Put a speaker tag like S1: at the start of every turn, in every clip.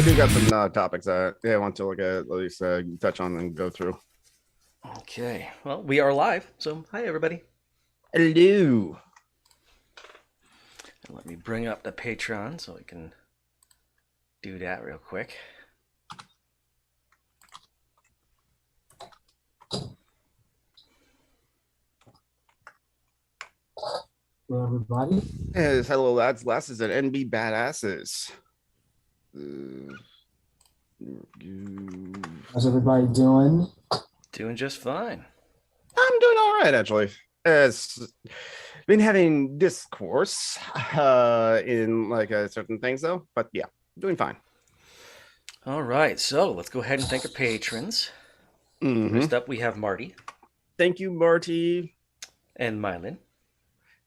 S1: do got some topics that I want to look at least touch on and go through.
S2: Okay, well, we are live, so hi everybody.
S1: Hello.
S2: And let me bring up the Patreon so we can do that real quick.
S3: Hello, everybody.
S1: Yes, hello, lads, lasses, and NB badasses.
S3: How's everybody doing?
S2: Doing just fine.
S1: I'm doing all right, actually. It's been having discourse in like certain things, though. But yeah, doing fine.
S2: All right, so let's go ahead and thank our patrons. First up, we have Marty.
S1: Thank you, Marty.
S2: And Mylin.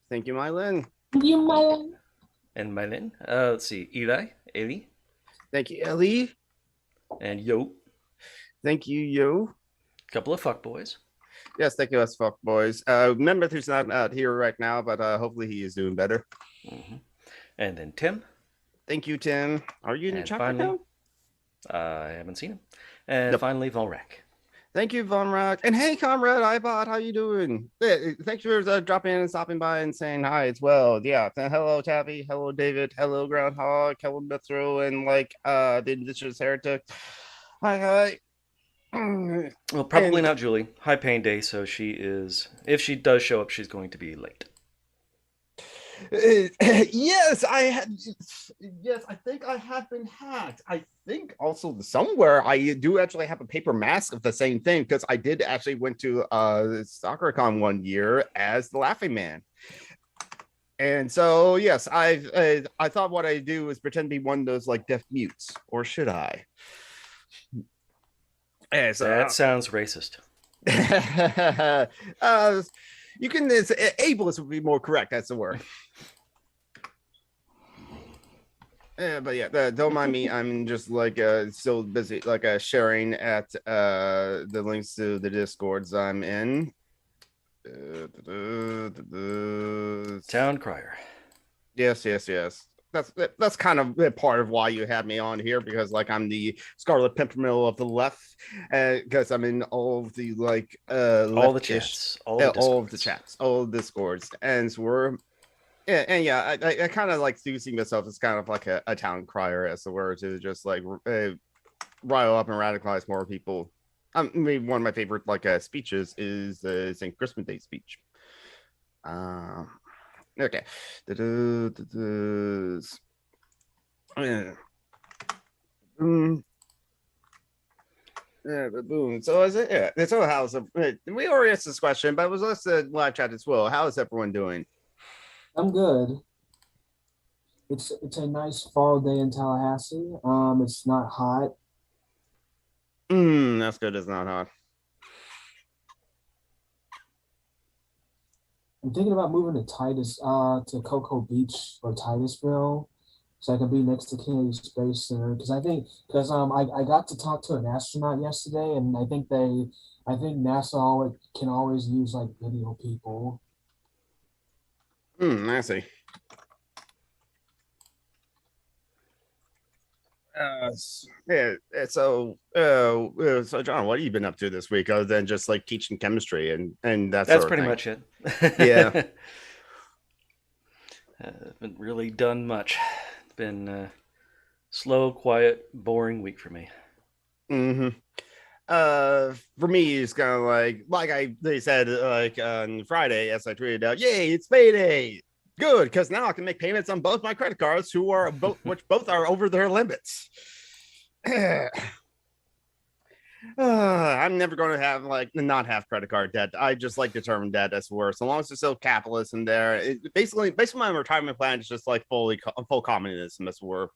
S1: Thank you, Mylin.
S3: You, Mylin.
S2: And Mylin. Let's see, Eli.
S1: Thank you, Ellie.
S2: And Yo.
S1: Thank you, Yo.
S2: Couple of fuckboys.
S1: Yes, thank you, us fuck boys. Remember, who's not out here right now, but hopefully he is doing better.
S2: And then Tim.
S1: Thank you, Tim. Are you in the chat right now?
S2: I haven't seen him. And finally, Volrak.
S1: Thank you, Von Rock. And hey, comrade iBot, how you doing? Thanks for dropping in and stopping by and saying hi as well. Yeah, hello, Tabby. Hello, David. Hello, Groundhog. Hello, Bethro, and like the Indigenous Heretic. Hi.
S2: Well, probably not Julie. High pain day, so she is. If she does show up, she's going to be late.
S1: Yes, I think I have been hacked. I think also somewhere I do actually have a paper mask of the same thing, because I did actually went to SoccerCon one year as the Laughing Man. And so yes, I thought what I do is pretend to be one of those like deaf mutes, or should I? So,
S2: that sounds racist.
S1: You can, ableist would be more correct. That's the word. But yeah, don't mind me. I'm just like still busy, like sharing at the links to the discords I'm in.
S2: Town crier.
S1: Yes. That's kind of part of why you had me on here, because like I'm the Scarlet Pimpernel of the left, because I'm in all of the like
S2: all the chats, all of the chats,
S1: all the discords, and so we're I kind of like see myself as kind of like a town crier, as it were, to just like rile up and radicalize more people. I mean, one of my favorite like speeches is the St. Christmas Day speech. Okay. Boom. So is it? Yeah. So how's we already asked this question, but it was less live chat as well. How is everyone doing?
S3: I'm good. It's a nice fall day in Tallahassee. It's not hot.
S1: That's good. It's not hot.
S3: I'm thinking about moving to Cocoa Beach or Titusville, so I can be next to Kennedy Space Center. Because I got to talk to an astronaut yesterday, and I think NASA can always use like video people.
S1: I see. So John, what have you been up to this week other than just like teaching chemistry and that's
S2: pretty much it.
S1: Yeah.
S2: Haven't really done much. It's been a slow, quiet, boring week for me.
S1: For me, it's kind of like they said like on Friday, as I tweeted out, yay, it's payday. Good, because now I can make payments on both my credit cards, which both are over their limits. I'm never going to have not have credit card debt. I just like determined debt as worse. So long as there's still capitalism there, basically my retirement plan is just like full communism as were.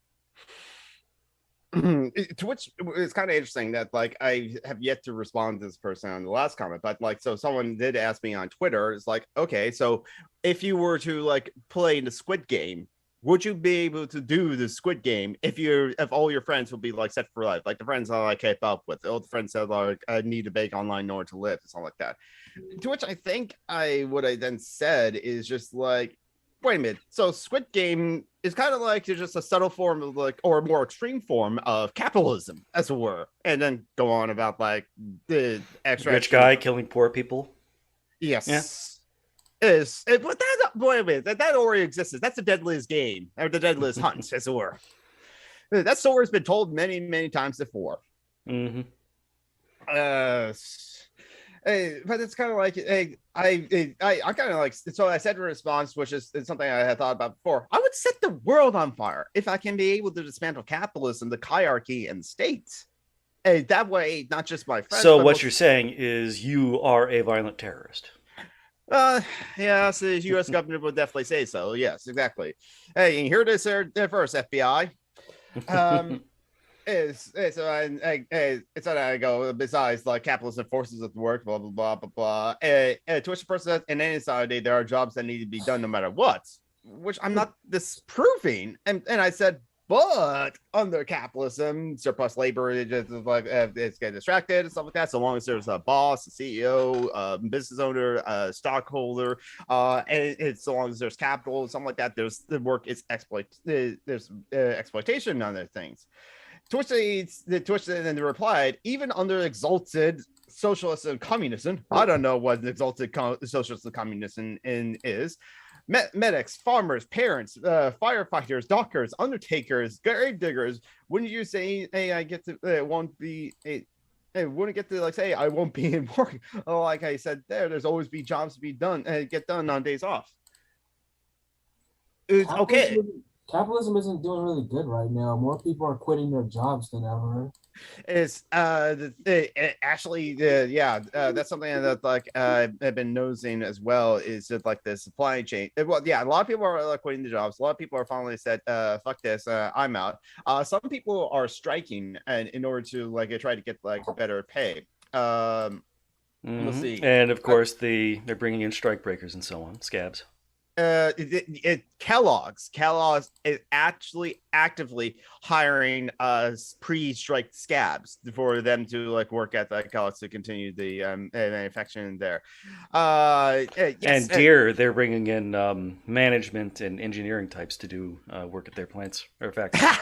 S1: To which it's kind of interesting that like I have yet to respond to this person on the last comment, but like so someone did ask me on Twitter, it's like, okay, so if you were to like play the Squid Game, would you be able to do the Squid Game if all your friends will be like set for life, like the friends I like keep up with, all the friends that like I need to bake online in order to live and something like that? To which I think what I then said is just like, wait a minute. So Squid Game is kind of like just a subtle form of like, or a more extreme form of capitalism, as it were, and then go on about like the extraction.
S2: Rich guy killing poor people.
S1: Yes. But that, wait a minute, that already exists. That's the deadliest game, or the deadliest hunt, as it were. That story has been told many, many times before.
S2: Mm-hmm.
S1: But it's kind of like, I kind of like, so I said in response, which is something I had thought about before. I would set the world on fire if I can be able to dismantle capitalism, the hierarchy, and the state. That way, not just my friends.
S2: So what you're saying is you are a violent terrorist.
S1: Yes, the U.S. government would definitely say so. Yes, exactly. Hey, you hear this there first, FBI. It's what I go. Besides, like capitalism forces us to work, blah blah blah blah blah. To which the person says, in any society, there are jobs that need to be done no matter what. Which I'm not disproving, and I said, but under capitalism, surplus labor is just like it's getting distracted and stuff like that. So long as there's a boss, a CEO, business owner, a stockholder, and so long as there's capital, something like that, there's the work is there's exploitation on other things. To which then they replied, even under exalted socialism and communism, I don't know what exalted socialism and communism is. Medics, farmers, parents, firefighters, doctors, undertakers, grave diggers. Wouldn't you say, hey, I get to won't be hey, wouldn't get to like say I won't be in work? Oh, like I said, there's always be jobs to be done and get done on days off. It's okay.
S3: Capitalism isn't doing really good right now. More people are quitting their jobs than ever.
S1: It's actually that's something that like I've been noticing as well, is just like the supply chain. Well, yeah, a lot of people are like quitting the jobs. A lot of people are finally said, fuck this, I'm out. Some people are striking and in order to like try to get like better pay. We'll see.
S2: And of course they're bringing in strike breakers and so on, scabs.
S1: Kellogg's is actually actively hiring pre-strike scabs for them to like work at the Kellogg's to continue the manufacturing there. Yes,
S2: and Deere, they're bringing in management and engineering types to do work at their plants or factories.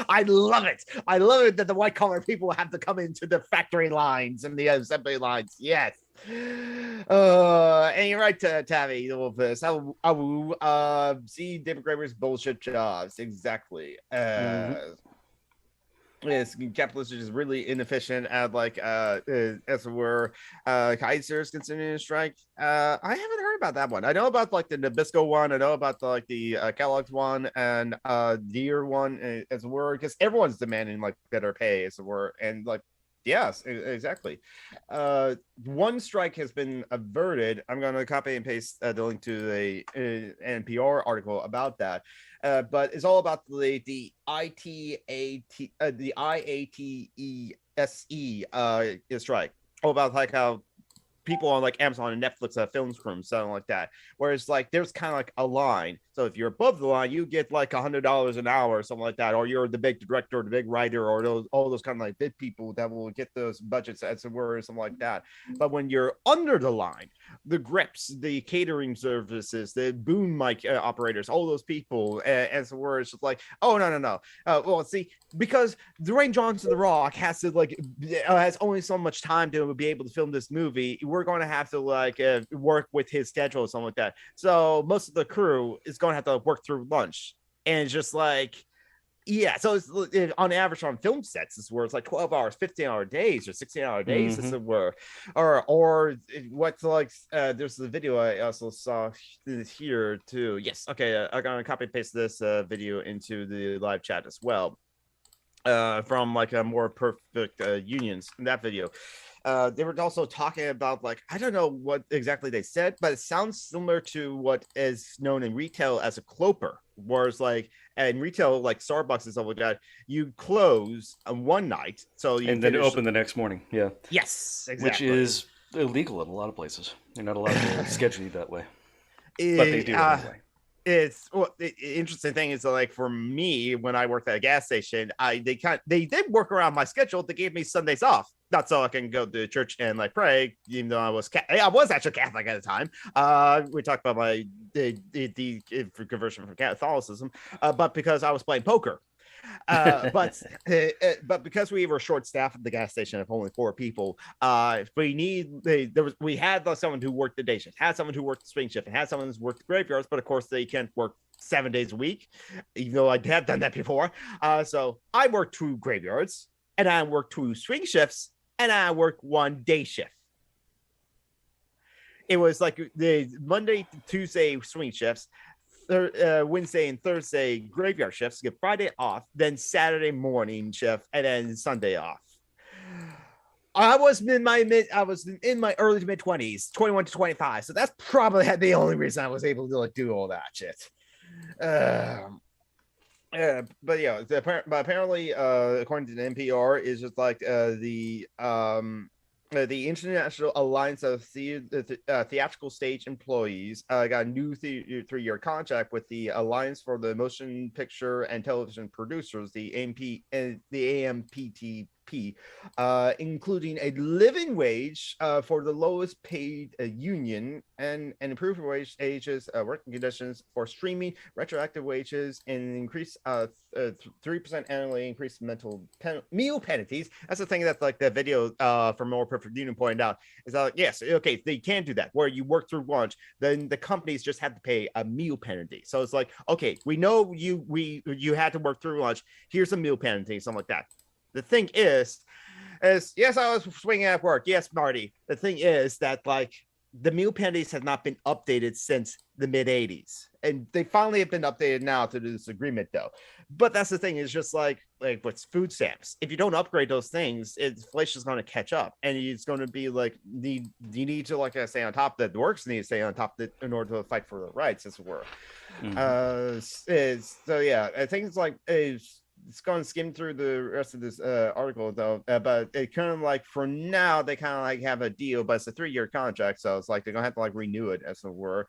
S1: I love it. I love it that the white collar people have to come into the factory lines and the assembly lines. Yes. And you're right, Tavi. This. See David Graeber's bullshit jobs. Exactly. Yes, capitalism is really inefficient at like as it were. Kaiser's continuing to strike. I haven't heard about that one. I know about like the Nabisco one. I know about the Kellogg's one and Deere one as it were, because everyone's demanding like better pay as it were, and like yes, exactly. One strike has been averted. I'm going to copy and paste the link to the NPR article about that. But it's all about the IATESE strike. All about like how people on like Amazon and Netflix film screens, something like that. Whereas like there's kind of like a line. So if you're above the line, you get like $100 an hour or something like that, or you're the big director or the big writer or all those kind of like big people that will get those budgets as it were, or something like that. But when you're under the line, the grips, the catering services, the boom mic operators, all those people as it were, it's just like, oh no. Well, see, because Dwayne Johnson, The Rock, has to like has only so much time to be able to film this movie. We're going to have to like work with his schedule or something like that. So most of the crew is going to have to work through lunch, and it's just like, yeah. So it's on average on film sets, it's where it's like 12 hours, 15-hour days, or 16-hour days, as it were, or what's like. There's the video I also saw here too. Yes, okay. I'm gonna copy and paste this video into the live chat as well. From like a more perfect unions in that video. They were also talking about like, I don't know what exactly they said, but it sounds similar to what is known in retail as a cloper, whereas like in retail like Starbucks and stuff like that, you close on one night, so you
S2: and then open the next morning. Yeah.
S1: Yes, exactly.
S2: Which is illegal in a lot of places. You're not allowed to schedule you that way, but they do anyway.
S1: it's well, the interesting thing is that, like, for me, when I worked at a gas station, they did work around my schedule. They gave me Sundays off, not so I can go to church and like pray, even though I was actually Catholic at the time. We talked about my the conversion from Catholicism, but because I was playing poker. But because we were short staffed at the gas station of only 4 people, we had someone who worked the day shift, had someone who worked the swing shift, and had someone who worked the graveyards. But of course, they can't work 7 days a week, even though I have done that before. So I worked 2 graveyards, and I worked 2 swing shifts, and I worked 1 day shift. It was like the Monday, Tuesday swing shifts, Wednesday and Thursday graveyard shifts, get Friday off, then Saturday morning shift, and then Sunday off. I was in my early to mid 20s, 21 to 25. So that's probably the only reason I was able to like do all that shit. But yeah, apparently, according to the NPR, is just like the International Alliance of Theatrical Stage Employees got a new 3-year contract with the Alliance for the Motion Picture and Television Producers, the AMPTP, including a living wage for the lowest paid union and improved wages, working conditions for streaming, retroactive wages, and increased 3% annually increased meal penalties. That's the thing that like the video from More Perfect Union pointed out is that, like, yes, okay, they can do that where you work through lunch, then the companies just have to pay a meal penalty. So it's like, okay, we know you had to work through lunch. Here's a meal penalty, something like that. The thing is yes, I was swinging at work. Yes, Marty. The thing is that like the meal penalties have not been updated since the mid 80s, and they finally have been updated now to this agreement though. But that's the thing, is just like with food stamps, if you don't upgrade those things, inflation is going to catch up, and it's going to be like you need to like stay on top of that. The workers need to stay on top of it in order to fight for the rights, as it were. So yeah, I think it's like it's going to skim through the rest of this article though, but it kind of like for now they kind of like have a deal, but it's a 3-year contract, so it's like they're gonna have to like renew it, as it were.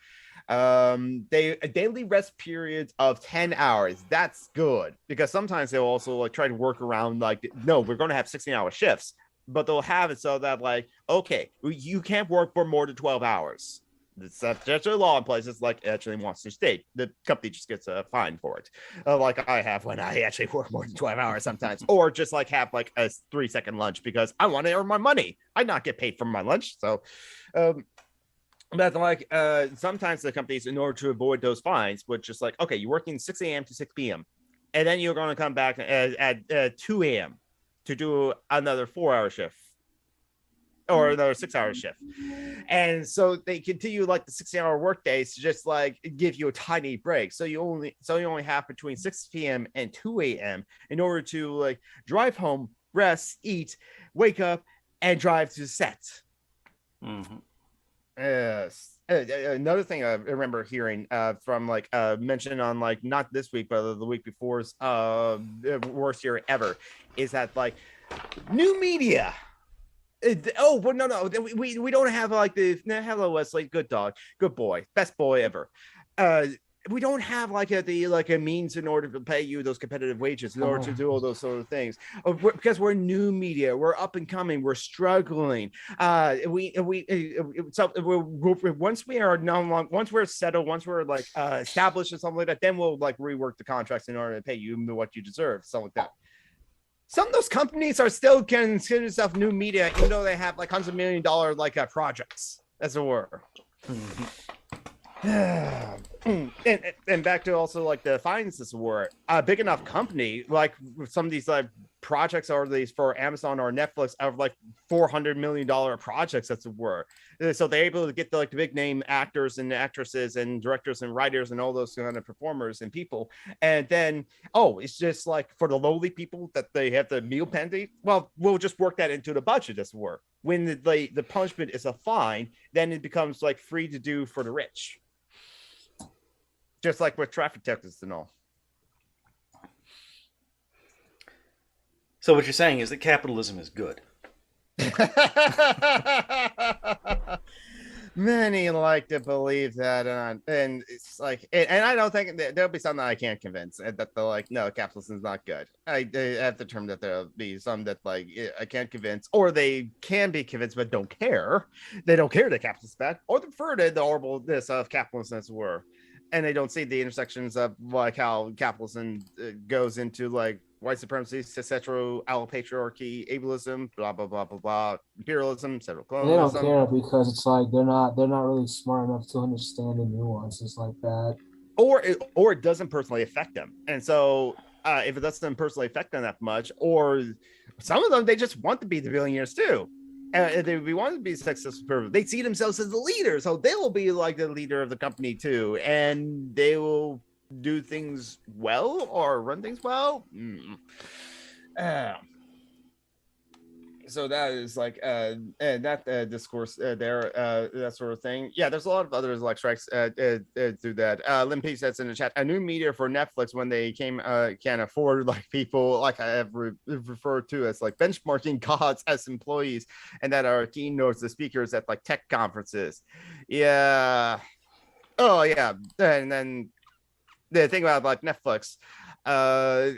S1: Daily rest periods of 10 hours. That's good, because sometimes they'll also like try to work around like, no, we're going to have 16-hour shifts, but they'll have it so that like, okay, you can't work for more than 12 hours. It's actually a law in place. It's like actually wants to state. The company just gets a fine for it, like I have when I actually work more than 12 hours sometimes, or just like have like a 3-second lunch because I want to earn my money. I not get paid for my lunch, so. But like sometimes the companies, in order to avoid those fines, would just like, okay, you're working 6 a.m. to 6 p.m. and then you're going to come back at 2 a.m. to do another 4-hour shift. Or another 6-hour shift. And so they continue like the 60-hour work days to just like give you a tiny break. So you only have between 6 p.m. and 2 a.m. in order to like drive home, rest, eat, wake up, and drive to set. Yes. Another thing I remember hearing from like mentioned on like not this week but the week before's worst year ever is that like new media. Oh, well, no, we don't have like the hello Wesley, good dog, good boy, best boy ever. We don't have like a means in order to pay you those competitive wages in order to do all those sort of things, because we're new media, we're up and coming, we're struggling. Once we're settled, once we're like established or something like that, then we'll like rework the contracts in order to pay you what you deserve, something like that. Some of those companies are still consider themselves new media, even though they have like $100 million like projects, as it were. And back to also like the finances were a big enough company, like some of these like projects are these for Amazon or Netflix are like $400 million projects, as it were. So they're able to get the like the big name actors and actresses and directors and writers and all those kind of performers and people, and then it's just like for the lowly people that they have the meal penalty. Well, we'll just work that into the budget, as it were. When the punishment is a fine, then it becomes like free to do for the rich. Just like with traffic tickets and all.
S2: So what you're saying is that capitalism is good.
S1: Many like to believe that, and it's like, and I don't think there'll be some that I can't convince that they're like, no, capitalism is not good. I have to determine that there'll be some that like I can't convince, or they can be convinced but don't care. They don't care that capitalism is bad, or they prefer to the horribleness of capitalism as were, and they don't see the intersections of like how capitalism goes into like white supremacy, cis-hetero, allopatriarchy, ableism, blah blah blah blah blah, imperialism, several
S3: And they don't
S1: colonialism.
S3: care because it's like they're not really smart enough to understand the nuances like that.
S1: Or it doesn't personally affect them, and so if it doesn't personally affect them that much, or some of them they just want to be the billionaires too, and they want to be successful. They see themselves as the leader, so they will be like the leader of the company too, and they will do things well or run things well. So that is like and that discourse there, that sort of thing. Yeah, there's a lot of others like strikes through that. Limpy says in the chat, a new media for Netflix when they can afford like people like I have referred to as like benchmarking gods as employees, and that are keynotes, the speakers at like tech conferences. Yeah. Oh yeah, and then the thing about like Netflix. So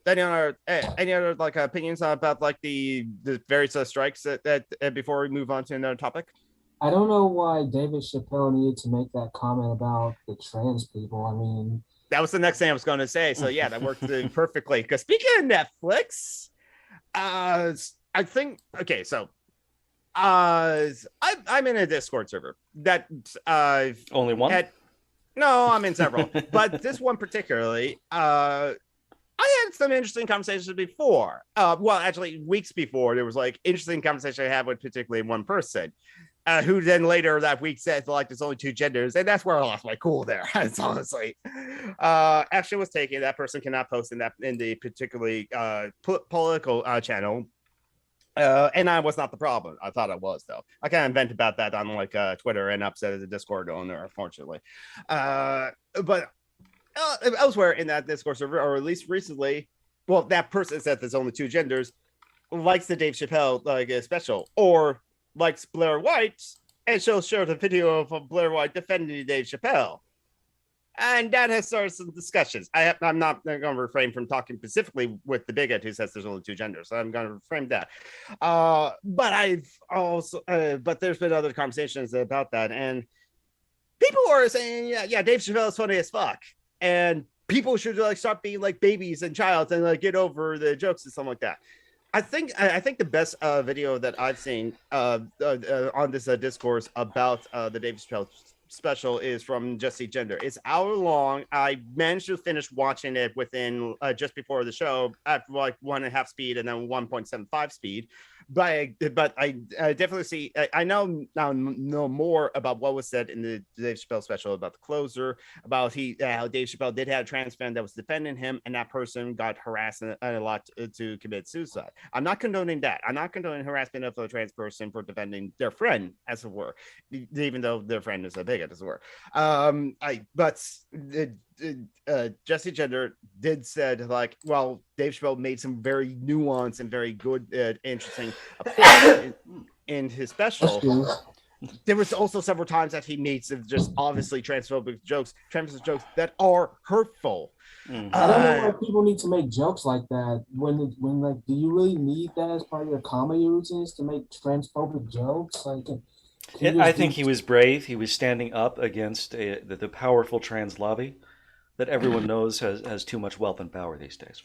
S1: any other like opinions about like the various strikes that before we move on to another topic?
S3: I don't know why David Chappelle needed to make that comment about the trans people. I mean,
S1: that was the next thing I was going to say. So yeah, that worked perfectly. Because speaking of Netflix, I think okay, so I'm in a Discord server that
S2: only one.
S1: No, I'm in several, but this one particularly, I had some interesting conversations before. Well, actually, weeks before, there was like interesting conversation I had with particularly one person, who then later that week said like there's only two genders, and that's where I lost my cool there. It's honestly, action was taken. That person cannot post in the particularly political channel. And I was not the problem. I thought I was, though. I kind of vent about that on like Twitter and upset as a Discord owner, unfortunately. But elsewhere in that Discord server, or at least recently, well, that person said there's only two genders, likes the Dave Chappelle like a special, or likes Blair White, and she'll share the video of Blair White defending Dave Chappelle. And that has started some discussions. I'm not going to refrain from talking specifically with the bigot who says there's only two genders. So I'm going to reframe that. But I've also, but there's been other conversations about that, and people are saying, yeah, Dave Chappelle is funny as fuck, and people should like stop being like babies and childs and like get over the jokes and stuff like that. I think the best video that I've seen on this discourse about the Dave Chappelle special is from Jesse Gender. It's hour long. I managed to finish watching it within just before the show at like 1.5 speed and then 1.75 speed. But I definitely see. I know more about what was said in the Dave Chappelle special about the closer, about how Dave Chappelle did have a trans fan that was defending him, and that person got harassed a lot to commit suicide. I'm not condoning that. I'm not condoning harassment of a trans person for defending their friend, as it were, even though their friend is a bigot, as it were. Jesse Gender did said like, well, Dave Chappelle made some very nuanced and very good, interesting points in his special. There was also several times that he made some just obviously transphobic jokes that are hurtful.
S3: I don't know why people need to make jokes like that. When like, do you really need that as part of your comedy routines to make transphobic jokes? Like,
S2: I think he was brave. He was standing up against the powerful trans lobby that everyone knows has too much wealth and power these days.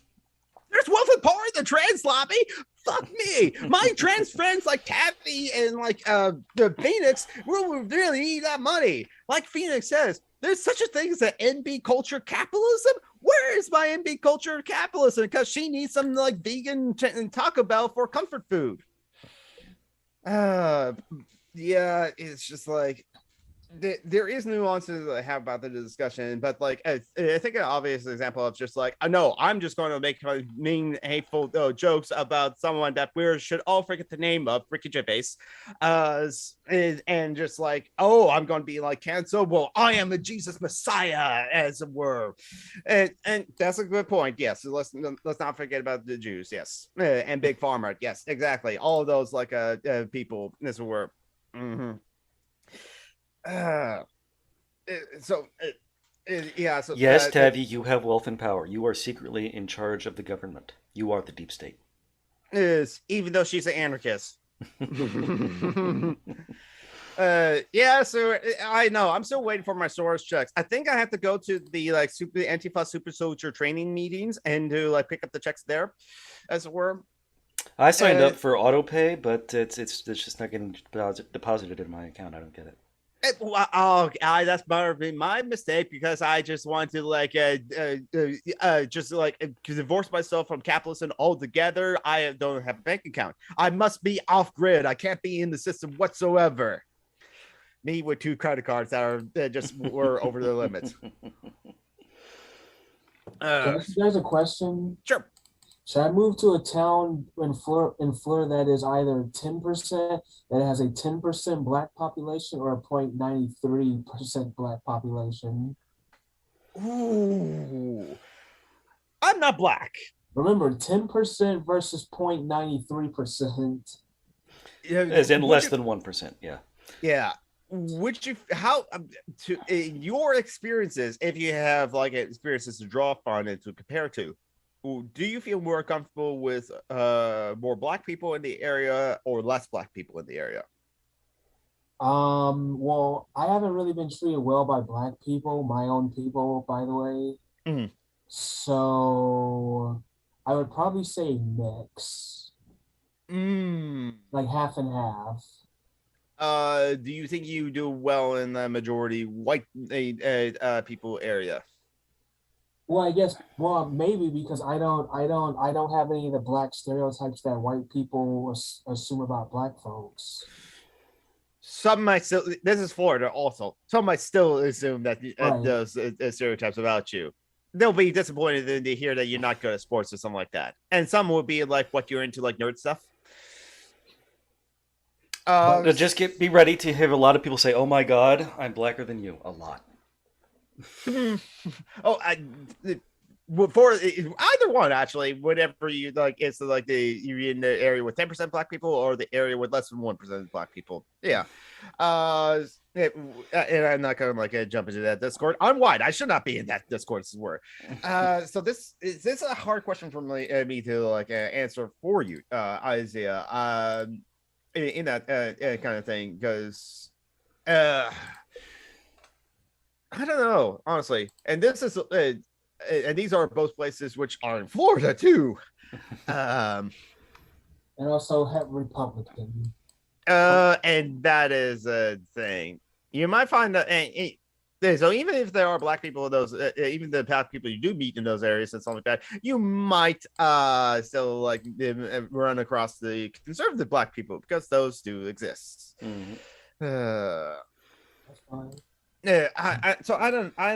S1: There's wealth and power in the trans lobby. Fuck me. My trans friends like Kathy and like the Phoenix will really need that money. Like Phoenix says, there's such a thing as an NB culture capitalism. Where is my NB culture capitalism? Because she needs some like vegan Taco Bell for comfort food. Yeah, it's just like there is nuances I have about the discussion, but like I think an obvious example of just like, no, I'm just going to make mean, hateful jokes about someone that we should all forget the name of, Ricky Gervais, and just like, oh, I'm going to be like canceled. Well, I am a Jesus Messiah, as it were, and that's a good point. Yes, so let's not forget about the Jews. Yes, and Big Pharma. Yes, exactly. All of those like people, as it were. Mm-hmm. uh, so yeah. So
S2: Yes, Tavi, you have wealth and power. You are secretly in charge of the government. You are the deep state.
S1: is even though she's an anarchist. Yeah, so I know I'm still waiting for my source checks. I think I have to go to the like super Antifa super soldier training meetings and to like pick up the checks there, as it were.
S2: I signed up for autopay, but it's just not getting deposited in my account. I don't get it.
S1: That's been my mistake because I just want to like just like divorce myself from capitalism altogether. I don't have a bank account. I must be off grid. I can't be in the system whatsoever. Me with 2 credit cards that are just were over the limits.
S3: Can I ask you guys a question?
S1: Sure.
S3: Should I move to a town in Florida that is either 10%, that has a 10% black population, or a 0.93% black population?
S1: Ooh. I'm not black.
S3: Remember, 10% versus 0.93%.
S2: As in less than 1%. Yeah.
S1: Yeah. Would you how to your experiences, if you have like experiences to draw upon and to compare to, do you feel more comfortable with more black people in the area or less black people in the area?
S3: Well, I haven't really been treated well by black people, my own people, by the way.
S1: Mhm.
S3: So I would probably say mix,
S1: Mm.
S3: like half and half.
S1: Do you think you do well in the majority white people area?
S3: Well, I guess, well, maybe because I don't have any of the black stereotypes that white people assume about black folks.
S1: Some might still. This is Florida, also. Some might still assume that
S3: Right.
S1: those stereotypes about you. They'll be disappointed to hear that you're not good at sports or something like that. And some will be like, "What you're into, like nerd stuff."
S2: Just be ready to have a lot of people say, "Oh my God, I'm blacker than you." A lot.
S1: Oh, for either one actually, whatever you like, it's like you're in the area with 10% black people or the area with less than 1% black people. Yeah. And I'm not gonna like jump into that Discord. I'm white. I should not be in that Discord. This is where. So this is a hard question for me to like answer for you, Isaiah. In that kind of thing, because I don't know, honestly. And this is and these are both places which are in Florida too.
S3: And also have Republican.
S1: And that is a thing. You might find that. So even if there are black people in those, even the black people you do meet in those areas and something like that, you might still like run across the conservative black people because those do exist.
S2: Mm-hmm.
S3: That's fine.
S1: Yeah, I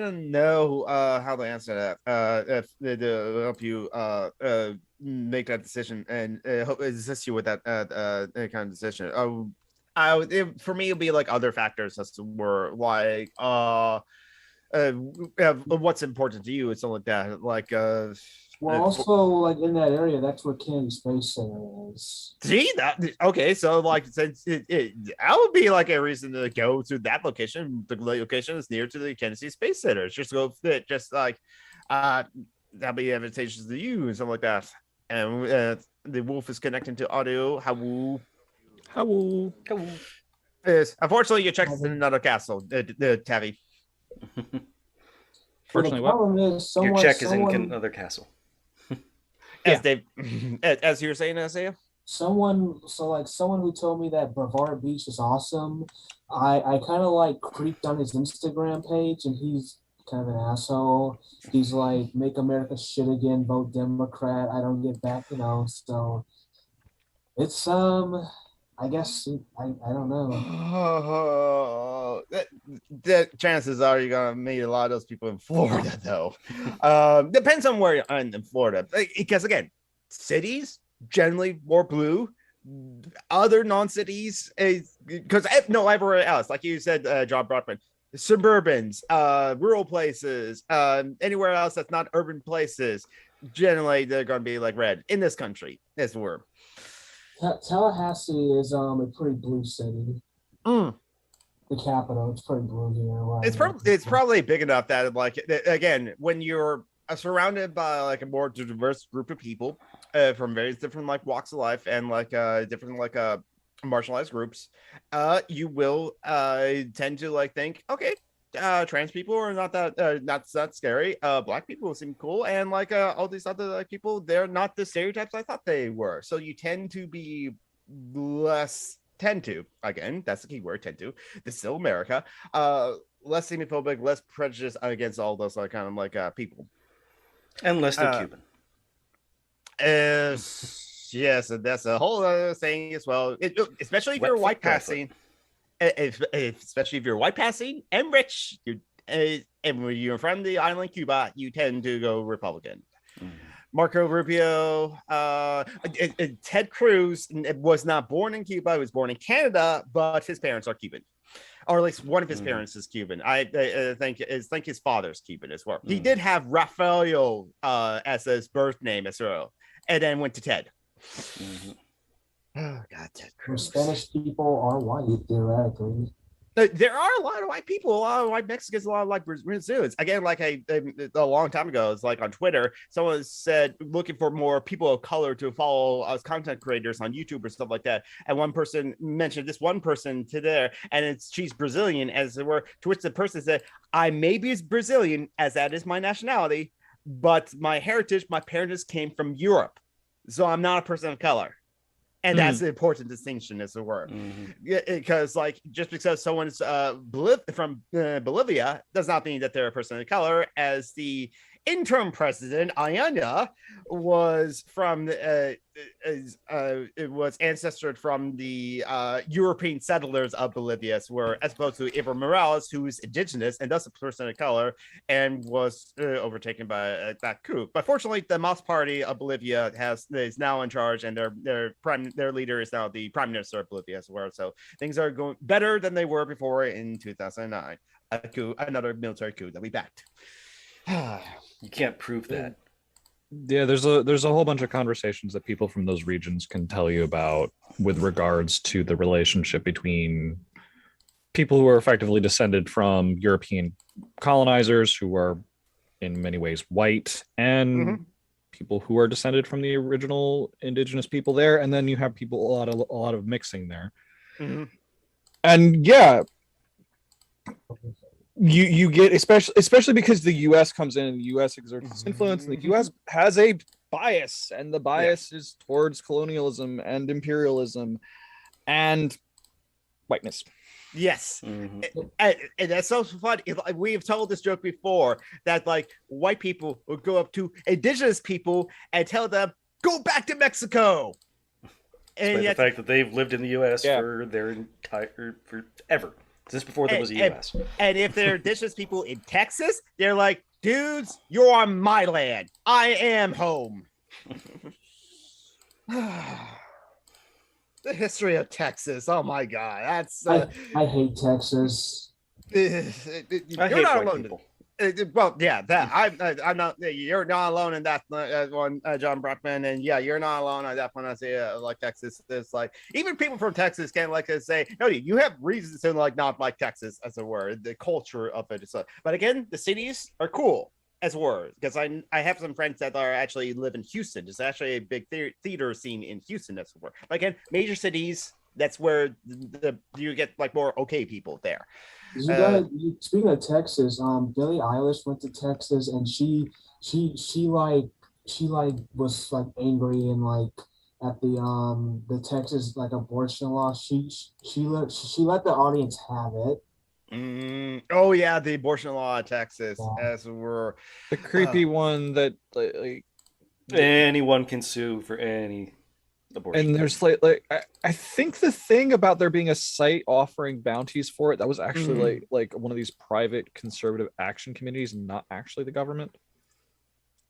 S1: don't know how to answer that. If to help you make that decision and help assist you with that kind of decision. For me, it'd be like other factors as to where like what's important to you and something like that. Like
S3: Well, also like in that area, that's where Kennedy Space Center is.
S1: see that okay, so like since that would be like a reason to go to that location. The location is near to the Kennedy Space Center. It's just go fit, just like that'll be advantageous to you and something like that. And the wolf is connecting to audio. How Yes, unfortunately, your check's in another castle, Tavi.
S3: Fortunately, the problem is
S2: your check is in another castle.
S1: As Dave, as you were saying, Isaiah.
S3: Someone who told me that Brevard Beach is awesome. I kind of like creeped on his Instagram page, and he's kind of an asshole. He's like, "Make America shit again, vote Democrat." I don't get back, So it's I guess I don't know.
S1: The chances are you're gonna meet a lot of those people in Florida, though. Depends on where you're in Florida, because again, cities generally more blue. Other non-cities, because everywhere else, like you said, John Brockman, suburbans, rural places, anywhere else that's not urban places, generally they're gonna be like red in this country. As we're.
S3: Tallahassee is a pretty blue city. the capital. It's pretty blue here.
S1: It's probably big enough that like again, when you're surrounded by like a more diverse group of people from various different like walks of life and like different like marginalized groups, you will tend to like think, okay, trans people are not that scary. Black people seem cool, and like all these other like people, they're not the stereotypes I thought they were. So you tend to be less tend to again, that's the key word, tend to. This is still America. Less xenophobic, less prejudiced against all those like kind of like people.
S2: And less than Cuban.
S1: Yes, that's a whole other thing as well. Especially if you're white passing, especially if you're white passing and rich, and when you're from the island Cuba, you tend to go Republican. Marco Rubio, Ted Cruz was not born in Cuba; he was born in Canada, but his parents are Cuban, or at least one of his parents is Cuban. I think his father's Cuban as well. He did have Rafael as his birth name as well, and then went to Ted. Oh God, Ted Cruz.
S3: Spanish people are white theoretically.
S1: There are a lot of white people, a lot of white Mexicans, a lot of like Brazilians. Again, like a long time ago, it's like on Twitter, someone said looking for more people of color to follow as content creators on YouTube or stuff like that. And one person mentioned this one person to there, and she's Brazilian, as it were. To which the person said, "I may be Brazilian, as that is my nationality, but my heritage, my parents came from Europe, so I'm not a person of color." And that's an important distinction, as it were, because like just because someone's from Bolivia does not mean that they're a person of color. As the interim president Ayana was from, it was ancestor from the European settlers of Bolivia, as opposed to Evo Morales, who's indigenous and thus a person of color, and was overtaken by that coup. But fortunately, the Mas Party of Bolivia is now in charge, and their leader is now the prime minister of Bolivia as well. So things are going better than they were before in 2009. Another military coup that we backed.
S2: You can't prove that.
S4: Yeah, there's a whole bunch of conversations that people from those regions can tell you about with regards to the relationship between people who are effectively descended from European colonizers who are in many ways white, and people who are descended from the original indigenous people there, and then you have people a lot of mixing there. And yeah, you get especially because the US comes in and the US exerts its influence, and the US has a bias, and the bias is towards colonialism and imperialism and whiteness.
S1: Yes. And that's so funny. We have told this joke before that like white people would go up to indigenous people and tell them, go back to Mexico.
S2: And yet, the fact that they've lived in the US for their entire forever. Since before there was a US.
S1: And if they're indigenous people in Texas, they're like, dudes, you're on my land. I am home. The history of Texas. Oh my God. That's
S3: I hate Texas.
S1: You're not alone. Well, yeah, that I'm not. You're not alone in that one, John Brockman, and yeah, you're not alone on that one. I say like Texas. It's like even people from Texas can't like say, no, you have reasons to like not like Texas, as it were. The culture of it is. But again, the cities are cool, as it were, because I have some friends that are actually live in Houston. There's actually a big theater scene in Houston, as it were. But again, major cities. That's where you get like more okay people there.
S3: Speaking of Texas, Billie Eilish went to Texas, and she was like angry and like at the Texas like abortion law. She let the audience have it.
S1: Oh yeah, the abortion law in Texas, as it were.
S4: The creepy one that like
S2: anyone can sue for any abortion.
S4: And there's like I think the thing about there being a site offering bounties for it, that was actually like one of these private conservative action committees, not actually the government.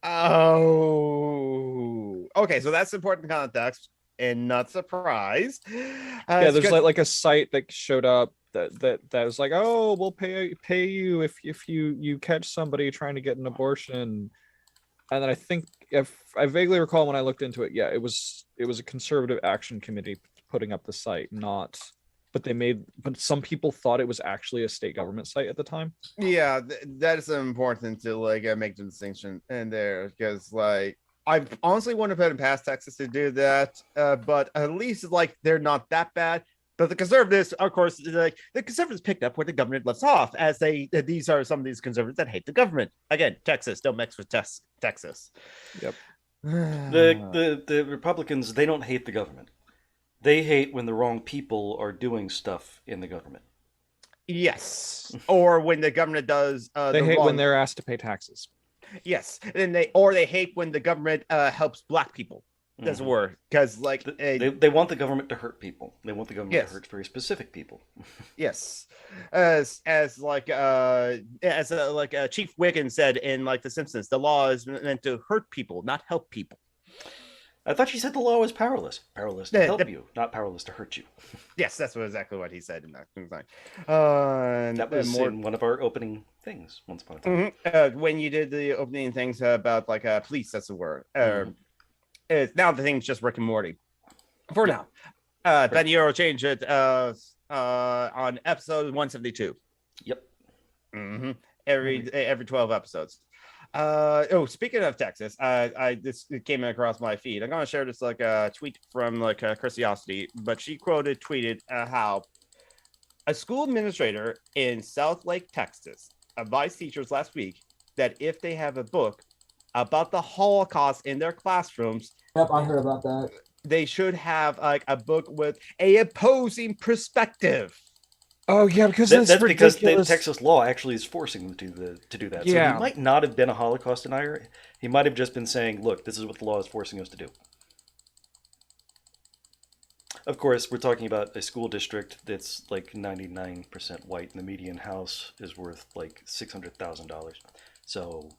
S1: Oh, okay, so that's important context, and not surprised.
S4: Yeah, there's like a site that showed up that was like, oh, we'll pay you if you catch somebody trying to get an abortion. And then I think, if I vaguely recall when I looked into it, yeah, it was a conservative action committee putting up the site, not but some people thought it was actually a state government site at the time.
S1: Yeah, that is important to like make the distinction in there, because like I honestly wouldn't have put it past Texas to do that, but at least like they're not that bad. But the conservatives, of course, like the conservatives picked up where the government left off, as these are some of these conservatives that hate the government. Again, Texas, don't mix with Texas.
S4: Yep.
S2: The Republicans, they don't hate the government. They hate when the wrong people are doing stuff in the government.
S1: Yes, or when the government does.
S4: They hate when they're asked to pay taxes.
S1: Yes, and they hate when the government helps black people. That's a word, because like
S2: they want the government to hurt people. They want the government to hurt very specific people.
S1: Yes, as Chief Wiggins said in like The Simpsons, the law is meant to hurt people, not help people.
S2: I thought she said the law was powerless to help you, not powerless to hurt you.
S1: Yes, that's exactly what he said in that thing.
S2: That was in one of our opening things once upon a time.
S1: When you did the opening things about like police, that's the word. Now the thing's just Rick and Morty. For now, Ben Euro changed it on episode 172.
S2: Yep.
S1: Every 12 episodes. Speaking of Texas, this came across my feed. I'm gonna share this like a tweet from like Christiosity, but she tweeted how a school administrator in South Lake, Texas, advised teachers last week that if they have a book about the Holocaust in their classrooms,
S3: Yep, I heard about that.
S1: they should have like a book with a opposing perspective.
S4: Oh yeah, because
S2: that's because the Texas law actually is forcing them to do that.
S4: Yeah.
S2: So he might not have been a Holocaust denier. He might have just been saying, "Look, this is what the law is forcing us to do." Of course, we're talking about a school district that's like 99% white, and the median house is worth like $600,000. So.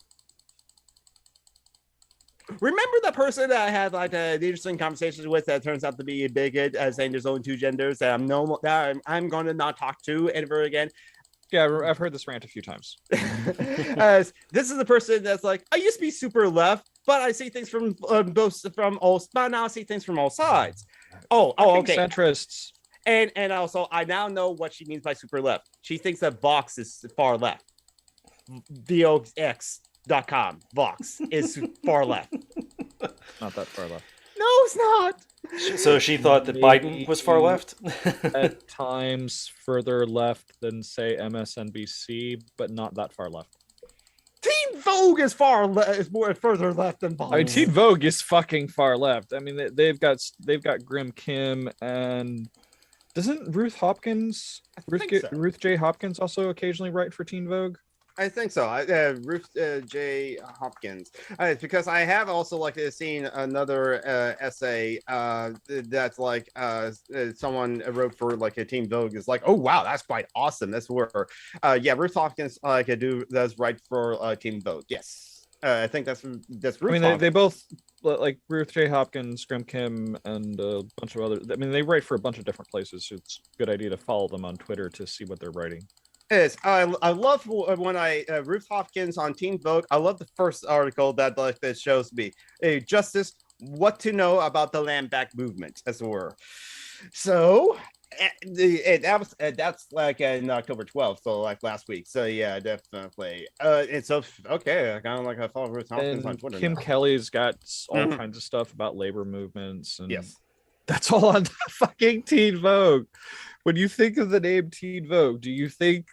S1: Remember the person that I had like the interesting conversations with that turns out to be a bigot, saying there's only two genders that I'm going to not talk to ever again.
S4: Yeah, I've heard this rant a few times.
S1: This is the person that's like, I used to be super left, but I see things from but now I see things from all sides. Okay.
S4: Centrists.
S1: And also, I now know what she means by super left. She thinks that Vox is far left. VOX.com. Vox is far left.
S4: Not that far left.
S1: No, it's not.
S2: So she thought that Biden was far left?
S4: At times further left than, say, MSNBC, but not that far left.
S1: Teen Vogue is more further left than Biden.
S4: I mean, Teen Vogue is fucking far left. I mean, they've got Grim Kim, and doesn't Ruth J. Hopkins also occasionally write for Teen Vogue?
S1: I think so. Ruth J. Hopkins. It's because I have also like seen another essay that's like someone wrote for like a Teen Vogue is like, oh wow, that's quite awesome. That's where Ruth Hopkins does write for Teen Vogue. Yes, I think that's Ruth.
S4: I mean, they both like Ruth J. Hopkins, Grim Kim, and a bunch of others. I mean, they write for a bunch of different places. So it's a good idea to follow them on Twitter to see what they're writing.
S1: Is I love when Ruth Hopkins on Teen Vogue. I love the first article that shows me justice, what to know about the land back movement, as it were. So that's like in October 12th, so like last week. So yeah, definitely. It's okay. I kind of like I follow Ruth Hopkins on Twitter.
S4: Kim Kelly's got all kinds of stuff about labor movements, and
S1: yes,
S4: that's all on fucking Teen Vogue. When you think of the name Teen Vogue, do you think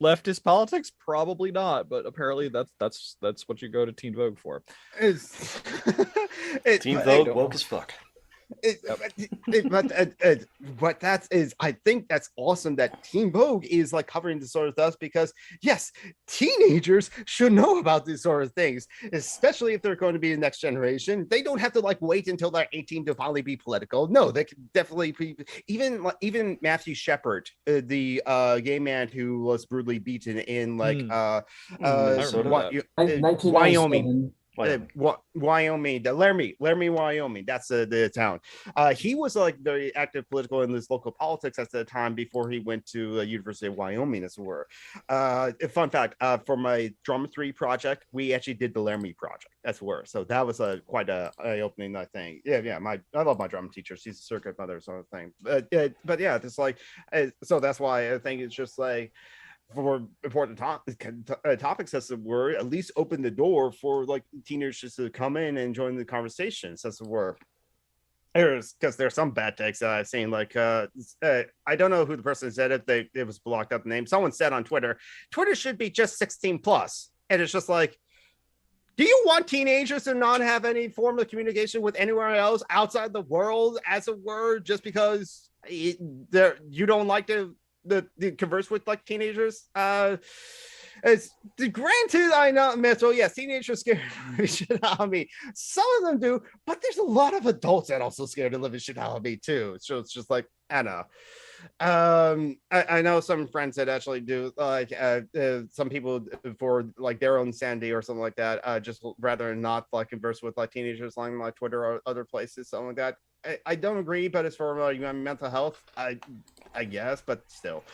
S4: leftist politics? Probably not, but apparently that's what you go to Teen Vogue for.
S2: Teen Vogue woke as fuck.
S1: But I think that's awesome that Teen Vogue is like covering this sort of stuff, because yes, teenagers should know about these sort of things, especially if they're going to be the next generation. They don't have to like wait until they're 18 to finally be political. No, they can definitely be. Even Matthew Shepard, the gay man who was brutally beaten in like Wyoming. Wyoming, the Laramie, Wyoming. That's the town. He was like very active political in this local politics at the time before he went to University of Wyoming, as it were. Fun fact: for my drama 3 project, we actually did the Laramie project, as it were. So that was quite a eye-opening thing. Yeah. I love my drama teacher. She's a circuit mother, sort of thing. But yeah, it's like so that's why I think it's just like, for important topics, as it were, at least open the door for like teenagers to come in and join the conversations, as it were. Because there's some bad takes that I've seen, like I don't know who the person said it. It was blocked up name. Someone said on Twitter should be just 16 plus, and it's just like, do you want teenagers to not have any form of communication with anywhere else outside the world, as it were, just because you don't like to the converse with like teenagers? It's granted, I know, so yes, teenagers scare the shit out of me. Some of them do, but there's a lot of adults that also scare the living shit out of me too. So it's just like, I know. I know some friends that actually do like some people for like their own sanity or something like that, just rather not like converse with like teenagers on like Twitter or other places, something like that. I don't agree, but as for mental health, I guess, but still.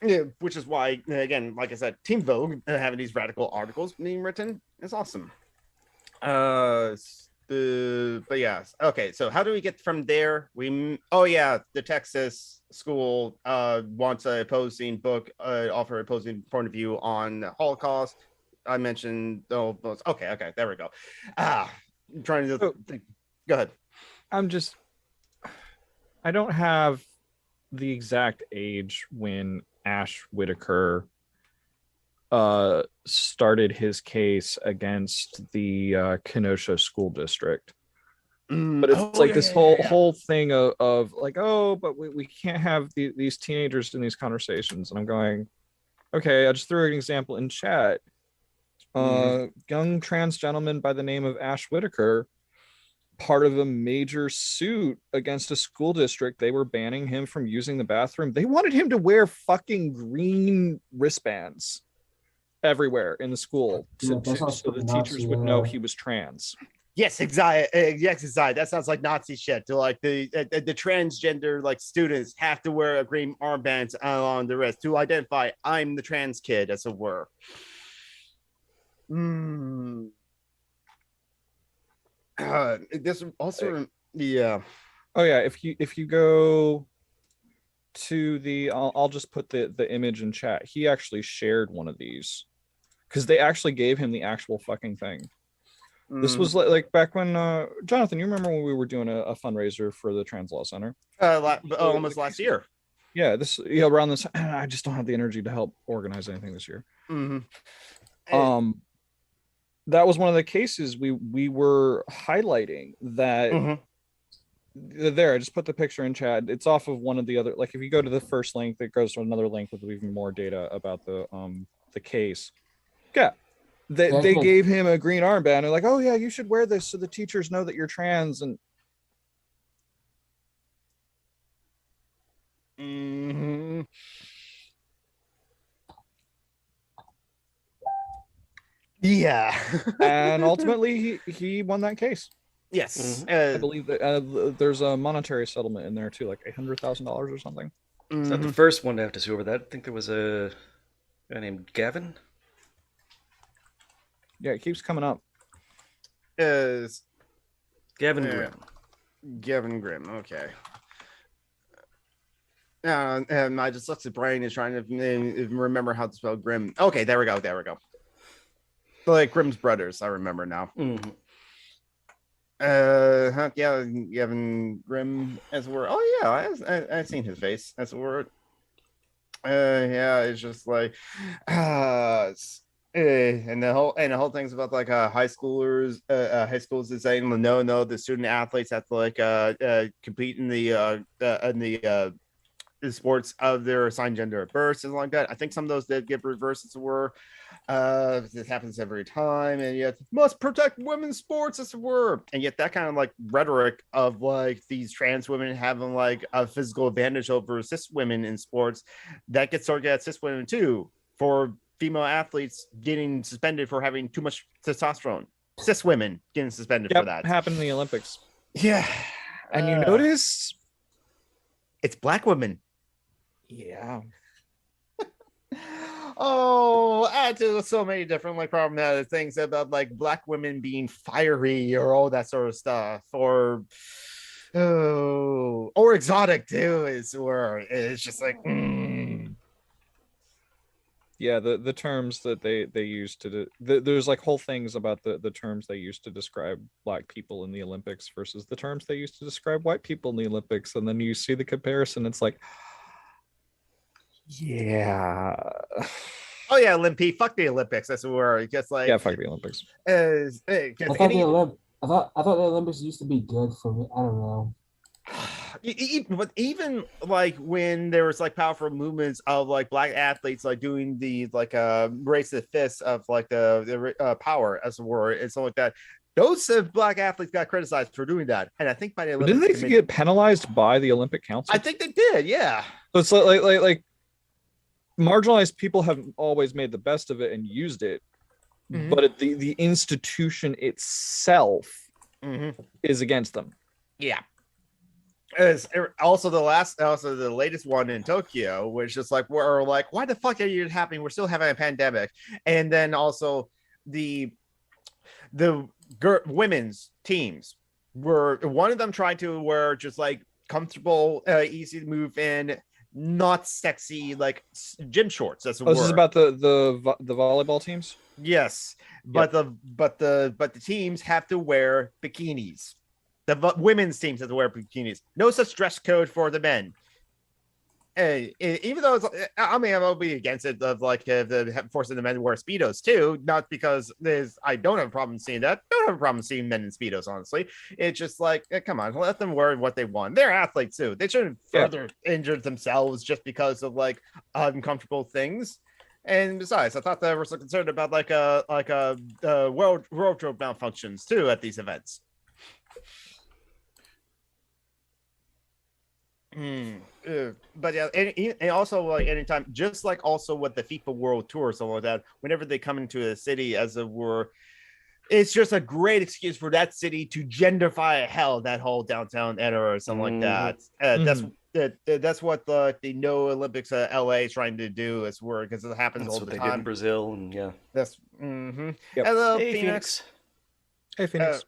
S1: Yeah, which is why, again, like I said, Team Vogue having these radical articles being written is awesome. But yes, okay. So how do we get from there? The Texas school wants a opposing book, offer a opposing point of view on the Holocaust. I mentioned okay, there we go. I'm trying to think. Go ahead.
S4: I don't have the exact age when Ash Whittaker started his case against the Kenosha school district. But it's whole thing of like, oh, but we can't have these teenagers in these conversations. And I'm going, okay, I just threw an example in chat. Young trans gentleman by the name of Ash Whittaker, part of a major suit against a school district. They were banning him from using the bathroom. They wanted him to wear fucking green wristbands everywhere in the school so the teachers would know he was trans.
S1: Yes, exactly. That sounds like Nazi shit. To like the transgender like students have to wear a green armband on the wrist to identify I'm the trans kid, as it were. This also, yeah.
S4: Oh yeah, if you go to the, I'll just put the image in chat. He actually shared one of these because they actually gave him the actual fucking thing. This was like back when Jonathan, you remember when we were doing a fundraiser for the Trans Law Center?
S1: Almost last year.
S4: Yeah, around this. I just don't have the energy to help organize anything this year. That was one of the cases we were highlighting that. There, I just put the picture in chat. It's off of one of the other, like if you go to the first link, that goes to another link with even more data about the case. Yeah. They gave him a green armband. They're like, oh yeah, you should wear this so the teachers know that you're trans. And
S1: yeah.
S4: And ultimately he won that case.
S1: Yes.
S4: I believe that there's a monetary settlement in there too, like $800,000 or something.
S2: It's not the first one to have to sue over that. I think there was a guy named Gavin.
S4: Yeah, it keeps coming up.
S2: Gavin Grimm.
S1: Gavin Grimm. Okay. And I just looked at Brian is trying to remember how to spell Grimm. Okay, there we go. Like Grimm's brothers, I remember now. Yeah, Gavin Grimm, as a word. Oh yeah, I've seen his face as a word. Yeah, it's just like, and the whole thing's about like high schools is saying no, the student athletes have to like compete in the sports of their assigned gender at birth and like that. I think some of those did get reversed, as it were. This happens every time, and yet must protect women's sports, as it were. And yet that kind of like rhetoric of like these trans women having like a physical advantage over cis women in sports, that gets targeted at cis women too, for female athletes getting suspended for having too much testosterone. Cis women getting suspended for that.
S4: Happened in the Olympics.
S1: Yeah.
S4: And you notice
S1: it's black women.
S4: Yeah.
S1: Oh, add to so many different like problematic things about like black women being fiery or all that sort of stuff, or exotic too, or it's just like
S4: Yeah, the terms that they use there's like whole things about the terms they use to describe black people in the Olympics versus the terms they use to describe white people in the Olympics, and then you see the comparison. It's like, yeah.
S1: Oh yeah, Olympi, fuck the Olympics. That's where just like
S4: fuck the Olympics.
S3: I thought the Olympics used to be good for me. I don't know.
S1: But even like when there was like powerful movements of like black athletes like doing the like race to the fist of like the power as it were and stuff like that, those black athletes got criticized for doing that, and I think by the Olympics,
S4: didn't they get penalized by the Olympic Council?
S1: I think they did, yeah.
S4: So it's like marginalized people have always made the best of it and used it, but the institution itself is against them.
S1: Yeah. Is also the latest one in Tokyo, which is like we're like, why the fuck are you happening? We're still having a pandemic, and then also the women's teams were one of them tried to wear just like comfortable, easy to move in, not sexy like gym shorts. That's
S4: this is about the volleyball teams.
S1: Yes, but the teams have to wear bikinis. The women's teams have to wear bikinis. No such dress code for the men. Even though I'll be against it of like forcing the men to wear speedos too. Not because I don't have a problem seeing that. Don't have a problem seeing men in speedos. Honestly, it's just like come on, let them wear what they want. They're athletes too. They shouldn't further injure themselves just because of like uncomfortable things. And besides, I thought they were so concerned about like a wardrobe malfunctions too at these events. But yeah, and also like anytime, just like also with the FIFA World Tour or something like that, whenever they come into a city, as it were, it's just a great excuse for that city to genderfy hell that whole downtown era or something like that. That's what the No Olympics LA is trying to do as word, because it happens all the time. That's what they did
S2: in Brazil, and
S1: that's
S2: Yep.
S1: Hello,
S2: hey,
S1: Phoenix.
S4: Hey, Phoenix.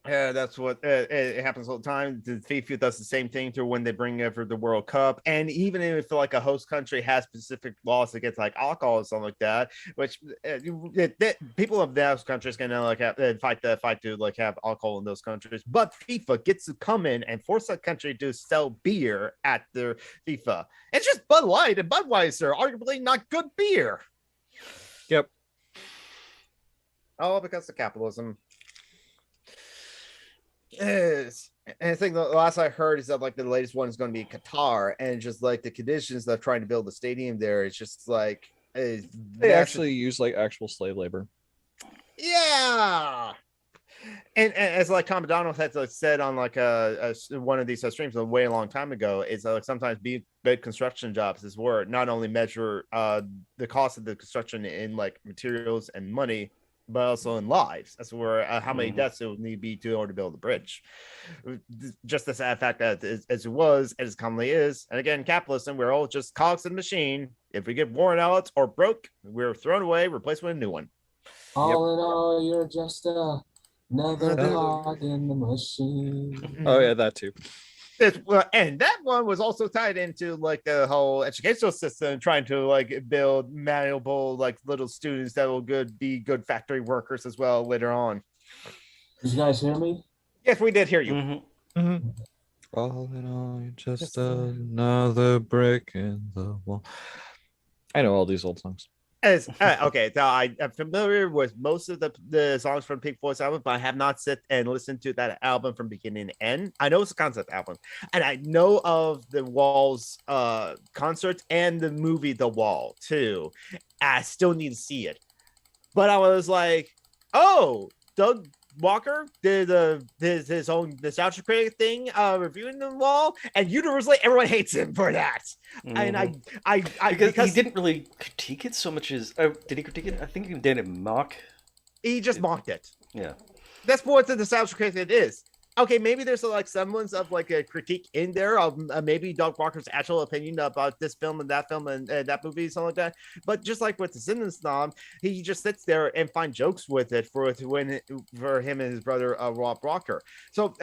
S1: That's what it happens all the time. The FIFA does the same thing through when they bring over the World Cup, and even if like a host country has specific laws against like alcohol or something like that, which people of those countries can like fight to like have alcohol in those countries, but FIFA gets to come in and force that country to sell beer at their FIFA. It's just Bud Light and Budweiser, arguably not good beer.
S4: Yep.
S1: All because of capitalism. Yes, and I think the last I heard is that like the latest one is going to be Qatar, and just like the conditions they're trying to build the stadium there, it's just like
S4: they actually use like actual slave labor.
S1: Yeah, and as like Commodano had said on like one of these streams a way a long time ago, is like sometimes big construction jobs is where not only measure the cost of the construction in like materials and money, but also in lives. That's where how many deaths it would need to be in order to build a bridge. Just the sad fact that as it was, as commonly is, and again, capitalism, we're all just cogs in the machine. If we get worn out or broke, we're thrown away, replaced with a new one.
S3: All in all, you're just another cog in the machine.
S4: Oh yeah, that too.
S1: And that one was also tied into like the whole educational system, trying to like build malleable like little students that will be good factory workers as well later on.
S3: Did you guys hear me?
S1: Yes, we did hear you.
S4: All in all, just another brick in the wall. I know all these old songs.
S1: Okay, so I'm familiar with most of the songs from Pink Floyd's album, but I have not sit and listened to that album from beginning to end. I know it's a concept album, and I know of the Wall's concert and the movie The Wall too. I still need to see it, but I was like, oh, Walker did his own nostalgia critic thing, reviewing them all, and universally everyone hates him for that. And
S2: because he didn't really critique it so much as did he critique it? I think he did mock.
S1: He just mocked it.
S2: Yeah,
S1: that's what the nostalgia critic is. Okay, maybe there's like semblance of like a critique in there of maybe Dogwalker's actual opinion about this film and that that movie, something like that. But just like with the Cinnamon Snob, he just sits there and finds jokes with it for him and his brother Rob Walker. So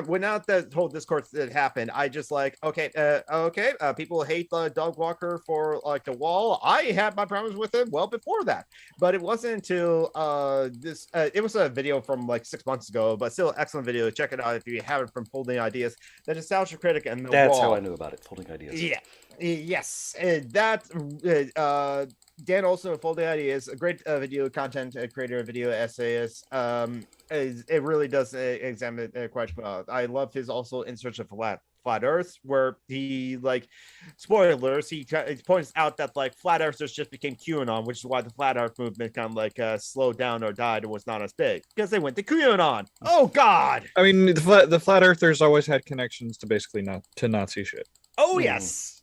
S1: when out that whole discourse that happened, I just like people hate Dogwalker for like the wall. I had my problems with it well before that, but it wasn't until this. It was a video from like 6 months ago, but still excellent video. Check it out if you haven't, from Folding Ideas, the nostalgia critic and the
S2: that's
S1: wall.
S2: how I knew about it. Folding Ideas.
S1: Yeah, yes, that Dan Olson of Folding Ideas, a great video content creator, video essayist. It really does examine it quite well. I love his also In Search of Flat Earth, where he like spoilers, he points out that like flat earthers just became QAnon, which is why the flat earth movement kind of like slowed down or died or was not as big, because they went to QAnon. Oh god.
S4: I mean, the flat earthers always had connections to basically to Nazi shit.
S1: Oh yes.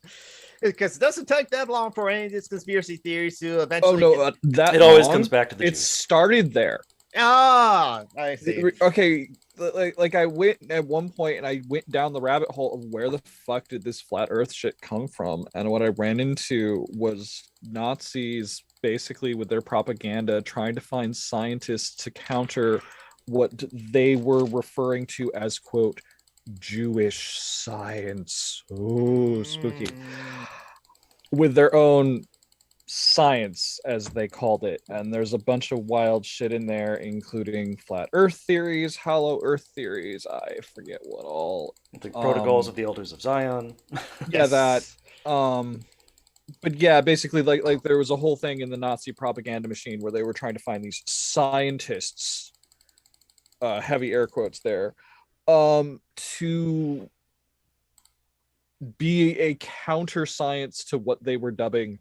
S1: Because it doesn't take that long for any of these conspiracy theories to eventually
S4: that
S2: it always comes back to the
S4: it
S2: Jews.
S4: Started there.
S1: I see.
S4: Okay, like I went at one point and I went down the rabbit hole of where the fuck did this flat earth shit come from, and what I ran into was Nazis basically with their propaganda trying to find scientists to counter what they were referring to as quote Jewish science. Oh, spooky. With their own science, as they called it, and there's a bunch of wild shit in there, including flat earth theories, hollow earth theories, I forget what all,
S2: the protocols of the Elders of Zion.
S4: Yeah, that but yeah, basically like there was a whole thing in the Nazi propaganda machine where they were trying to find these scientists, heavy air quotes there, to be a counter science to what they were dubbing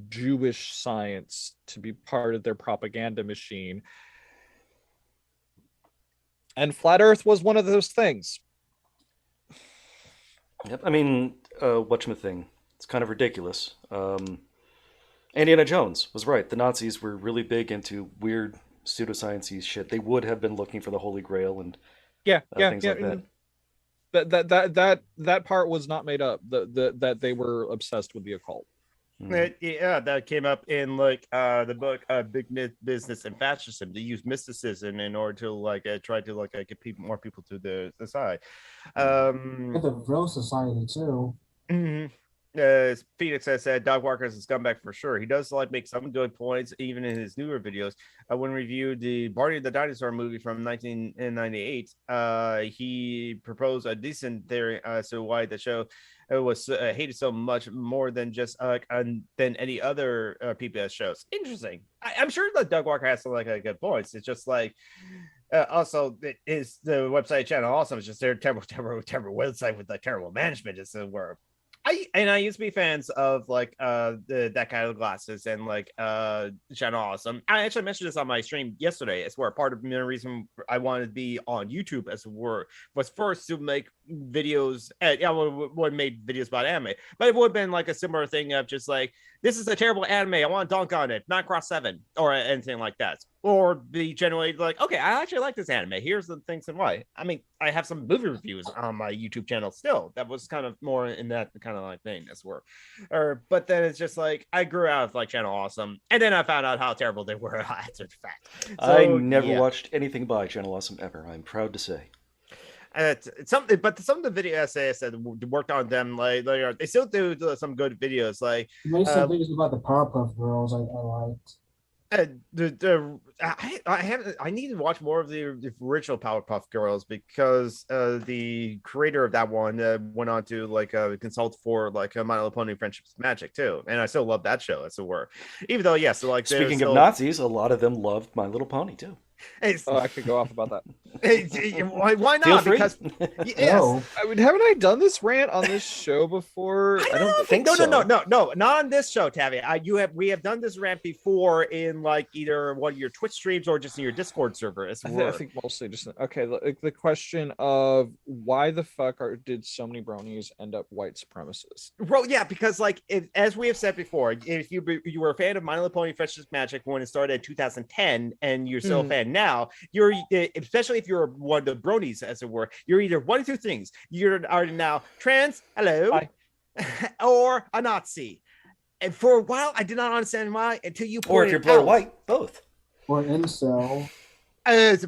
S4: Jewish science, to be part of their propaganda machine. And flat earth was one of those things.
S2: Yep. I mean, whatchamacallit, it's kind of ridiculous. Indiana Jones was right. The Nazis were really big into weird pseudoscience-y shit. They would have been looking for the Holy Grail and things like
S4: that. That part was not made up. That they were obsessed with the occult.
S1: Yeah, that came up in like the book Big Business and Fascism. They use mysticism in order to like try to like get more people to the side.
S3: The real society too.
S1: Phoenix has said Dogwalkers is scumbag for sure. He does like make some good points even in his newer videos. When reviewed the Barney the Dinosaur movie from 1998, he proposed a decent theory as to why the show was hated so much more than just than any other PBS shows. Interesting. I'm sure that Doug Walker has some like good points. It's just like also it is the website channel. Also, it's just their terrible website with like terrible management. Is where I used to be fans of like that kind of glasses and like Channel Awesome. I actually mentioned this on my stream yesterday. It's where part of the reason I wanted to be on YouTube as was first to make videos. I would made videos about anime, but it would have been like a similar thing of just like, this is a terrible anime, I want to dunk on it, not cross 7 or anything like that. Or be generally like, okay, I actually like this anime. Here's the things and why. I mean, I have some movie reviews on my YouTube channel still. That was kind of more in that kind of like thing as well. But then it's just like I grew out of like Channel Awesome, and then I found out how terrible they were after the fact. So,
S2: I never watched anything by Channel Awesome ever. I'm proud to say.
S1: It's something, but some of the video essays that worked on them, like they still do some good videos. Like
S3: made some videos about the Powerpuff Girls. I liked.
S1: I need to watch more of the original Powerpuff Girls because the creator of that one went on to like consult for like My Little Pony Friendship's Magic too, and I still love that show as it were. Even though so like
S2: speaking of Nazis, a lot of them loved My Little Pony too.
S1: It's,
S4: Oh, I could go off about that.
S1: why
S2: Feel
S1: not?
S2: free.
S1: Because yes.
S3: No.
S4: I mean, haven't I done this rant on this show before?
S2: I don't think
S1: no,
S2: so.
S1: no, not on this show, Tavi. We have done this rant before in like either one of your Twitch streams or just in your Discord server. As
S4: I think mostly just okay. The question of why the fuck did so many bronies end up white supremacists?
S1: Well, yeah, because like as we have said before, if you were a fan of My Little Pony Friendship Magic when it started in 2010, and you're still a fan now, you're especially if you're one of the bronies, as it were, you're either one of two things: you are now trans, hello, or a Nazi. And for a while, I did not understand why until you pointed
S2: Or if you're blue or
S1: out.
S2: white, both.
S3: Or incel.
S1: You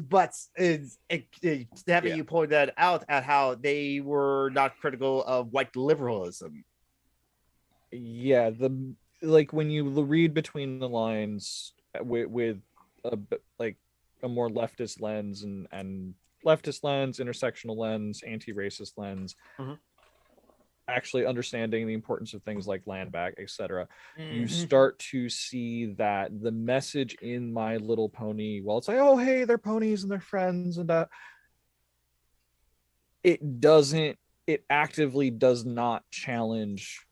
S1: pointed that out at how they were not critical of white liberalism.
S4: Yeah, like when you read between the lines with a more leftist lens and leftist lens, intersectional lens, anti-racist lens, actually understanding the importance of things like land back, etc. You start to see that the message in My Little Pony, well, it's like, oh hey, they're ponies and they're friends, and it actively does not challenge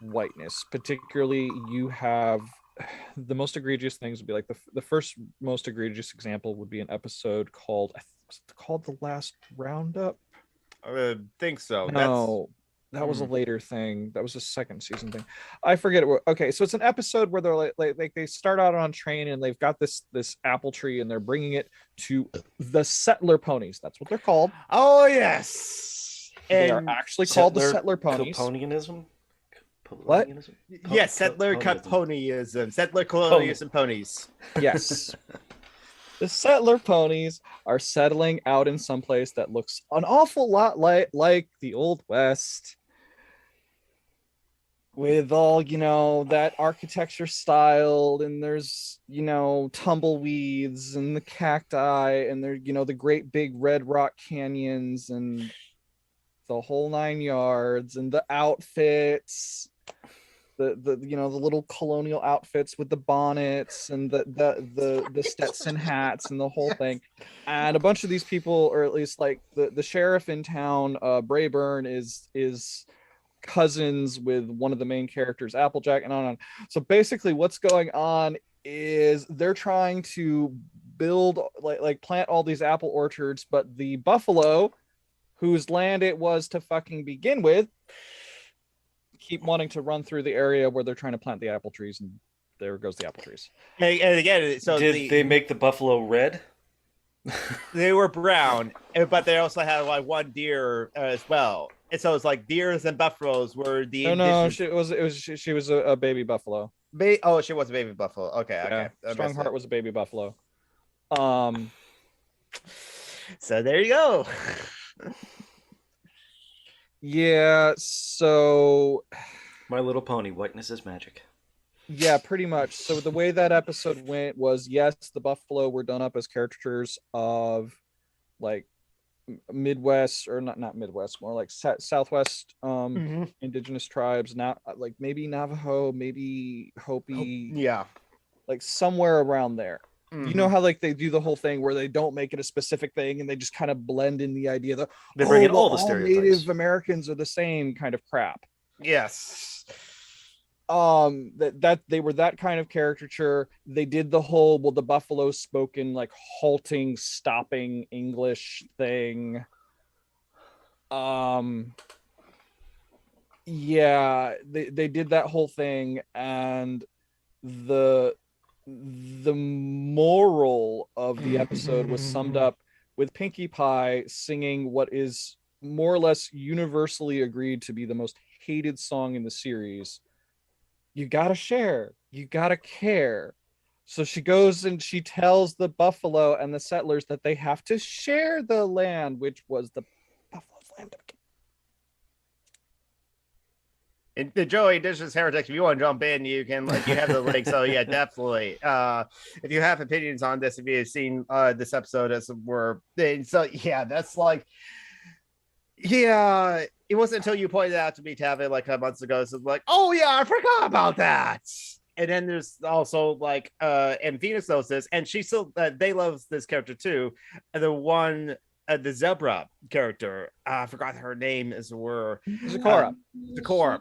S4: whiteness. Particularly, you have the most egregious things would be like the first most egregious example would be an episode called The Last Roundup.
S1: I think so.
S4: No, that was a later thing. That was a second season thing. I forget it. Okay, so it's an episode where they're like they start out on a train and they've got this apple tree and they're bringing it to the settler ponies. That's what they're called.
S1: Oh yes,
S4: They are actually called the settler ponies.
S2: Caponianism?
S4: What?
S1: Yes, settler ponyism, settler colonialism ponies.
S4: Yes. The settler ponies are settling out in some place that looks an awful lot like the Old West, with all, that architecture styled, and there's, tumbleweeds and the cacti, and there, the great big red rock canyons and the whole 9 yards, and the outfits. The little colonial outfits with the bonnets and the Stetson hats and the whole thing. And a bunch of these people, or at least like the sheriff in town, Brayburn, is cousins with one of the main characters, Applejack, and on and on. So basically what's going on is they're trying to build like plant all these apple orchards, but the buffalo, whose land it was to fucking begin with, keep wanting to run through the area where they're trying to plant the apple trees, and there goes the apple trees.
S1: And again, so
S2: did they make the buffalo red?
S1: They were brown, but they also had like one deer as well. And so it's like deers and buffaloes were the.
S4: No, she was a baby buffalo.
S1: She was a baby buffalo. Okay,
S4: yeah,
S1: okay.
S4: Strongheart was a baby buffalo.
S1: So there you go.
S4: Yeah, so
S2: My Little Pony, whiteness is magic.
S4: Yeah, pretty much. So the way that episode went was, yes, the buffalo were done up as caricatures of like Midwest, or not Midwest, more like Southwest indigenous tribes, now like maybe Navajo, maybe Hopi,
S1: yeah,
S4: like somewhere around there. You know how like they do the whole thing where they don't make it a specific thing and they just kind of blend in the idea that
S2: they bring in all the stereotypes.
S4: Native Americans are the same kind of crap.
S1: Yes.
S4: That they were that kind of caricature. They did the whole, well, the buffalo spoken like halting, stopping English thing. Yeah, they did that whole thing, and the moral of the episode was summed up with Pinkie Pie singing what is more or less universally agreed to be the most hated song in the series. You gotta share, you gotta care. So she goes and she tells the buffalo and the settlers that they have to share the land, which was the buffalo's land.
S1: And Joey, Indigenous Heretics, if you want to jump in, you can, like, you have the link. So yeah, definitely. If you have opinions on this, if you have seen this episode as we're, so yeah, that's like, yeah, it wasn't until you pointed out to me, Tavi, like a couple months ago, so like, oh yeah, I forgot about that. and then there's also like and Venus knows this, and she still they love this character too. The one the zebra character, I forgot her name as it were.
S4: Zakora.
S1: Zakora.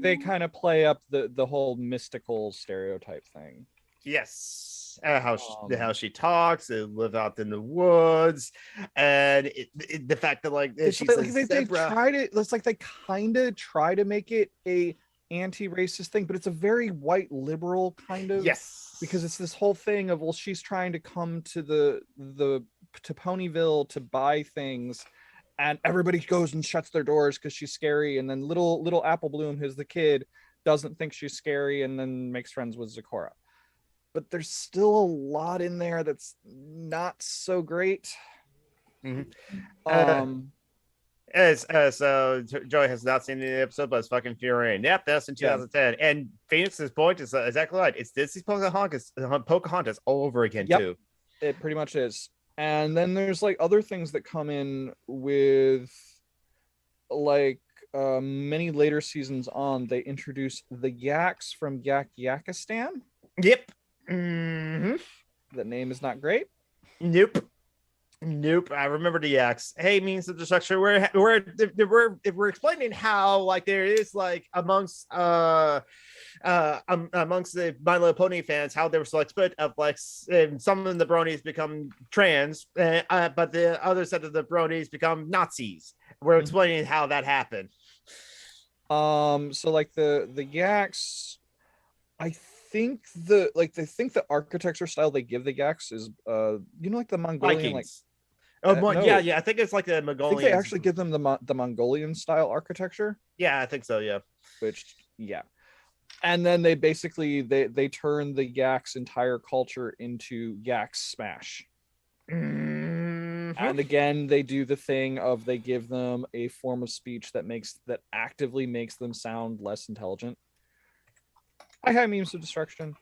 S4: They kind of play up the whole mystical stereotype thing.
S1: Yes, how she talks and live out in the woods, and the fact that like
S4: it's
S1: she's
S4: like they try to. It's like they kind of try to make it a anti-racist thing, but it's a very white liberal kind of.
S1: Yes,
S4: because it's this whole thing of, well, she's trying to come to to Ponyville to buy things, and everybody goes and shuts their doors because she's scary, and then little Apple Bloom, who's the kid, doesn't think she's scary and then makes friends with Zakora. But there's still a lot in there that's not so great.
S1: Mm-hmm. So Joey has not seen the episode, but it's fucking infuriating. Yep, that's in 2010. Yeah. And Phoenix's point is exactly right. It's Disney's Pocahontas all over again, too.
S4: It pretty much is. And then there's like other things that come in with like many later seasons on. They introduce the Yaks from Yakistan.
S1: Yep. Mm-hmm.
S4: The name is not great.
S1: Nope. I remember the Yaks. Hey, means of destruction. We're explaining how like there is like amongst the My Little Pony fans how there was like split of like some of the bronies become trans, but the other set of the bronies become Nazis. We're explaining how that happened.
S4: So like the Yaks, I think the architecture style they give the Yaks is like the Mongolian
S1: Vikings. Yeah, I think it's like the Mongolian.
S4: I think they actually give them the Mongolian style architecture.
S1: Yeah, I think so. Yeah.
S4: And then they basically they turn the Yaks' entire culture into Yaks Smash.
S1: Mm-hmm.
S4: And again, they do the thing of they give them a form of speech that actively makes them sound less intelligent. Hi, memes of destruction.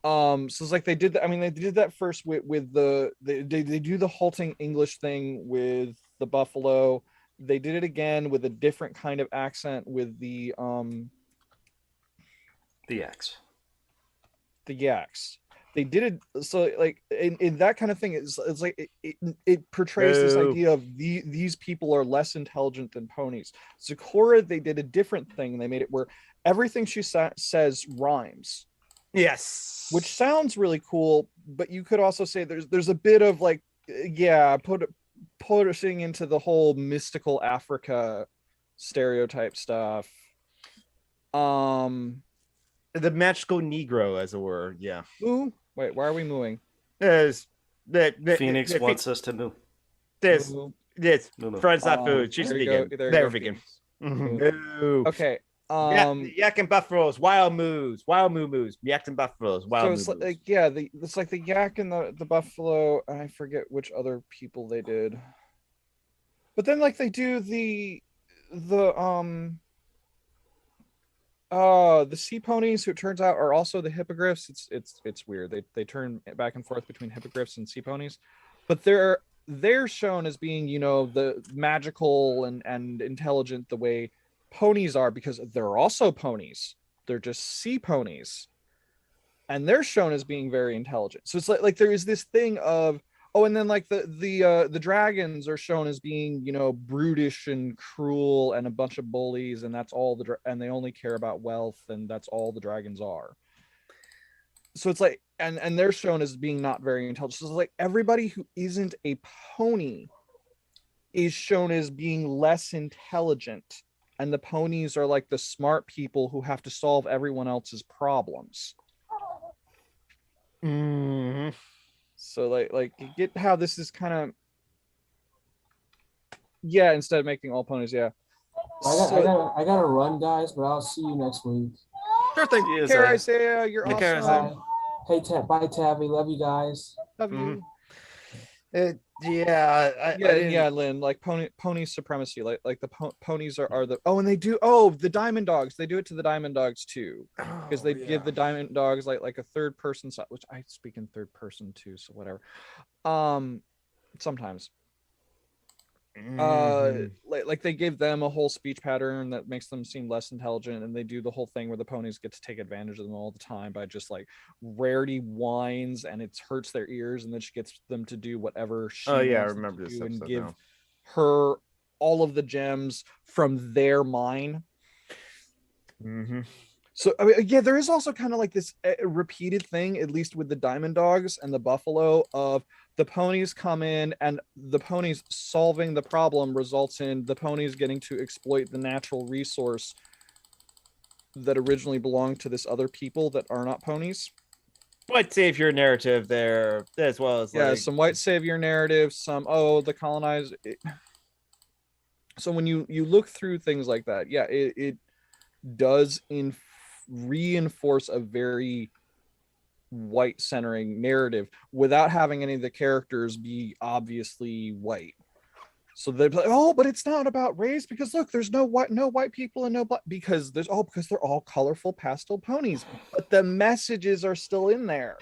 S4: So it's like they did that. I mean, they did that first with they do the halting English thing with the buffalo. They did it again with a different kind of accent with the
S2: Yaks.
S4: The Yaks. They did it so like in that kind of thing. It's like it portrays this idea of these people are less intelligent than ponies. Zakora, they did a different thing. They made it where everything she says rhymes.
S1: Yes,
S4: which sounds really cool, but you could also say there's a bit of like pushing into the whole mystical Africa stereotype stuff.
S1: The magical Negro, as it were. Yeah.
S4: Ooh, wait, why are we mooing?
S2: Phoenix wants us to move.
S1: This friends not food. She's vegan. They're vegan.
S4: Okay.
S1: Yak and buffaloes, wild moos, yak and buffaloes, wild moos.
S4: So it's like it's like the yak and the buffalo. I forget which other people they did, but then like they do the sea ponies, who it turns out are also the hippogriffs. It's weird. They turn back and forth between hippogriffs and sea ponies, but they're shown as being the magical and intelligent the way ponies are, because they're also ponies. They're just sea ponies, and they're shown as being very intelligent. So it's like there is this thing of and then like the dragons are shown as being brutish and cruel and a bunch of bullies, and that's all and they only care about wealth, and that's all the dragons are. So it's like and they're shown as being not very intelligent. So it's like everybody who isn't a pony is shown as being less intelligent. And the ponies are like the smart people who have to solve everyone else's problems.
S1: Mm-hmm.
S4: So like you get how this is kind of instead of making all ponies,
S3: I gotta run, guys, but I'll see you next week.
S1: Sure thing.
S4: Care Isaiah, you're awesome.
S3: Hey, bye Tabby, love you guys.
S4: Love you. Lynn, like pony supremacy, like the ponies are the and they do the diamond dogs, they do it to the diamond dogs too, because they give the diamond dogs like a third person side, which I speak in third person too, so whatever. Sometimes
S1: Mhm.
S4: Like they give them a whole speech pattern that makes them seem less intelligent, and they do the whole thing where the ponies get to take advantage of them all the time by just like Rarity whines and it hurts their ears, and then she gets them to do whatever she
S1: Oh yeah, I
S4: wants them
S1: remember
S4: to
S1: this
S4: do and
S1: episode
S4: give
S1: now.
S4: her all of the gems from their mine.
S1: Mhm.
S4: So I mean, yeah, there is also kind of like this repeated thing, at least with the Diamond Dogs and the Buffalo, of the ponies come in and the ponies solving the problem results in the ponies getting to exploit the natural resource that originally belonged to this other people that are not ponies.
S1: White savior narrative there, as well as
S4: Yeah,
S1: like
S4: some white savior narrative, some the colonized. So when you look through things like that, yeah, it does reinforce a very white centering narrative without having any of the characters be obviously white. So they're like, oh, but it's not about race because look, there's no white people and no black because they're all colorful pastel ponies, but the messages are still in there.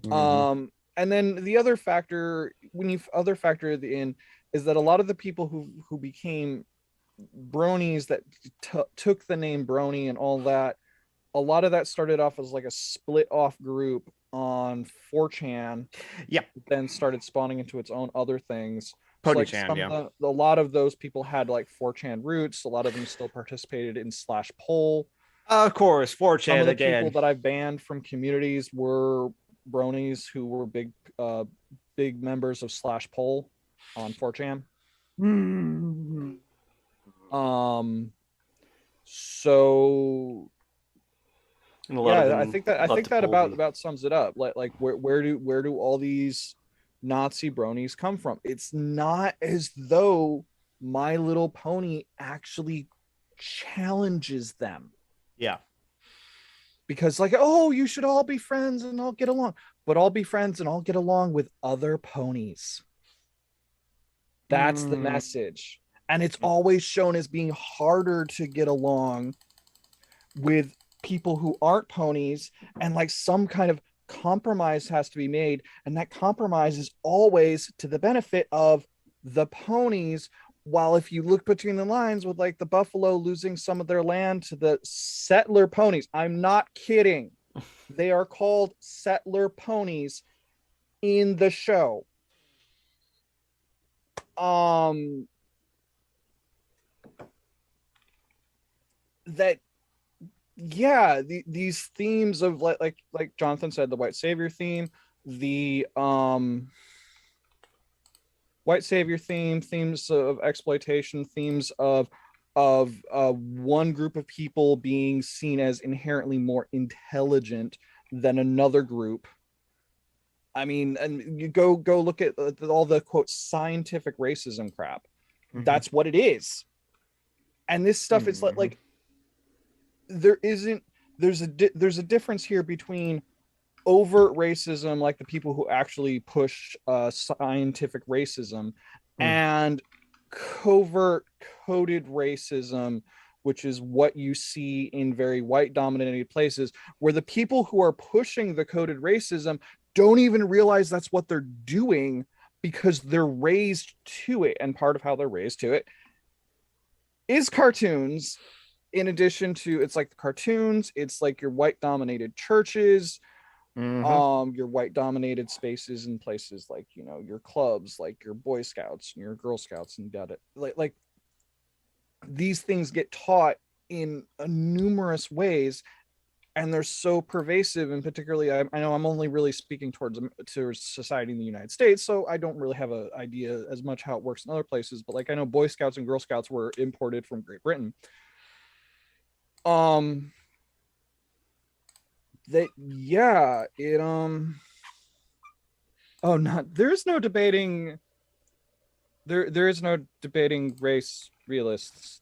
S1: Mhm.
S4: And then the other factor in is that a lot of the people who became bronies that took the name brony and all that, a lot of that started off as like a split off group on 4chan,
S1: Yeah,
S4: then started spawning into its own other things. So
S1: Pony
S4: like
S1: Chan, yeah.
S4: a lot of those people had like 4chan roots. A lot of them still participated in slash poll.
S1: Of course,
S4: Some
S1: 4chan
S4: of the people
S1: again.
S4: that I've banned from communities were bronies who were big members of slash poll on 4chan.
S1: Mhm.
S4: So
S2: And a lot of
S4: yeah,
S2: them
S4: I
S2: love
S4: think
S2: to
S4: that
S2: pull
S4: about sums it up. Like where do all these Nazi bronies come from? It's not as though My Little Pony actually challenges them,
S1: Yeah.
S4: because like, oh, you should all be friends and all get along, but all be friends and all get along with other ponies. That's the
S1: Mm.
S4: message. And it's always shown as being harder to get along with people who aren't ponies, and like some kind of compromise has to be made, and that compromise is always to the benefit of the ponies. While if you look between the lines with like the buffalo losing some of their land to the settler ponies, I'm not kidding, they are called settler ponies in the show. That yeah, these themes of like Jonathan said, the white savior theme, the white savior theme, themes of exploitation, themes of one group of people being seen as inherently more intelligent than another group. I mean, and you go look at all the quote scientific racism crap.
S1: Mhm.
S4: That's what it is. And this stuff is
S1: Mhm.
S4: like there isn't there's a difference here between overt racism, like the people who actually push scientific racism, and covert coded racism, which is what you see in very white dominated places, where the people who are pushing the coded racism don't even realize that's what they're doing because they're raised to it. And part of how they're raised to it is cartoons. In addition to, it's like the cartoons, it's like your white dominated churches, your white dominated spaces and places like, you know, your clubs, like your Boy Scouts and your Girl Scouts and got it. Like these things get taught in numerous ways, and they're so pervasive. And particularly, I know I'm only really speaking towards society in the United States, so I don't really have an idea as much how it works in other places. But like I know Boy Scouts and Girl Scouts were imported from Great Britain. That yeah, it oh, not there's no debating. There is no debating race realists.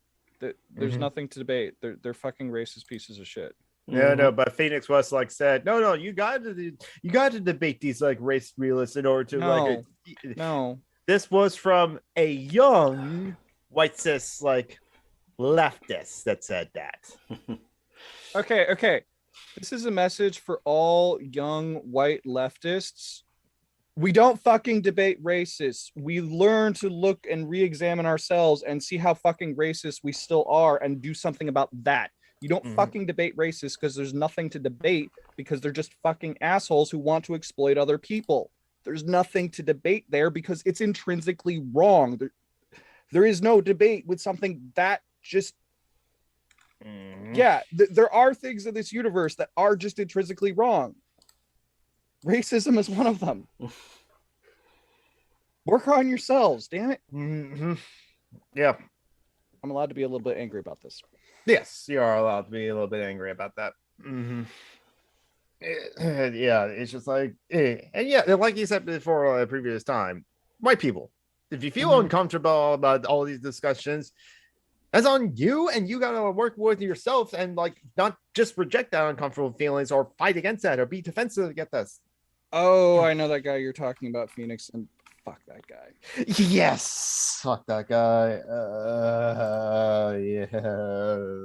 S4: There's nothing to debate. They're fucking racist pieces of shit.
S1: No, but Phoenix West like said, no, you got to debate these like race realists in order to
S4: No.
S1: This was from a young white cis like leftist that said that.
S4: Okay. This is a message for all young white leftists. We don't fucking debate racists. We learn to look and re-examine ourselves and see how fucking racist we still are and do something about that. You don't fucking debate racists because there's nothing to debate, because they're just fucking assholes who want to exploit other people. There's nothing to debate there because it's intrinsically wrong. There is no debate with something that just... Yeah, there are things in this universe that are just intrinsically wrong. Racism is one of them. Work on yourselves, damn it.
S1: Yeah.
S4: I'm allowed to be a little bit angry about this.
S1: Yes, you are allowed to be a little bit angry about that. Yeah, it's just like, and yeah, like you said before, previous time, white people, if you feel uncomfortable about all these discussions, that's on you, and you gotta work with yourself and like not just reject that uncomfortable feelings or fight against that or be defensive against this.
S4: Oh, I know that guy you're talking about, Phoenix, and fuck that guy.
S1: Yes, fuck that guy.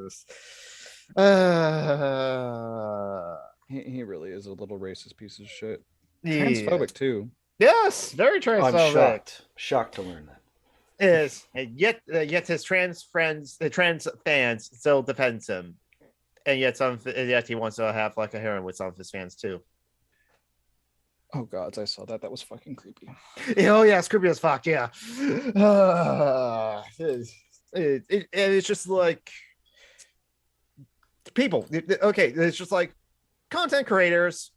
S1: Yes.
S4: He really is a little racist piece of shit.
S1: Yeah.
S4: Transphobic too.
S1: Yes, very transphobic.
S2: I'm shocked to learn that.
S1: Is and yet his trans friends, the trans fans, still defends him, and yet he wants to have like a hearing with some of his fans too.
S4: Oh gods, I saw that. That was fucking creepy.
S1: Oh yeah, it's creepy as fuck. Yeah, it's just like people. Okay, it's just like content creators.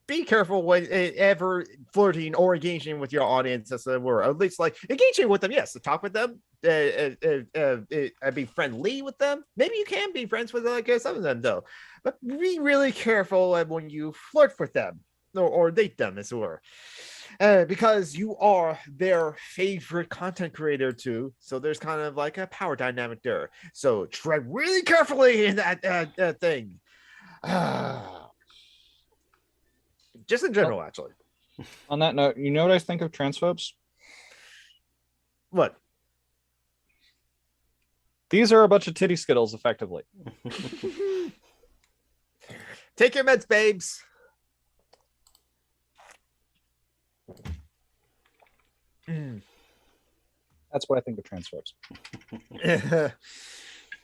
S1: Be careful when ever flirting or engaging with your audience, as it were. At least, like engaging with them, yes, to talk with them, be friendly with them. Maybe you can be friends with like some of them, though. But be really careful when you flirt with them or date them, as it were, because you are their favorite content creator too. So there's kind of like a power dynamic there. So tread really carefully in that thing. Just in general, actually.
S4: On that note, you know what I think of transphobes?
S1: What?
S4: These are a bunch of titty skittles, effectively.
S1: Take your meds, babes.
S4: That's what I think of transphobes.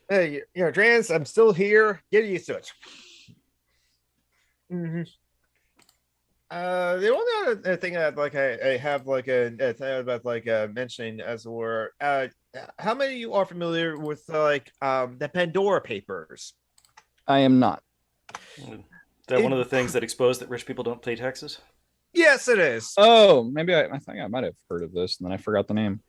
S1: Hey, you're trans. I'm still here. Get used to it. The only other thing that like I have like a thing about like mentioning, as it were, how many of you are familiar with like the Pandora Papers?
S4: I am not.
S2: That one of the things that exposed that rich people don't pay taxes?
S1: Yes, it is.
S4: Oh, maybe I think I might have heard of this, and then I forgot the name.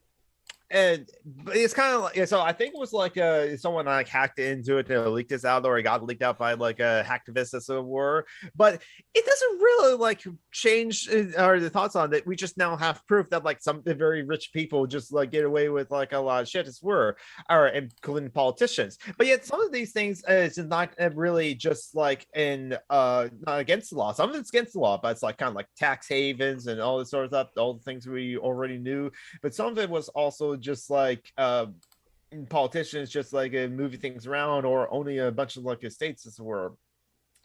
S1: And it's kind of like, so I think it was like someone like hacked into it and leaked this out, or it got leaked out by like a hacktivist, as it were. But it doesn't really like change or the thoughts on it. We just now have proof that like some very rich people just like get away with like a lot of shit, as were, or including politicians. But yet some of these things is not really just like in not against the law. Some of it's against the law, but it's like kind of like tax havens and all this sort of stuff, all the things we already knew. But some of it was also just like politicians just like moving things around, or owning a bunch of like estates, as it were.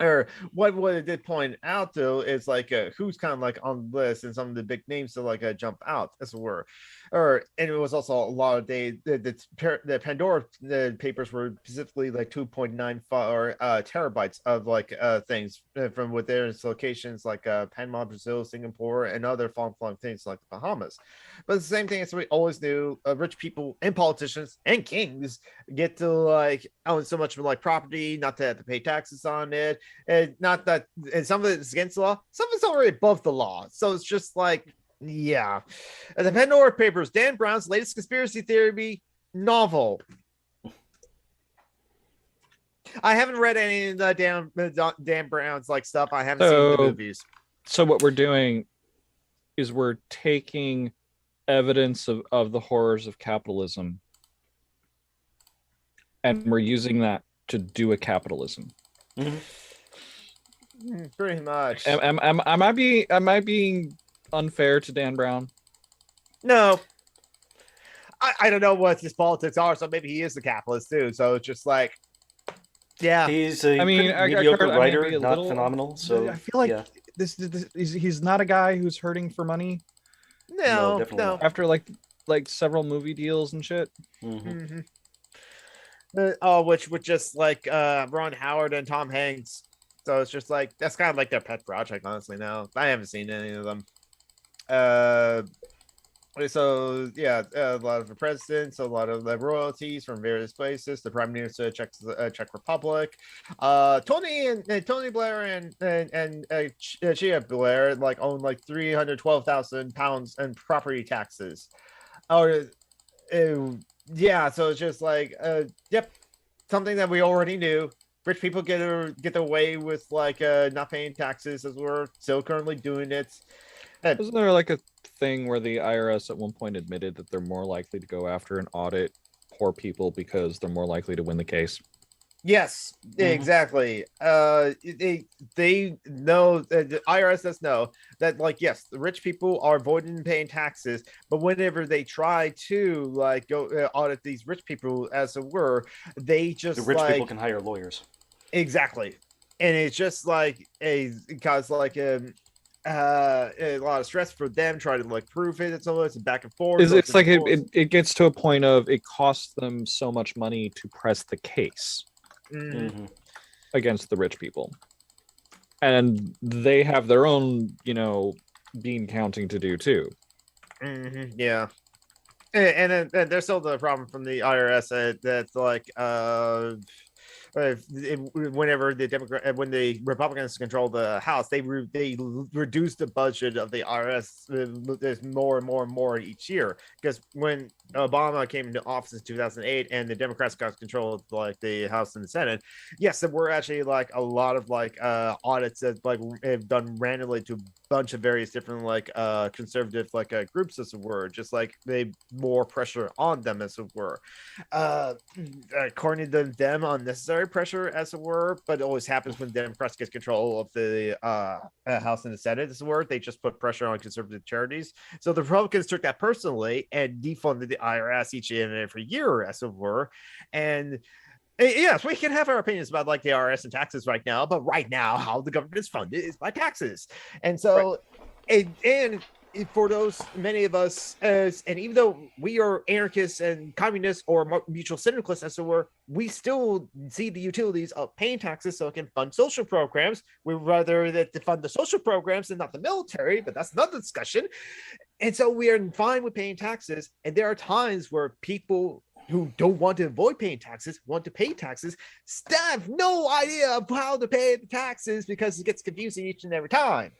S1: Or what it did point out though is like who's kind of like on the list and some of the big names to like jump out, as it were. Or and it was also a lot of the Pandora papers were specifically like 2.95 terabytes of like things from with their locations like Panama, Brazil, Singapore, and other far-flung things like the Bahamas. But the same thing as we always knew, rich people and politicians and kings get to like own so much of like property, not to have to pay taxes on it, and not that, and some of it's against the law, some of it's already above the law. So it's just like, yeah. The Pandora Papers, Dan Brown's latest conspiracy theory novel. I haven't read any of the Dan Brown's like stuff. I haven't seen the movies.
S4: So what we're doing is we're taking evidence of the horrors of capitalism, and we're using that to do a capitalism.
S1: Pretty much.
S4: Am I being unfair to Dan Brown?
S1: No. I don't know what his politics are, so maybe he is the capitalist too. So it's just like, yeah.
S2: He's a mediocre writer, not phenomenal. So
S1: I feel like
S4: he's not a guy who's hurting for money
S2: No,
S1: No,
S2: definitely
S1: no.
S2: not.
S4: after like several movie deals and shit.
S2: Mm-hmm.
S1: Which would just like Ron Howard and Tom Hanks. So it's just like that's kind of like their pet project, honestly. Now I haven't seen any of them. So yeah, a lot of the presidents, a lot of the royalties from various places. The prime minister of Czech Republic, Tony Blair and Chia Blair like own like £312,000 in property taxes. Or yeah, so it's just like yep, something that we already knew. Rich people get away with like not paying taxes, as we're still currently doing it.
S4: Wasn't there like a thing where the IRS at one point admitted that they're more likely to go after and audit poor people because they're more likely to win the case?
S1: Yes, exactly. They know the IRS does know that like yes, the rich people are avoiding paying taxes, but whenever they try to like go audit these rich people, as it were, they just
S2: The rich
S1: like
S2: people can hire lawyers.
S1: exactly, and it's just like because like a lot of stress for them trying to like prove it and so it's back and forth.
S4: It's like it gets to a point of it costs them so much money to press the case against the rich people, and they have their own bean counting to do too.
S1: Yeah, and there's still the problem from the IRS that's like whenever when the Republicans control the House, they reduce the budget of the IRS. There's more and more and more each year because when Obama came into office in 2008 and the Democrats got control of like the House and the Senate, yes, there were actually like a lot of like audits that like have done randomly to a bunch of various different like conservative like groups, as it were, just like they more pressure on them, as it were. According to them, unnecessary pressure, as it were, but it always happens when Democrats get control of the House and the Senate, as it were. They just put pressure on conservative charities. So the Republicans took that personally and defunded the IRS each and every year, as it were. And yes, we can have our opinions about like the IRS and taxes right now, but right now, how the government is funded is by taxes. And so, and for those many of us, and even though we are anarchists and communists or mutual syndicalists, as it were, we still see the utilities of paying taxes so it can fund social programs. We'd rather that to fund the social programs and not the military, but that's another discussion. And so we are fine with paying taxes. And there are times where people who don't want to avoid paying taxes want to pay taxes, have no idea of how to pay the taxes because it gets confusing each and every time.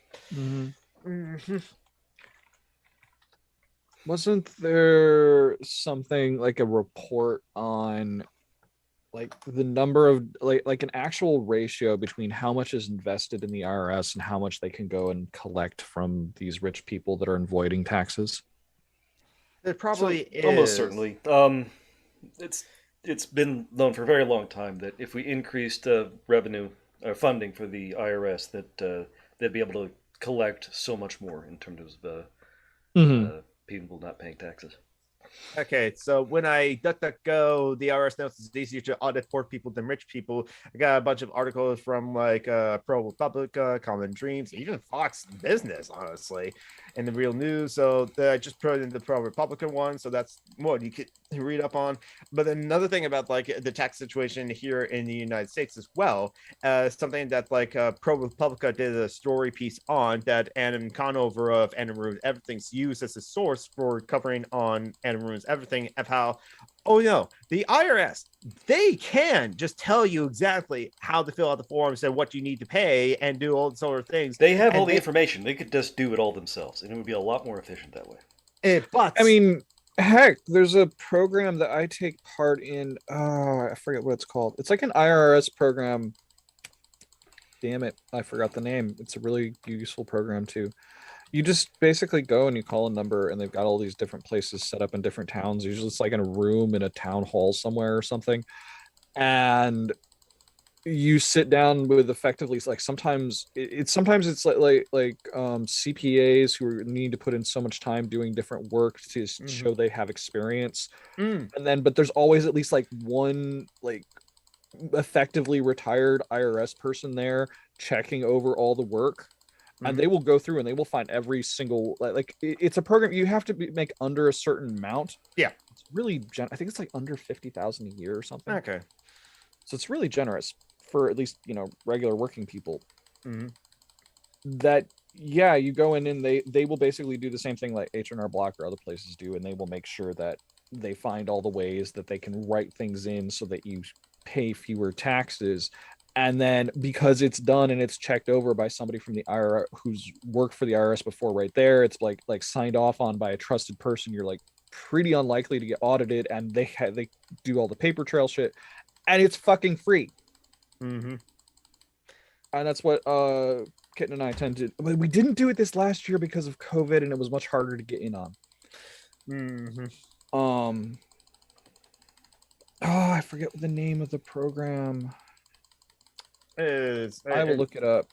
S4: Wasn't there something like a report on like the number of like an actual ratio between how much is invested in the IRS and how much they can go and collect from these rich people that are avoiding taxes?
S1: It probably is.
S2: Almost certainly. It's been known for a very long time that if we increased revenue or funding for the IRS, that they'd be able to collect so much more in terms of people not paying taxes.
S1: Okay, so when I DuckDuckGo, the IRS knows it's easier to audit poor people than rich people. I got a bunch of articles from like ProPublica, Common Dreams, even Fox Business, honestly, and the Real News. So I just put in the ProRepublican one, so that's what you could read up on. But another thing about like the tax situation here in the United States as well, something that like ProRepublica did a story piece on, that Adam Conover of Adam Ruins Everything's used as a source for covering on Adam Ruins Everything, of how, oh no, the IRS, they can just tell you exactly how to fill out the forms and what you need to pay and do all the sort of things.
S2: They have all the information. They could just do it all themselves, and it would be a lot more efficient that way.
S1: But
S4: I mean, heck, there's a program that I take part in. I forget what it's called. It's like an IRS program. Damn it, I forgot the name. It's a really useful program too. You just basically go and you call a number, and they've got all these different places set up in different towns. Usually it's like in a room in a town hall somewhere or something. And you sit down with effectively like sometimes it's like CPAs who need to put in so much time doing different work to show they have experience. And then but there's always at least like one like effectively retired IRS person there checking over all the work. and they will go through and they will find every single it's a program you have to make under a certain amount.
S1: Yeah,
S4: it's really I think it's like under 50,000 a year or something.
S1: Okay,
S4: so it's really generous for at least regular working people.
S1: Mm-hmm.
S4: That you go in and they will basically do the same thing like H&R Block or other places do, and they will make sure that they find all the ways that they can write things in so that you pay fewer taxes. And then because it's done and it's checked over by somebody from the IRS who's worked for the IRS before right there, it's like signed off on by a trusted person, you're like pretty unlikely to get audited, and they do all the paper trail shit, and it's fucking free.
S1: Mm-hmm.
S4: And that's what Kitten and I tend to. But we didn't do it this last year because of COVID, and it was much harder to get in on.
S1: Mm-hmm.
S4: I forget the name of the program. I will look it up.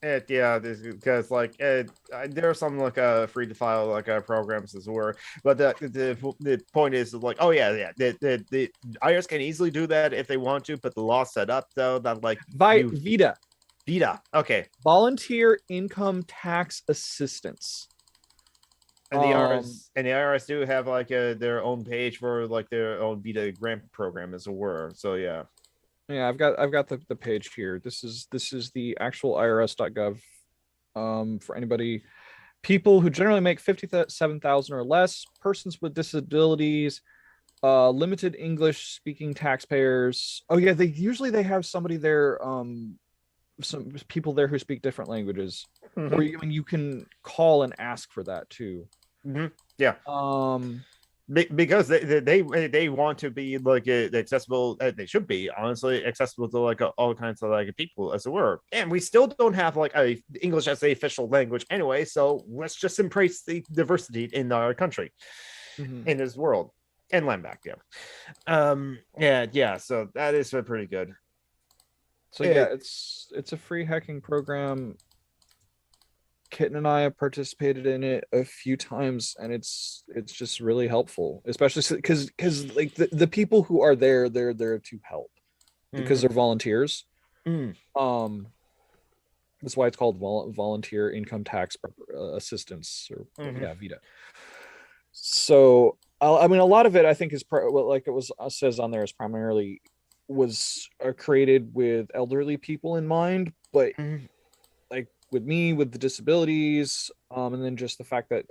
S1: Because there are some free to file programs as well, but the point is like, the IRS can easily do that if they want to, but the law set up though that VITA, okay,
S4: volunteer income tax assistance.
S1: And the IRS do have their own page for their own VITA grant program as it were. So yeah.
S4: Yeah, I've got the page here. This is the actual irs.gov. For anybody, people who generally make 57,000 or less, persons with disabilities, limited English speaking taxpayers. Oh yeah, they have somebody there, some people there who speak different languages, or you can call and ask for that too.
S1: Mm-hmm. Yeah. Because they want to be accessible. They should be honestly accessible to all kinds of people as it were. And we still don't have a English as the official language anyway. So let's just embrace the diversity in our country, in this world, and land back. Yeah. So that is pretty good.
S4: So yeah, it's a free hacking program. Kitten and I have participated in it a few times, and it's just really helpful, especially because the people who are there, they're there to help because they're volunteers. That's why it's called volunteer income tax assistance, or VITA. So I mean, a lot of it I think is like it was says on there is primarily was created with elderly people in mind, but with me with the disabilities, and then just the fact that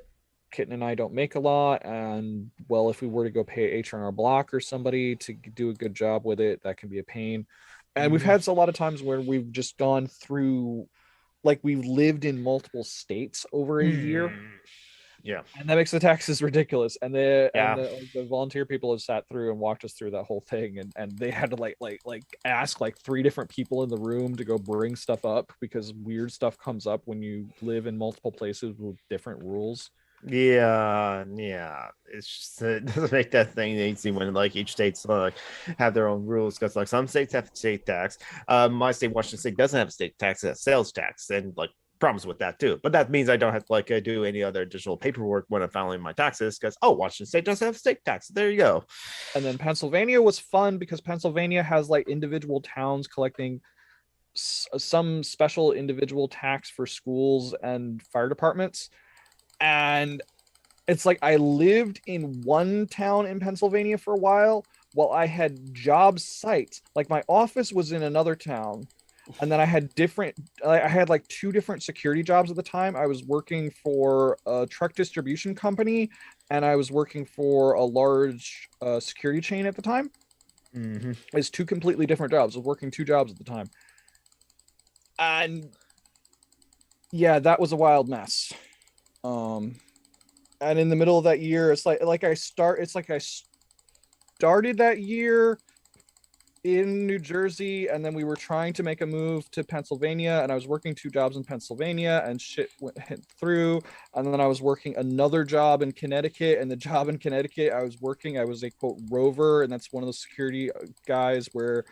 S4: Kitten and I don't make a lot, and well, if we were to go pay H&R Block or somebody to do a good job with it, that can be a pain. And we've had a lot of times where we've just gone through, we've lived in multiple states over a year.
S1: Yeah,
S4: and that makes the taxes ridiculous. And the volunteer people have sat through and walked us through that whole thing, and they had to ask 3 different people in the room to go bring stuff up because weird stuff comes up when you live in multiple places with different rules.
S1: Yeah. It's just it doesn't make that thing easy when each state's have their own rules, because some states have state tax. My state, Washington State, doesn't have state tax; it has sales tax, and problems with that too. But that means I don't have to do any other additional paperwork when I'm filing my taxes, because Washington State doesn't have state tax. There you go.
S4: And then Pennsylvania was fun because Pennsylvania has individual towns collecting some special individual tax for schools and fire departments. And it's I lived in one town in Pennsylvania for a while I had job sites. My office was in another town. And then I had I had 2 different security jobs at the time. I was working for a truck distribution company, and I was working for a large security chain at the time. It's 2 completely different jobs. I was working 2 jobs at the time. And yeah, that was a wild mess. And in the middle of that year, it's I started that year in New Jersey, and then we were trying to make a move to Pennsylvania, and I was working 2 jobs in Pennsylvania, and shit hit through. And then I was working another job in Connecticut, and the job in Connecticut I was a quote rover, and that's one of the security guys where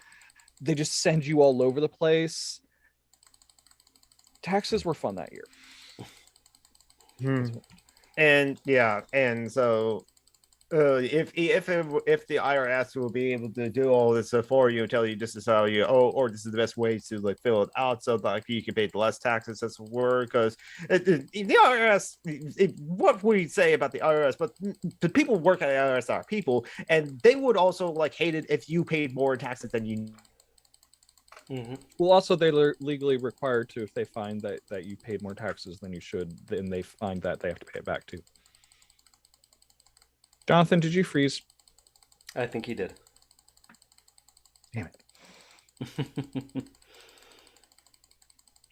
S4: they just send you all over the place. Taxes were fun that year.
S1: And so if the IRS will be able to do all this for you and tell you this is how you or this is the best way to like fill it out so that like you can pay the less taxes as it were, because the IRS, what we say about the IRS, but the people who work at the IRS are people, and they would also like hate it if you paid more taxes than you.
S4: Well, also they're legally required to, if they find that you paid more taxes than you should, then they find that they have to pay it back too. Jonathan, did you freeze?
S2: I think he did.
S4: Damn it.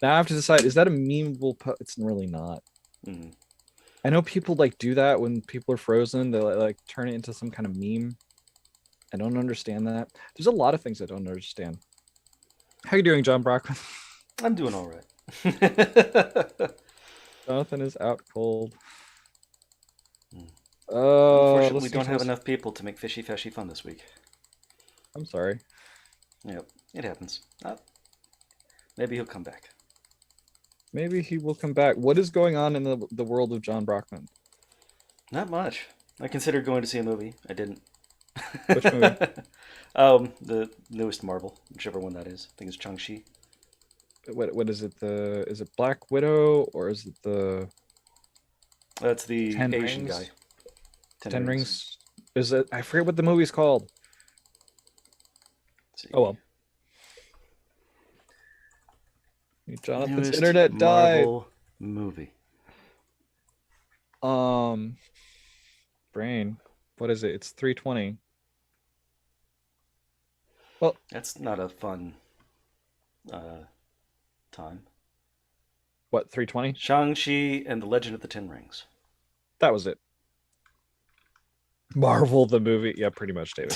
S4: Now I have to decide, is that a memeable it's really not. I know people like do that when people are frozen, they like turn it into some kind of meme. I don't understand that. There's a lot of things I don't understand. How you doing, John Brockman?
S2: I'm doing all right.
S4: Jonathan is out cold.
S2: Unfortunately, we don't have enough people to make fishy fashy fun this week.
S4: I'm sorry.
S2: Yep, it happens. Maybe he'll come back.
S4: Maybe he will come back. What is going on in the world of John Brockman?
S2: Not much. I considered going to see a movie. I didn't.
S4: Which movie?
S2: The newest Marvel, whichever one that is. I think it's Shang-Chi.
S4: What is it? Is it Black Widow or is it the?
S2: That's the
S4: Ten
S2: Asian
S4: Rings?
S2: guy.
S4: Ten Rings. Is it? I forget what the movie's called. Oh well. Jonathan's
S2: Newest
S4: internet
S2: Marvel
S4: died.
S2: Movie.
S4: Brain. What is it? It's 3:20. Well,
S2: that's not a fun time.
S4: What, 3:20?
S2: Shang-Chi and the Legend of the Ten Rings.
S4: That was it. Marvel the movie. Yeah, pretty much, David.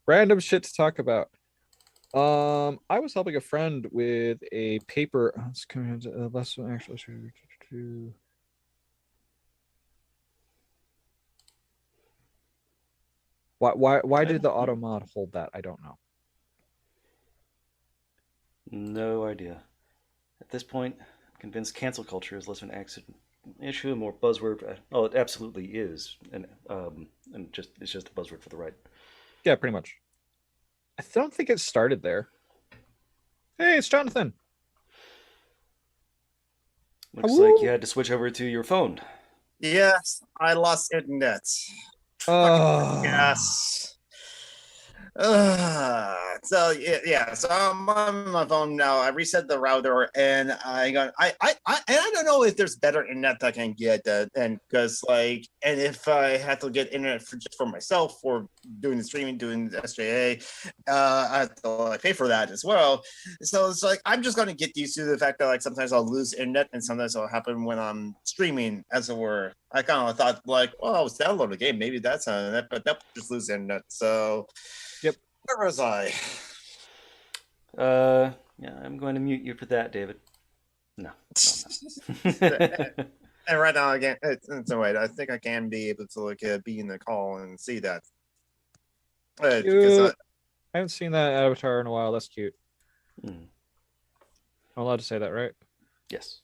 S4: Random shit to talk about. I was helping a friend with a paper. It's coming to less actually. Why did the auto mod hold that? I don't know.
S2: No idea. At this point, I'm convinced cancel culture is less of an accident issue and more buzzword. Oh, it absolutely is, and it's just a buzzword for the right.
S4: Yeah, pretty much. I don't think it started there. Hey, it's Jonathan.
S2: Looks like you had to switch over to your phone.
S1: Yes, I lost internet. Yes. So I'm on my phone now. I reset the router, and I don't know if there's better internet that I can get, and because and if I had to get internet just for myself for doing the streaming, doing the SJA, I have to pay for that as well. So it's I'm just gonna get used to the fact that sometimes I'll lose internet, and sometimes it'll happen when I'm streaming, as it were. I kind of thought I was downloading the game, maybe that's on that, but that just lose internet. So.
S4: Yep.
S1: Where was I?
S2: Yeah, I'm going to mute you for that, David. No.
S1: And right now, again, it's a way. I think I can be able to be in the call and see that.
S4: I haven't seen that avatar in a while. That's cute. I'm allowed to say that, right?
S2: Yes.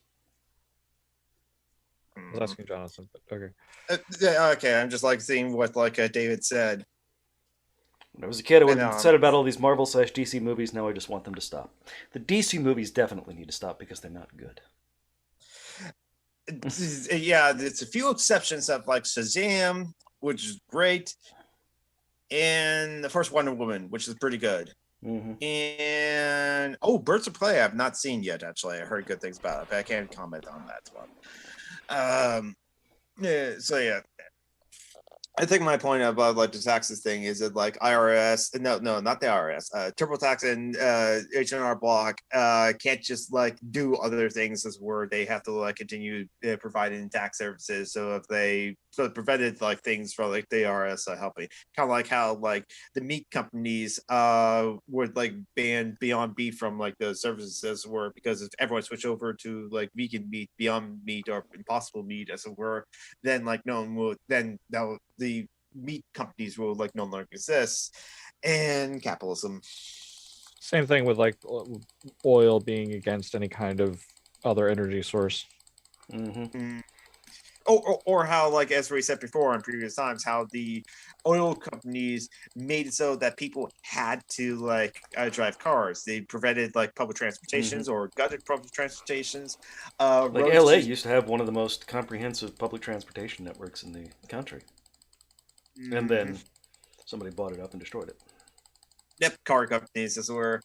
S4: I was asking Jonathan, but okay.
S1: Okay, I'm just seeing what David said.
S2: When I was a kid, I would have said about all these Marvel/DC movies. Now I just want them to stop. The DC movies definitely need to stop because they're not good.
S1: Yeah, there's a few exceptions of Shazam, which is great, and the first Wonder Woman, which is pretty good. And Birds of Prey I've not seen yet. Actually, I heard good things about it, but I can't comment on that one. Yeah, so yeah. I think my point about the taxes thing is that IRS, no, not the IRS, TurboTax and H&R Block can't just do other things as where they have to continue providing tax services. So if they it prevented things from the IRS helping, kind of how the meat companies would ban Beyond Beef from the services as it were, because if everyone switched over to vegan meat, Beyond Meat, or Impossible Meat as it were, then no one would, then the meat companies will no longer exist, and capitalism.
S4: Same thing with oil being against any kind of other energy source.
S1: or how, like as we said before on previous times, how the oil companies made it so that people had to like drive cars. They prevented like public transportations or gutted public transportations.
S2: Like
S1: Roads
S2: LA
S1: just-
S2: used to have one of the most comprehensive public transportation networks in the country, and then somebody bought it up and destroyed it.
S1: Yep, car companies is where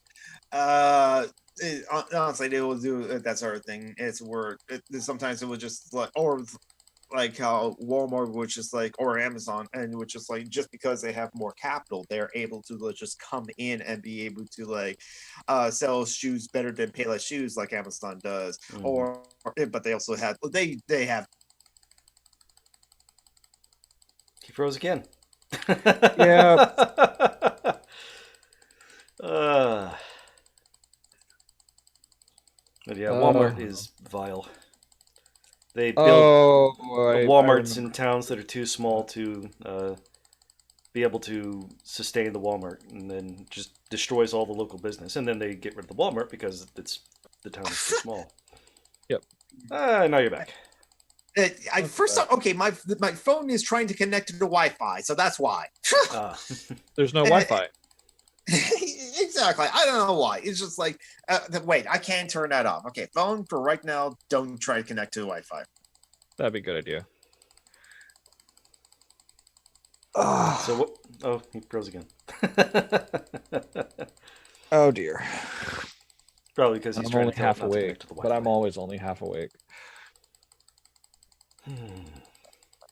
S1: honestly they will do that sort of thing. It's where sometimes it was just like, or like how Walmart was just like, or Amazon, and which is like, just because they have more capital, they're able to like, just come in and be able to like sell shoes better than Payless shoes like Amazon does. Or but they also have they have
S2: He froze again.
S4: Yeah.
S2: But yeah, Walmart is vile. They build
S4: I
S2: Walmarts in
S4: remember.
S2: towns that are too small to be able to sustain the Walmart, and then just destroys all the local business. And then they get rid of the Walmart because the town is too small.
S4: Yep.
S2: Now you're back.
S1: I first thought, okay, my phone is trying to connect to the Wi-Fi, so that's why.
S4: There's no Wi-Fi.
S1: Exactly. I don't know why. It's just like, wait, I can't turn that off. Okay, phone for right now. Don't try to connect to the Wi-Fi.
S4: That'd be a good idea.
S2: So what? Oh, he froze again.
S4: Oh dear.
S2: Probably because he's
S4: I'm
S2: trying
S4: only
S2: to tell it
S4: half
S2: not to
S4: awake,
S2: connect to the
S4: but
S2: Wi-Fi.
S4: I'm always only half awake.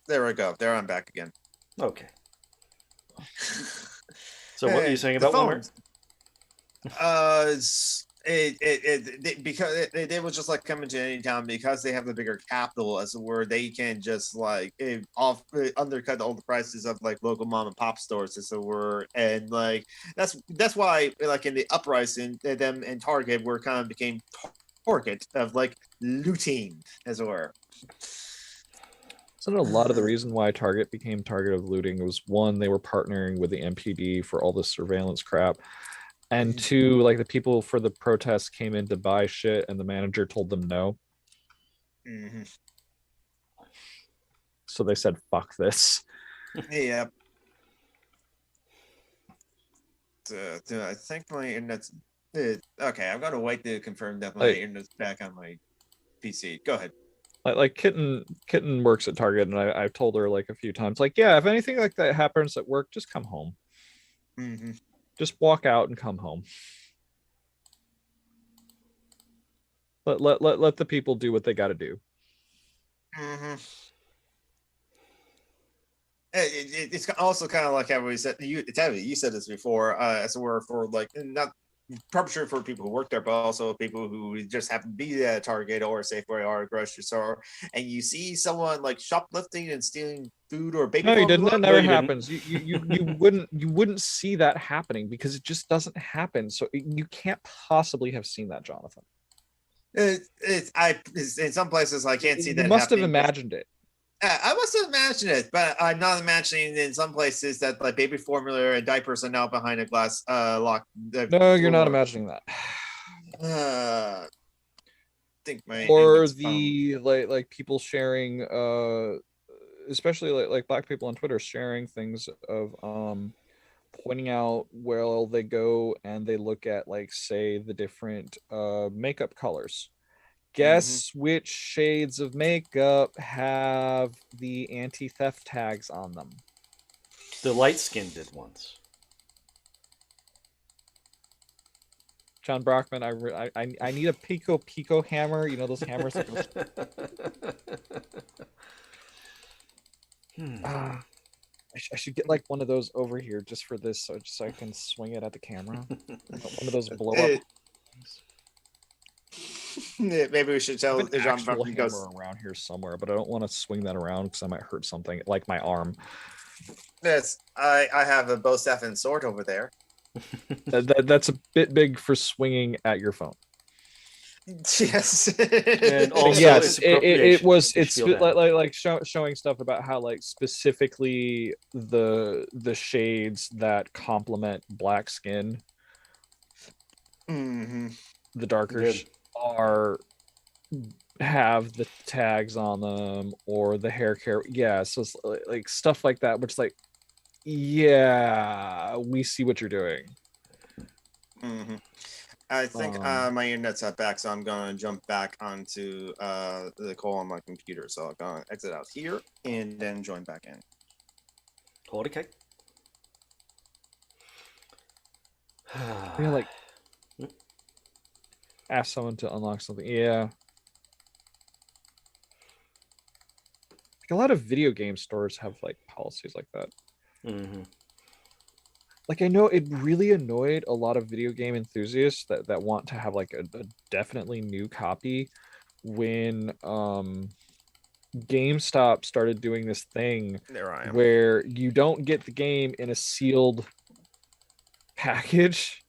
S1: There we go. There I'm back again.
S2: Okay. So what are you saying about Walmart?
S1: Because they was just like coming to any town because they have the bigger capital, as it were. They can just like undercut all the prices of like local mom and pop stores, as it were, and like that's why like in the uprising, them and Target were kind of became target of like looting, as it were.
S4: Isn't a lot of the reason why Target became target of looting was, one, they were partnering with the MPD for all this surveillance crap, and two, like the people for the protests came in to buy shit and the manager told them no. So they said, fuck this.
S1: Yeah. I think my internet's okay. I'm gonna wait to confirm that my internet's back on my PC. Go ahead.
S4: Like Kitten works at Target, and I've told her like a few times, like, yeah, if anything like that happens at work, just come home. Just walk out and come home. Let the people do what they got to do.
S1: It's also kind of like how we said. You said this before, as it were, for like not. Probably sure for people who work there, but also people who just happen to be at Target or Safeway or a grocery store, and you see someone like shoplifting and stealing food or baby.
S4: No, you didn't. That never
S2: you
S4: happens. You wouldn't see that happening because it just doesn't happen. So you can't possibly have seen that, Jonathan.
S1: In some places I can't see that.
S4: You must have imagined it.
S1: I must have imagined it, but I'm not imagining in some places that like baby formula and diapers are now behind a glass lock.
S4: No, you're not imagining that.
S1: I think my
S4: or the like people sharing, especially like black people on Twitter sharing things of pointing out where they go and they look at like say the different makeup colors. Guess which shades of makeup have the anti-theft tags on them?
S2: The light-skinned did once.
S4: John Brockman, I need a pico hammer. You know those hammers that goes... I should get like one of those over here just for this, so I can swing it at the camera. One of those blow up.
S1: Maybe we should tell
S4: an
S1: John
S4: actual
S1: Brockman
S4: hammer around here somewhere, but I don't want to swing that around because I might hurt something like my arm.
S1: Yes, I have a bow staff and sword over there.
S4: That's a bit big for swinging at your phone.
S1: Yes,
S2: and also
S4: yes, it's
S2: like
S4: showing stuff about how like specifically the shades that complement black skin, the darker are have the tags on them or the hair care. Yeah, so it's like stuff like that, which like, yeah, we see what you're doing.
S1: Mm-hmm. I think my internet's back, so I'm gonna jump back onto the call on my computer. So I'm gonna exit out here and then join back in.
S2: Okay.
S4: Yeah, like ask someone to unlock something. Yeah. Like a lot of video game stores have like policies like that.
S2: Mm-hmm.
S4: Like I know it really annoyed a lot of video game enthusiasts that want to have like a definitely new copy when GameStop started doing this thing
S1: There I am.
S4: where you don't get the game in a sealed package.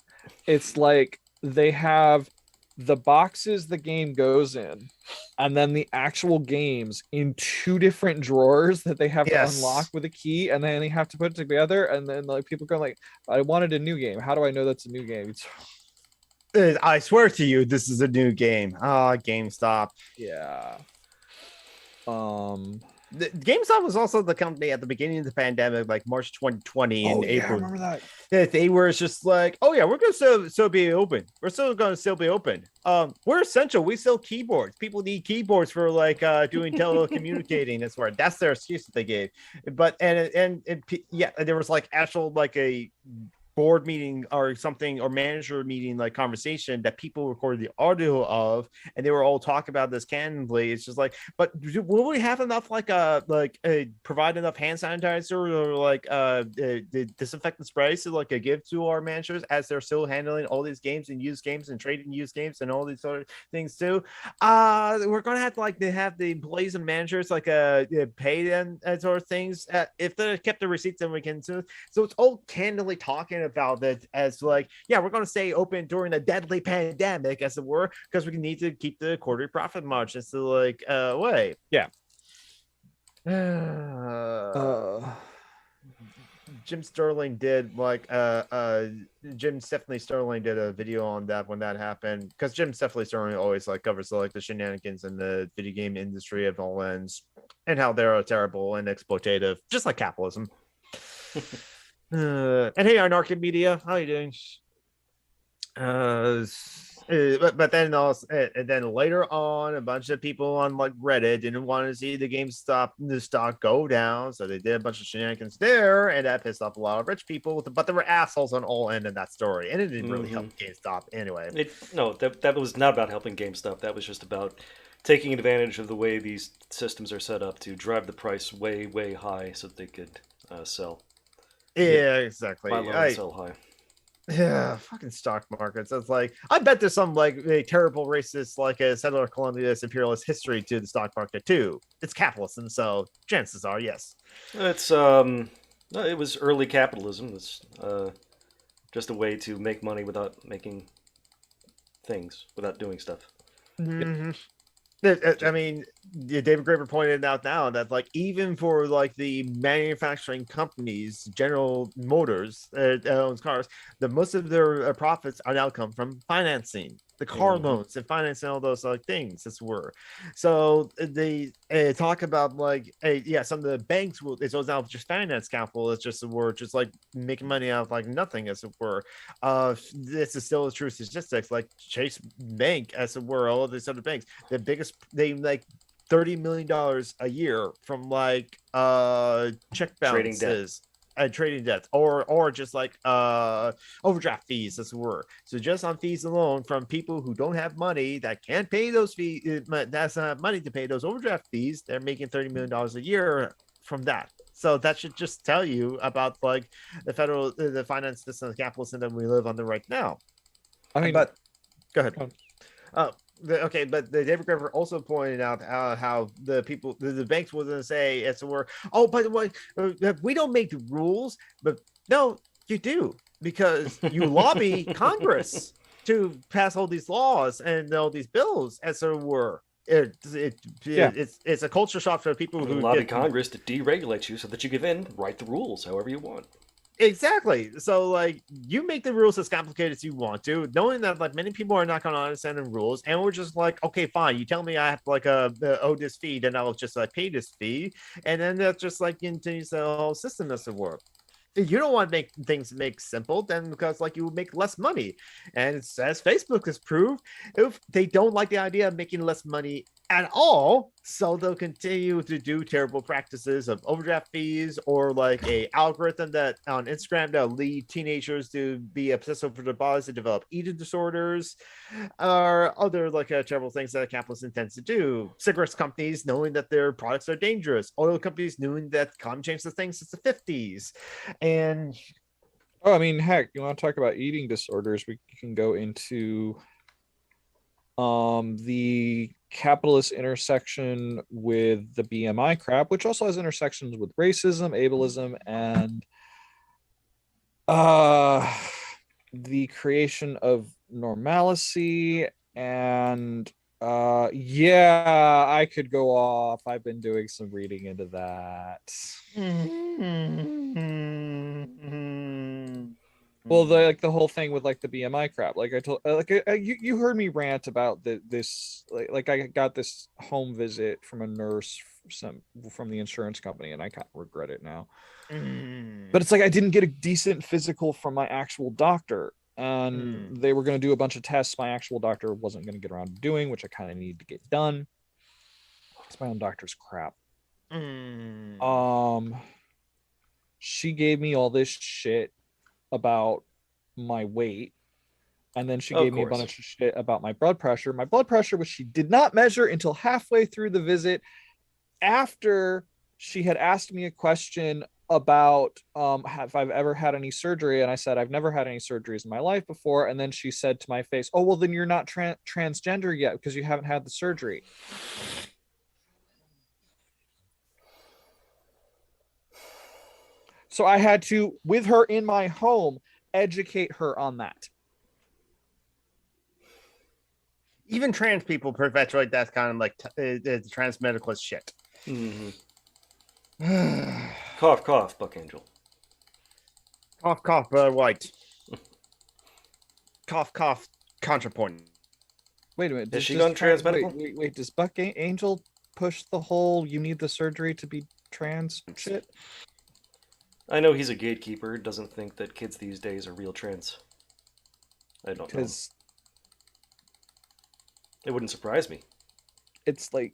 S4: It's like they have the boxes the game goes in and then the actual games in two different drawers that they have to unlock with a key, and then they have to put it together, and then like people go like, I wanted a new game, how do I know that's a new game?
S1: I swear to you, this is a new game. GameStop.
S4: Yeah.
S1: GameStop was also the company at the beginning of the pandemic, like March 2020 in April.
S4: I remember that.
S1: They were just like, oh yeah, we're gonna still be open. We're still gonna be open. We're essential. We sell keyboards. People need keyboards for like doing telecommunicating. That's their excuse that they gave. But yeah, there was like actual like a board meeting or something, or manager meeting like conversation that people recorded the audio of, and they were all talking about this candidly. It's just like, but will we have enough provide enough hand sanitizer or like the disinfectant sprays to like give to our managers as they're still handling all these games and used games and trading used games and all these sort of things too? We're gonna have to like they have the employees and managers like pay them sort of things if they kept the receipts, then we can. So it's all candidly talking about it as like, yeah, we're going to stay open during the deadly pandemic, as it were, because we need to keep the quarterly profit margins to like way.
S4: Yeah.
S1: Jim Sterling did like Jim Stephanie Sterling did a video on that when that happened, because Jim Stephanie Sterling always like covers like the shenanigans in the video game industry of all ends and how they're terrible and exploitative, just like capitalism. And hey, Anarcho Media, how you doing? But then also, and then later on, a bunch of people on like Reddit didn't want to see the stock go down, so they did a bunch of shenanigans there, and that pissed off a lot of rich people. But there were assholes on all ends of that story, and it didn't really help GameStop anyway.
S2: That was not about helping GameStop. That was just about taking advantage of the way these systems are set up to drive the price way, way high so that they could sell.
S1: Yeah, exactly.
S2: Buy low and sell high.
S1: Yeah, fucking stock markets. It's like, I bet there's some like a terrible racist, like a settler colonialist imperialist history to the stock market too. It's capitalism, so chances are yes.
S2: It's it was early capitalism. It's just a way to make money without making things, without doing stuff.
S1: Mm-hmm. I mean, David Graeber pointed out now that like even for like the manufacturing companies, General Motors that owns cars, the most of their profits are now come from financing, the car loans and financing all those like things as were. So they talk about like some of the banks will it's now just finance capital. It's just we're just like making money out of like nothing as it were. This is still a true statistics, like Chase Bank as it were, all of these other banks, the biggest, they like $30 million a year from like check balances and trading debts or just like overdraft fees as it were. So just on fees alone from people who don't have money that can't pay those fees, that's not money to pay those overdraft fees, they're making $30 million a year from that. So that should just tell you about like the finance system, the capitalist system we live under right now.
S4: I mean,
S1: but go ahead. Okay, but the David Graeber also pointed out how the people, the banks was going to say, it's a word. Oh, by the way, we don't make the rules, but no, you do, because you lobby Congress to pass all these laws and all these bills, as it were. It's a culture shock for people who
S2: lobby Congress to deregulate you so that you can then write the rules however you want.
S1: Exactly. So like you make the rules as complicated as you want to, knowing that like many people are not going to understand the rules, and we're just like, okay, fine. You tell me I have like owe this fee, then I'll just like pay this fee, and then that just like continues the whole system doesn't work. If you don't want to make things make simple, then because like you make less money, and as Facebook has proved, if they don't like the idea of making less money at all, so they'll continue to do terrible practices of overdraft fees or like a algorithm that on Instagram that'll lead teenagers to be obsessive with their bodies and develop eating disorders, or other like terrible things that a capitalist intends to do. Cigarettes companies knowing that their products are dangerous, oil companies knowing that climate change is a thing since the 50s, and
S4: Oh, I mean, heck, you want to talk about eating disorders? We can go into the capitalist intersection with the BMI crap, which also has intersections with racism, ableism, and the creation of normalcy. And yeah, I could go off. I've been doing some reading into that. Well, the whole thing with like the BMI crap, like I told, you heard me rant about this, like I got this home visit from a nurse from the insurance company, and I kind of regret it now. But it's like I didn't get a decent physical from my actual doctor, and they were going to do a bunch of tests my actual doctor wasn't going to get around to doing, which I kind of needed to get done. It's my own doctor's crap. She gave me all this shit about my weight, and then she gave me a bunch of shit about my blood pressure, which she did not measure until halfway through the visit, after she had asked me a question about have I've ever had any surgery, and I said I've never had any surgeries in my life before, and then she said to my face, oh well, then you're not transgender yet because you haven't had the surgery. So I had to, with her in my home, educate her on that.
S1: Even trans people perpetuate that kind of like trans medicalist shit.
S2: Cough, cough, Buck Angel.
S1: Cough, cough, White. Cough, cough, ContraPoint.
S4: Wait a minute.
S2: Has she gone trans medical?
S4: Wait, does Buck Angel push the whole you need the surgery to be trans shit?
S2: I know he's a gatekeeper, doesn't think that kids these days are real trans. I don't know. It wouldn't surprise me.
S4: It's like...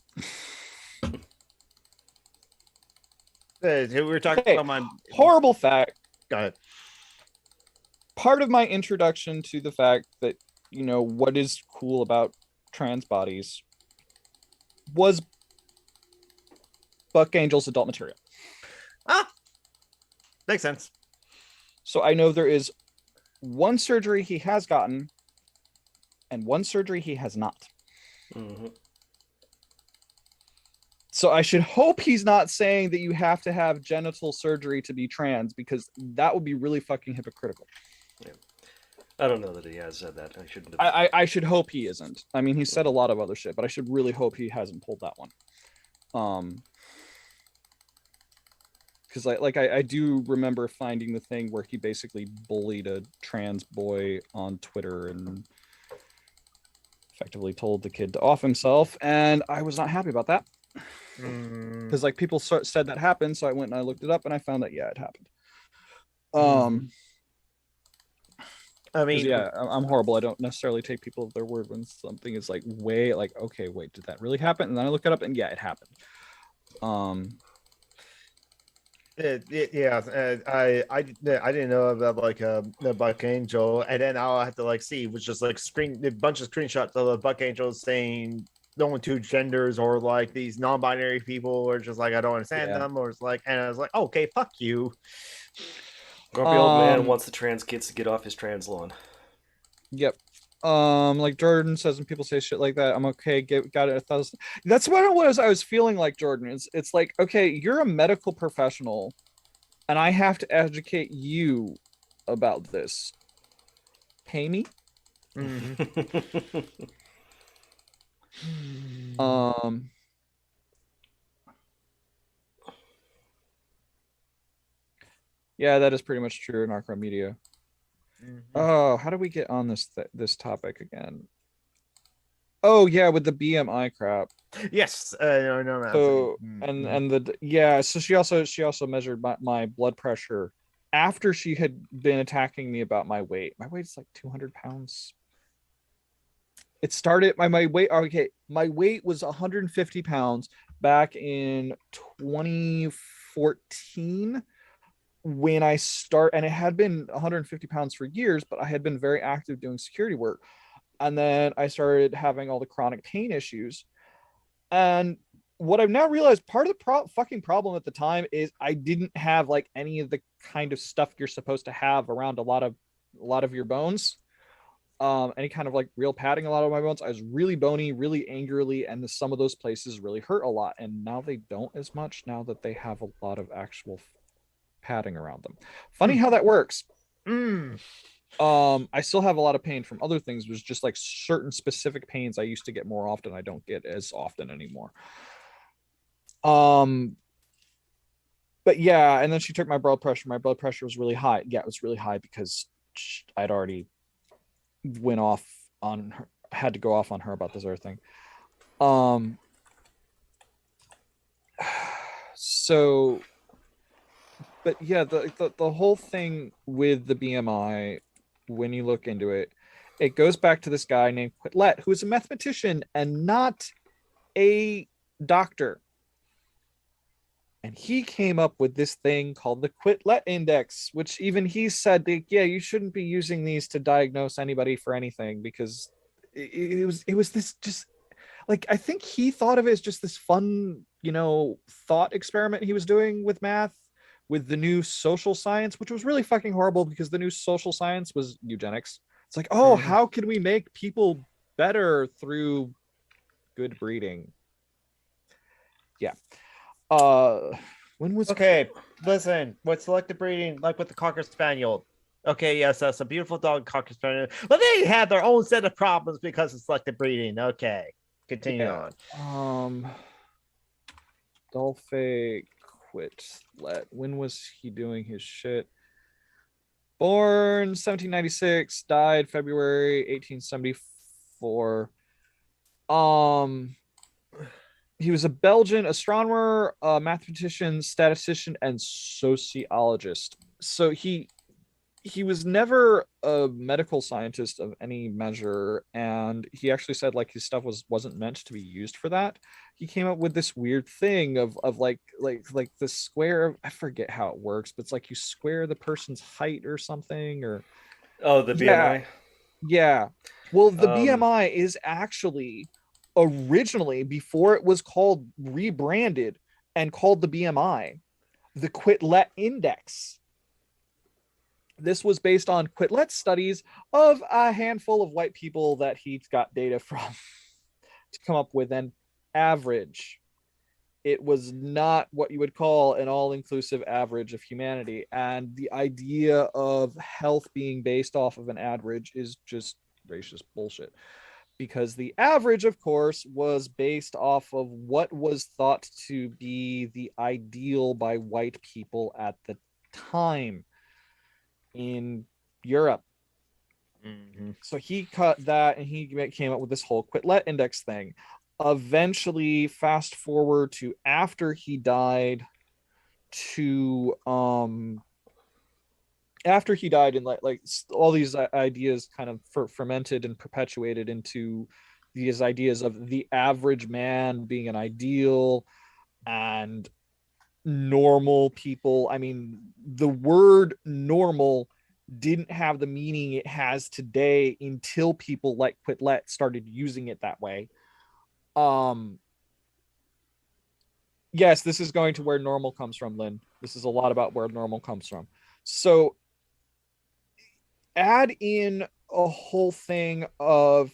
S1: we were talking about my...
S4: Horrible fact.
S1: Go ahead.
S4: Part of my introduction to the fact that, you know, what is cool about trans bodies was Buck Angel's adult material.
S1: Makes sense.
S4: So I know there is one surgery he has gotten and one surgery he has not. So I should hope he's not saying that you have to have genital surgery to be trans, because that would be really fucking hypocritical.
S2: Yeah. I don't know that he has said that. I shouldn't have.
S4: I should hope he isn't. I mean, he said a lot of other shit, but I should really hope he hasn't pulled that one. Because I do remember finding the thing where he basically bullied a trans boy on Twitter and effectively told the kid to off himself, and I was not happy about that. Because like people said that happened, so I went and I looked it up and I found that it happened. I mean, yeah, I'm horrible. I don't necessarily take people at their word when something is like way like, okay, wait, did that really happen? And then I look it up and yeah, it happened.
S1: I didn't know about like the Buck Angel, and then I'll have to like see, which just like a bunch of screenshots of the Buck Angel saying no one two genders, or like these non-binary people are just like I don't understand them, or it's like, and I was like, okay, fuck you.
S2: Grumpy old man wants the trans kids to get off his trans lawn.
S4: Yep. Like Jordan says, when people say shit like that, I'm okay. Got it 1,000. That's what it was. I was feeling like Jordan. It's like, okay, you're a medical professional, and I have to educate you about this. Pay me. Yeah, that is pretty much true in Arkham Media. Oh, how do we get on this topic again? Oh yeah, with the BMI crap.
S1: Yes. No.
S4: So so she also measured my blood pressure after she had been attacking me about my weight. My weight's like 200 pounds. It started my weight. Okay, my weight was 150 pounds back in 2014 when and it had been 150 pounds for years, but I had been very active doing security work. And then I started having all the chronic pain issues. And what I've now realized, part of the fucking problem at the time is I didn't have like any of the kind of stuff you're supposed to have around a lot of your bones. Any kind of like real padding a lot of my bones. I was really bony, really angularly, and some of those places really hurt a lot. And now they don't as much now that they have a lot of actual padding around them. Funny how that works. I still have a lot of pain from other things. It was just like certain specific pains I used to get more often. I don't get as often anymore. But yeah, and then she took my blood pressure. My blood pressure was really high. Yeah, it was really high because I'd already went off on her, had to go off on her about this other thing. So, but yeah, the whole thing with the BMI, when you look into it, it goes back to this guy named Quitlet, who is a mathematician and not a doctor. And he came up with this thing called the Quitlet Index, which even he said, yeah, you shouldn't be using these to diagnose anybody for anything, because it was this just like, I think he thought of it as just this fun, thought experiment he was doing with math, with the new social science, which was really fucking horrible because the new social science was eugenics. It's like, oh, how can we make people better through good breeding? Yeah. When was
S1: listen, with selective breeding, like with the Cocker Spaniel. Okay, yes, that's a beautiful dog, Cocker Spaniel, but they have their own set of problems because of selective breeding. Okay, continue on.
S4: Dolphy Quitlet. When was he doing his shit? Born 1796, died February 1874. He was a Belgian astronomer, mathematician, statistician, and sociologist. So he was never a medical scientist of any measure, and he actually said like his stuff wasn't meant to be used for that. He came up with this weird thing of like the square. I forget how it works, but it's like you square the person's height or something, or
S2: the BMI.
S4: Yeah. Well, the BMI is actually originally, before it was called rebranded and called the BMI, the Quitlet Index. This was based on Quitlet's studies of a handful of white people that he got data from to come up with an average. It was not what you would call an all-inclusive average of humanity. And the idea of health being based off of an average is just racist bullshit. Because the average, of course, was based off of what was thought to be the ideal by white people at the time in Europe. So he cut that and he came up with this whole Quitlet Index thing. Eventually, fast forward to after he died, after he died, and like all these ideas kind of fermented and perpetuated into these ideas of the average man being an ideal and normal people. I mean, the word normal didn't have the meaning it has today until people like Quitlet started using it that way. Yes, this is going to where normal comes from, Lynn. This is a lot about where normal comes from. So add in a whole thing of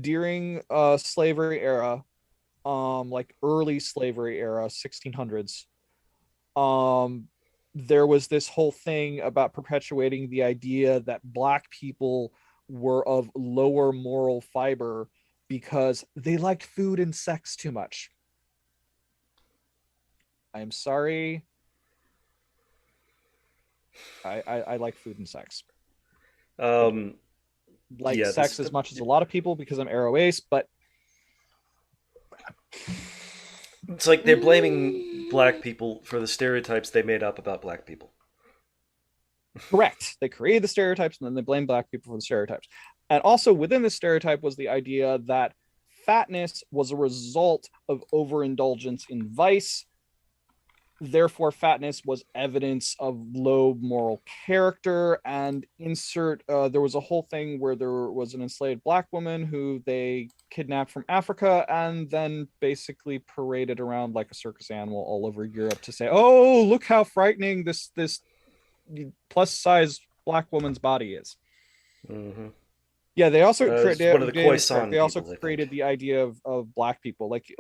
S4: during slavery era, like early slavery era, 1600s, there was this whole thing about perpetuating the idea that Black people were of lower moral fiber because they liked food and sex too much. I'm sorry. I like food and sex.
S2: Yeah,
S4: Sex as much as a lot of people because I'm Arrow Ace, but
S2: it's like they're blaming black people for the stereotypes they made up about black people.
S4: correct. They created the stereotypes and then they blame black people for the stereotypes. And also within the stereotype was the idea that fatness was a result of overindulgence in vice. Therefore, fatness was evidence of low moral character. And there was a whole thing where there was an enslaved black woman who they kidnapped from Africa and then basically paraded around like a circus animal all over Europe to say, oh, look how frightening this plus size black woman's body is.
S2: Mm-hmm.
S4: Yeah, they also
S2: created
S4: the idea of black people, like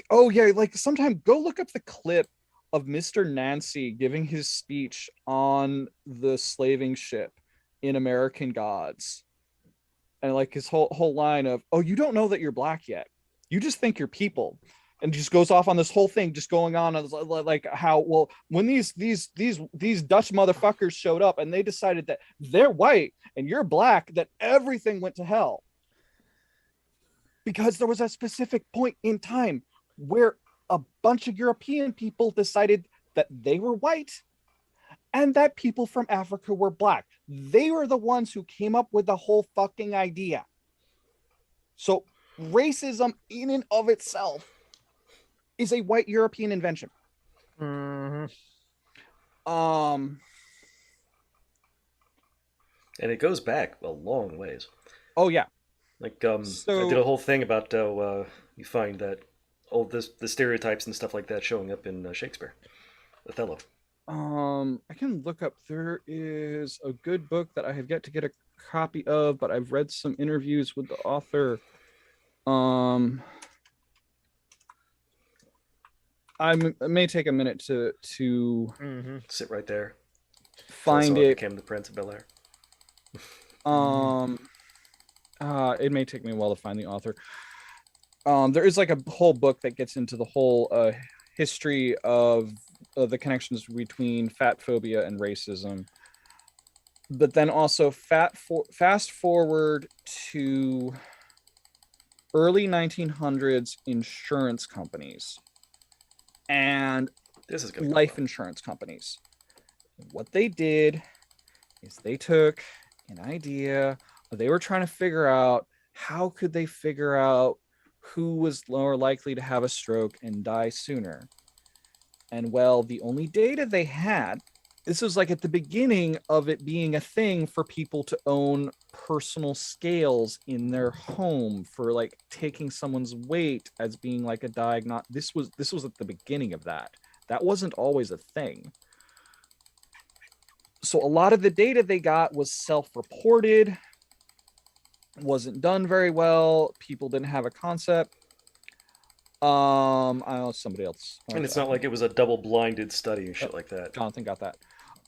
S4: oh yeah, like sometime go look up the clip of Mr. Nancy giving his speech on the slaving ship in American Gods, and like his whole line of, oh, you don't know that you're black yet, you just think you're people, and just goes off on this whole thing just going on like how, well, when these Dutch motherfuckers showed up and they decided that they're white and you're black, that everything went to hell because there was a specific point in time where a bunch of European people decided that they were white and that people from Africa were black. They were the ones who came up with the whole fucking idea. So racism in and of itself is a white European invention.
S5: Mm-hmm.
S2: And it goes back a long ways.
S4: Oh yeah.
S2: Like I did a whole thing about you find that all the stereotypes and stuff like that showing up in Shakespeare, Othello.
S4: I can look up. There is a good book that I have yet to get a copy of, but I've read some interviews with the author. It may take a minute to
S2: sit right there.
S4: Find it.
S2: Became the Prince of Bel-Air.
S4: It may take me a while to find the author. There is like a whole book that gets into the whole history of the connections between fat phobia and racism. But then also fast forward to early 1900s insurance companies and
S2: this is
S4: life insurance companies. What they did is they took an idea. They were trying to figure out how could they figure out who was more likely to have a stroke and die sooner. And well, the only data they had, this was like at the beginning of it being a thing for people to own personal scales in their home for like taking someone's weight as being like a this was at the beginning of that. That wasn't always a thing. So a lot of the data they got was self-reported, wasn't done very well. People didn't have a concept. I know somebody else.
S2: And it's not like it was a double-blinded study and shit like that.
S4: Jonathan got that.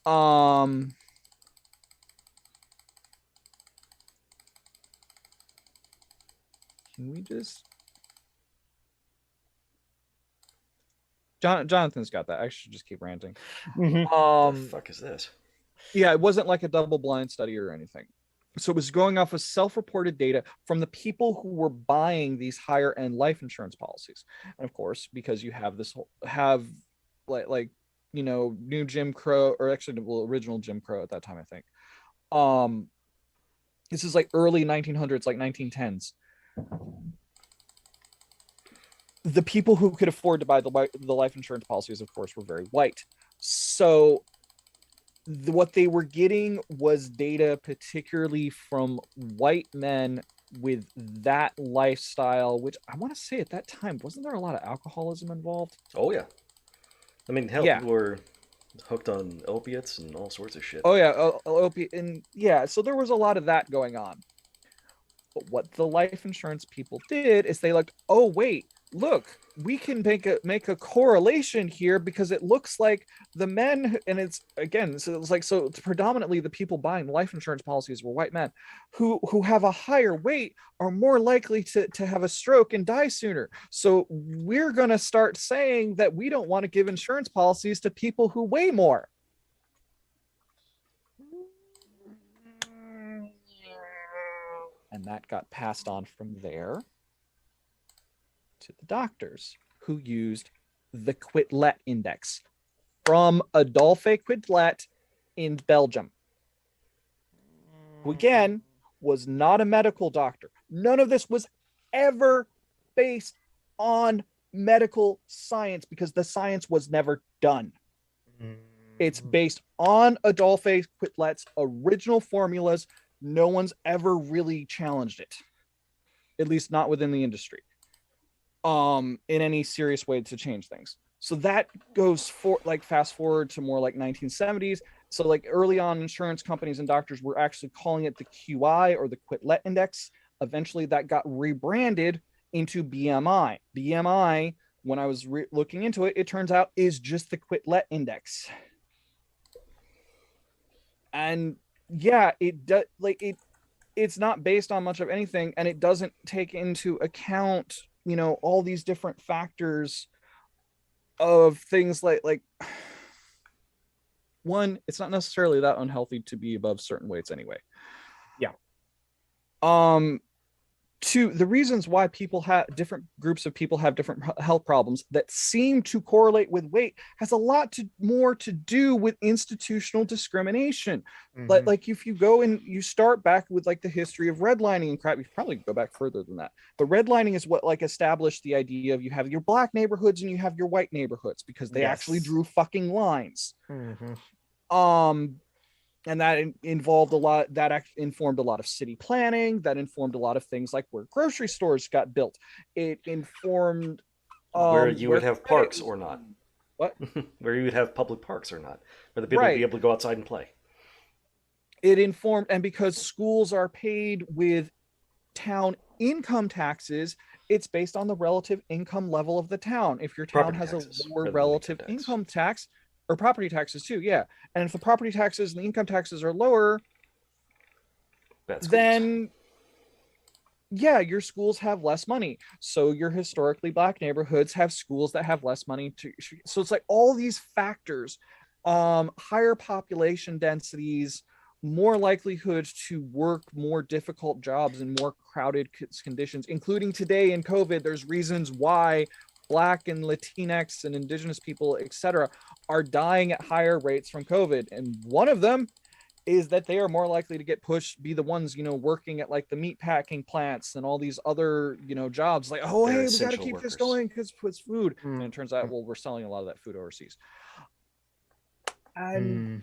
S4: Can we just? Jonathan's got that. I should just keep ranting.
S2: What the fuck is this?
S4: Yeah, it wasn't like a double-blind study or anything. So it was going off of self-reported data from the people who were buying these higher-end life insurance policies. And of course, because you have new Jim Crow, or actually the original Jim Crow at that time, I think. This is like early 1900s, like 1910s. The people who could afford to buy the life insurance policies, of course, were very white. So what they were getting was data particularly from white men with that lifestyle, which I want to say at that time, wasn't there a lot of alcoholism involved?
S2: Oh yeah. I mean, hell,
S4: yeah.
S2: People were hooked on opiates and all sorts of shit.
S4: Oh yeah, opiate, and yeah, so there was a lot of that going on. But what the life insurance people did is they looked, oh wait, look, we can make a correlation here because it looks like the men, and it's predominantly the people buying life insurance policies were white men who have a higher weight are more likely to have a stroke and die sooner. So we're going to start saying that we don't want to give insurance policies to people who weigh more. And that got passed on from there to the doctors, who used the Quetelet Index from Adolphe Quetelet in Belgium, who again was not a medical doctor. None of this was ever based on medical science, because the science was never done. It's based on Adolphe Quetelet's original formulas. No one's ever really challenged it, at least not within the industry, in any serious way to change things. So that goes for like fast forward to more like 1970s. So like early on, insurance companies and doctors were actually calling it the QI, or the Quetelet Index. Eventually that got rebranded into BMI. BMI, when I was looking into it, it turns out is just the Quetelet Index. And yeah, it does, like it's not based on much of anything, and it doesn't take into account, you know, all these different factors of things like one, it's not necessarily that unhealthy to be above certain weights anyway.
S1: Yeah.
S4: Two, the reasons why people have different groups of people have different health problems that seem to correlate with weight has a lot more to do with institutional discrimination. Like if you go and you start back with like the history of redlining and crap, you probably go back further than that. But redlining is what like established the idea of you have your black neighborhoods and you have your white neighborhoods, because they actually drew fucking lines. And that informed a lot of city planning. That informed a lot of things like where grocery stores got built. It informed
S2: where you would have parks or not.
S4: What?
S2: Where you would have public parks or not, where the people would be able to go outside and play.
S4: It informed, and because schools are paid with town income taxes, it's based on the relative income level of the town. If your town has a lower relative income tax, or property taxes too, yeah. And if the property taxes and the income taxes are lower, then yeah, your schools have less money. So your historically black neighborhoods have schools that have less money to. So it's like all these factors, higher population densities, more likelihood to work more difficult jobs in more crowded conditions, including today in COVID. There's reasons why Black and Latinx and indigenous people, etc., are dying at higher rates from COVID. And one of them is that they are more likely to get pushed, be the ones, you know, working at like the meat packing plants and all these other, you know, jobs. Like, oh, hey, we got to keep this going because it's food. And it turns out, well, we're selling a lot of that food overseas. And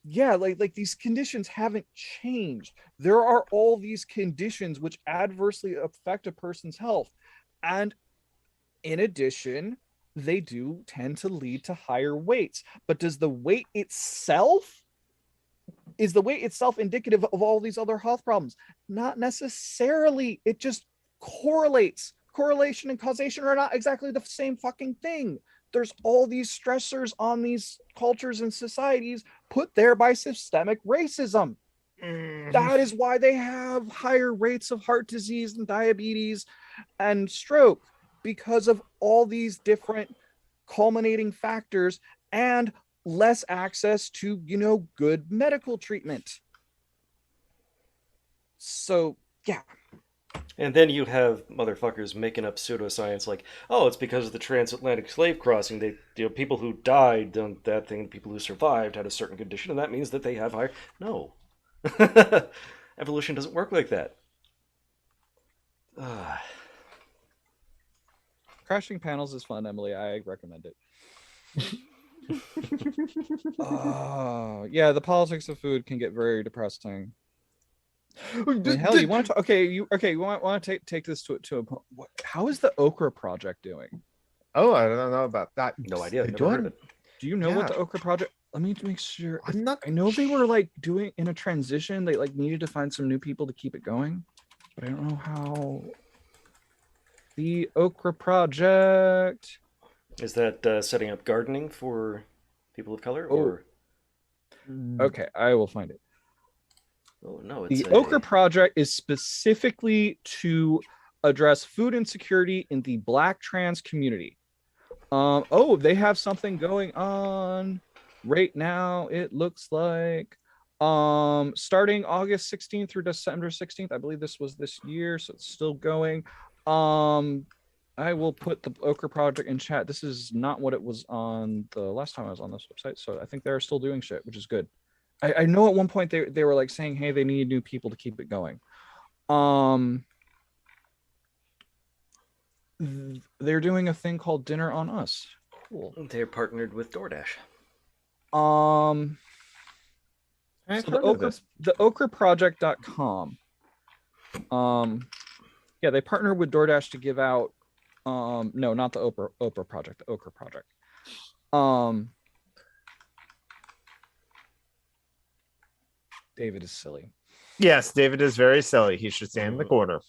S4: yeah, like these conditions haven't changed. There are all these conditions which adversely affect a person's health. And in addition, they do tend to lead to higher weights. But is the weight itself indicative of all these other health problems? Not necessarily. It just correlates. Correlation and causation are not exactly the same fucking thing. There's all these stressors on these cultures and societies put there by systemic racism. That is why they have higher rates of heart disease and diabetes and stroke, because of all these different culminating factors and less access to, you know, good medical treatment. So, yeah.
S2: And then you have motherfuckers making up pseudoscience like, oh, it's because of the transatlantic slave crossing. They, you know, people who died on that thing, people who survived had a certain condition, and that means that they have higher. No. Evolution doesn't work like that.
S4: Crashing panels is fun, Emily. I recommend it. Yeah, the politics of food can get very depressing. I mean, hell, you want to? You want to take this to a. How is the Okra Project doing?
S1: Oh, I don't know about that.
S2: No idea. Never heard of it.
S4: Do you know what the Okra Project? Let me make sure. I know they were like doing in a transition. They like needed to find some new people to keep it going, but I don't know how. The Okra Project.
S2: Is that setting up gardening for people of color? Or
S4: okay, I will find it.
S2: Oh no! It's
S4: the Okra Project is specifically to address food insecurity in the Black trans community. They have something going on right now. It looks like Starting August 16th through December 16th. I believe this was this year, so it's still going. I will put the Ochre Project in chat. This is not what it was on the last time I was on this website, so I think they're still doing shit, which is good. I know at one point they were like saying, hey, they need new people to keep it going. They're doing a thing called Dinner on Us. Cool.
S2: They're partnered with DoorDash.
S4: So the ochreproject.com. Yeah, they partner with DoorDash to give out no, not the Oprah Project, the Ochre Project. David is silly.
S1: Yes, David is very silly. He should stand in the corner.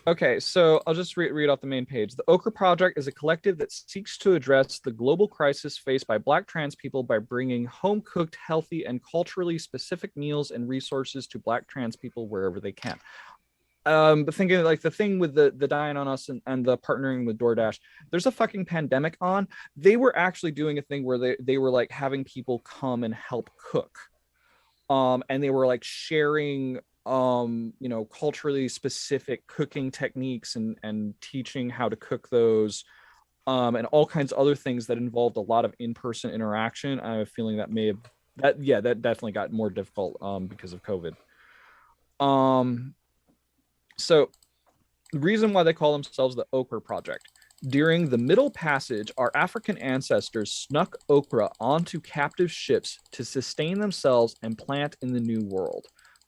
S4: Okay, so I'll just read off the main page. The Ochre Project is a collective that seeks to address the global crisis faced by Black trans people by bringing home-cooked, healthy, and culturally specific meals and resources to Black trans people wherever they can. But thinking like the thing with the Dying on Us and the partnering with DoorDash, there's a fucking pandemic on. They were actually doing a thing where they were like having people come and help cook. And they were like sharing culturally specific cooking techniques and teaching how to cook those, and all kinds of other things that involved a lot of in-person interaction. I have a feeling that that definitely got more difficult because of COVID. So the reason why they call themselves the Ochre Project: during the Middle Passage, our African ancestors snuck okra onto captive ships to sustain themselves and plant in the New World.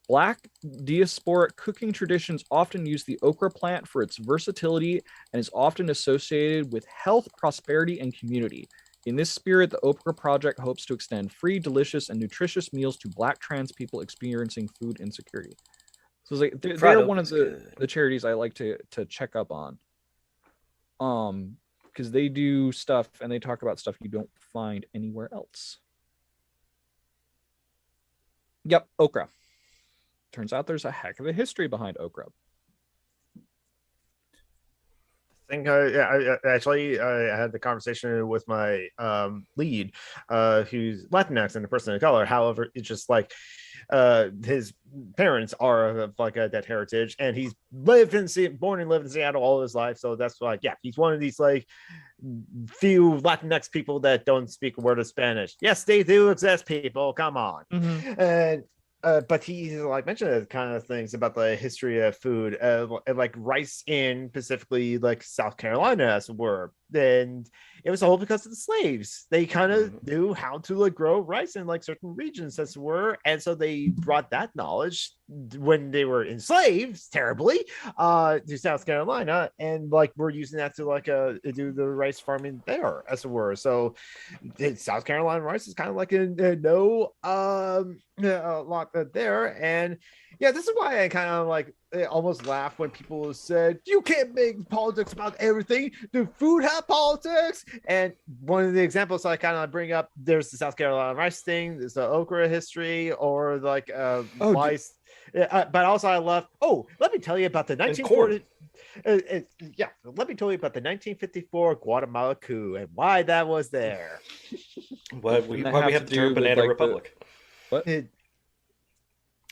S4: Black diasporic cooking traditions often use the okra plant for its versatility and is often associated with health, prosperity, and community. In this spirit, the Ochre Project hopes to extend free, delicious, and nutritious meals to Black trans people experiencing food insecurity. So it's like they're one of the charities I like to check up on. Because they do stuff and they talk about stuff you don't find anywhere else. Yep, okra. Turns out there's a heck of a history behind okra.
S1: I think I had the conversation with my lead, who's Latinx and a person of color. However, it's just like his parents are of like that heritage, and he's born and lived in Seattle all his life. So that's like, yeah, he's one of these like few Latinx people that don't speak a word of Spanish. Yes, they do exist, people. Come on. Mm-hmm. And but he like mentioned kind of things about the history of food, like rice in specifically like South Carolina as it were. And it was all because of the slaves. They kind of knew how to like grow rice in like certain regions as it were, and so they brought that knowledge when they were enslaved terribly to South Carolina, and like we're using that to like do the rice farming there as it were. So South Carolina rice is kind of like a lot there. And yeah, this is why I kind of like almost laugh when people said you can't make politics about everything. Do food have politics? And one of the examples I kind of bring up, there's the South Carolina rice thing, there's the okra history, or like rice. But also I love. Oh, let me tell you about the 1940. Let me tell you about the 1954 Guatemala coup and why that was there.
S2: Why we have the term Banana Republic?
S4: What?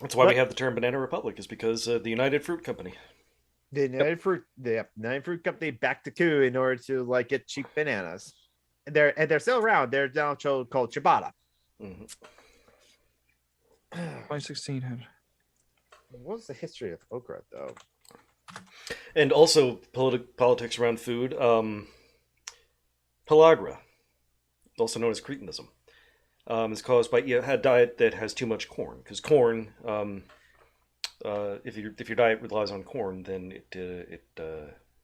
S2: That's why we have the term Banana Republic, is because the United Fruit Company.
S1: The United Fruit Company backed the coup in order to like get cheap bananas. And they're still around. They're now called ciabatta.
S4: 2016 had.
S1: What was the history of okra though?
S2: And also politics around food. Pellagra, also known as cretinism, is caused by a diet that has too much corn. Because corn, if your diet relies on corn, then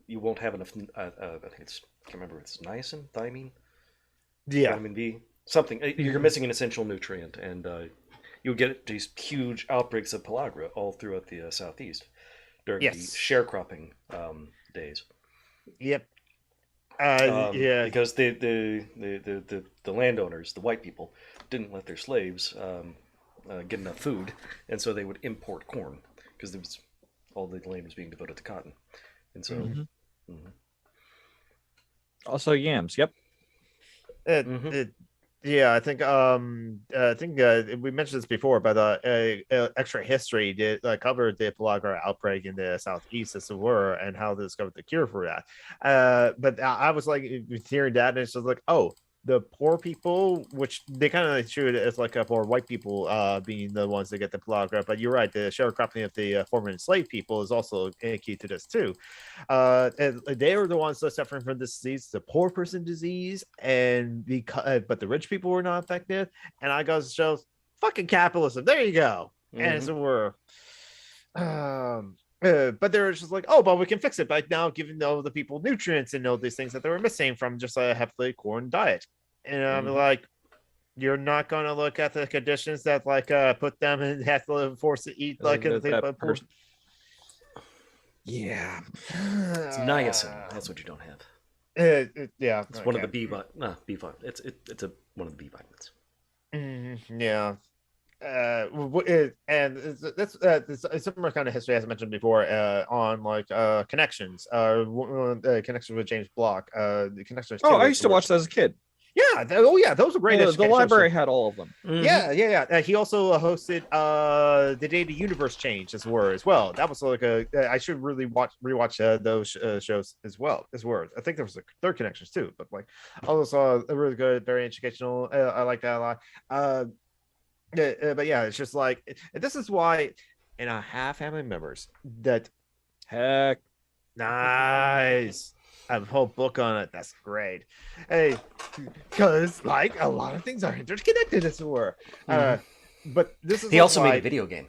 S2: you won't have enough. I think I can't remember. It's niacin, thiamine, vitamin B, something. You're missing an essential nutrient, and you'll get these huge outbreaks of pellagra all throughout the southeast during the sharecropping days.
S1: Yep.
S2: Because the landowners, the white people, didn't let their slaves get enough food, and so they would import corn because all the land was being devoted to cotton, and so.
S4: Also yams. Yep.
S1: Yeah, I think we mentioned this before, but Extra History did cover the pellagra outbreak in the southeast, as it were, and how they discovered the cure for that. But I was like hearing that, and it's just like, oh, the poor people, which they kind of treat it as like a poor white people being the ones that get the pellagra. But you're right, the sharecropping of the former enslaved people is also key to this too. And they were the ones that are suffering from this disease, the poor person disease, and because but the rich people were not affected. And I goes to shows fucking capitalism. There you go. And so we're but they're just like, oh, but we can fix it by now giving all the people nutrients and all these things that they were missing from just a heavily corn diet. And I'm like, you're not going to look at the conditions that like put them and have to force to eat like yeah,
S2: it's niacin. That's what you don't have.
S1: Yeah,
S2: it's one of the B vitamins. It's one of the B vitamins.
S1: Yeah. And that's similar kind of history as I mentioned before on like connections connections with James Block, the connections.
S4: I used to watch that as a kid.
S1: Yeah, those were great.
S4: The library had all of them.
S1: Yeah. He also hosted the day the universe changed as well. That was like I should really rewatch those shows as well. I think there was a third connections too, but like also really good, very educational. I like that a lot. But yeah, it's just like this is why, and I have family members that
S4: heck
S1: nice. I have a whole book on it. That's great. Hey, because like a lot of things are interconnected, as it were. But this is
S2: he also made a video game.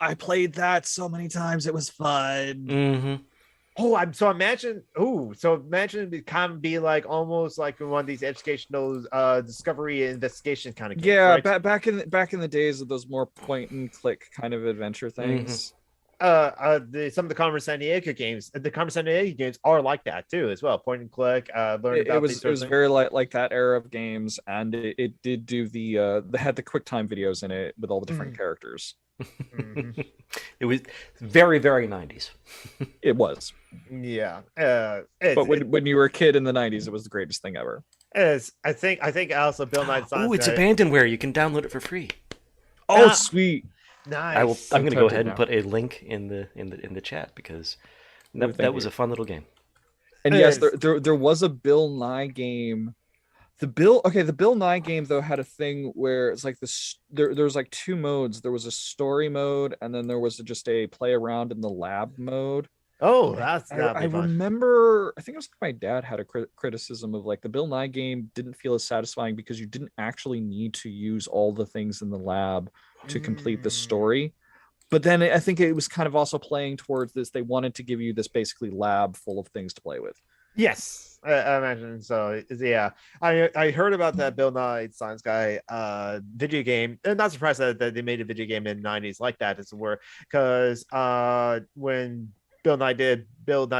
S4: I played that so many times. It was fun.
S1: Imagine it kind of be like almost like one of these educational discovery investigation kind of games.
S4: Yeah,
S1: right?
S4: back in the days of those more point and click kind of adventure things.
S1: Some of the Carmen Sandiego games, the Carmen Sandiego games are like that too, as well. Point and click. It was very like that era of games, and it did do they had the QuickTime videos in it with all the different characters.
S2: It was very, very 90s.
S4: It was.
S1: Yeah.
S4: But when you were a kid in the 90s, it was the greatest thing ever.
S1: I think also Bill Nye's.
S2: Oh, it's abandonware. You can download it for free.
S4: Oh, sweet.
S1: Nice.
S2: I'm going to go ahead and put a link in the chat because that was a fun little game.
S4: And yes, there was a Bill Nye game. The Bill Nye game though had a thing where it's like this. There's like two modes. There was a story mode, and then there was just a play around in the lab mode.
S1: Oh, I
S4: remember. I think it was my dad had a criticism of like the Bill Nye game didn't feel as satisfying because you didn't actually need to use all the things in the lab to complete the story. But then I think it was kind of also playing towards this. They wanted to give you this basically lab full of things to play with.
S1: Yes, I imagine so. Yeah, I heard about that Bill Nye Science Guy video game. I'm not surprised that they made a video game in the 90s like that, as it were, because when Bill Nye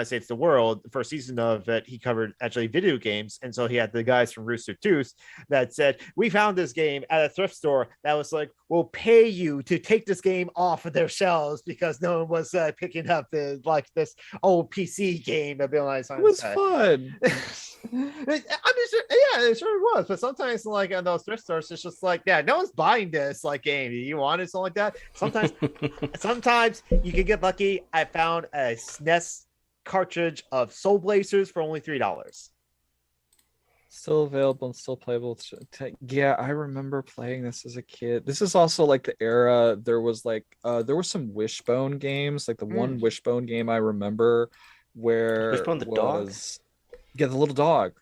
S1: Saves the World, the first season of it, he covered actually video games. And so he had the guys from Rooster Teeth that said, we found this game at a thrift store that was like, we'll pay you to take this game off of their shelves because no one was picking up this old PC game that Bill Nye
S4: It was fun.
S1: It sure was. But sometimes like in those thrift stores, it's just like, yeah, no one's buying this like game. You want it, something like that. Sometimes you can get lucky. I found a SNES cartridge of Soul Blazers for only $3.
S4: Still available and still playable. Yeah, I remember playing this as a kid. This is also like the era there was some Wishbone games, like the one Wishbone game I remember where
S2: Wishbone the dog?
S4: Yeah, the little dog.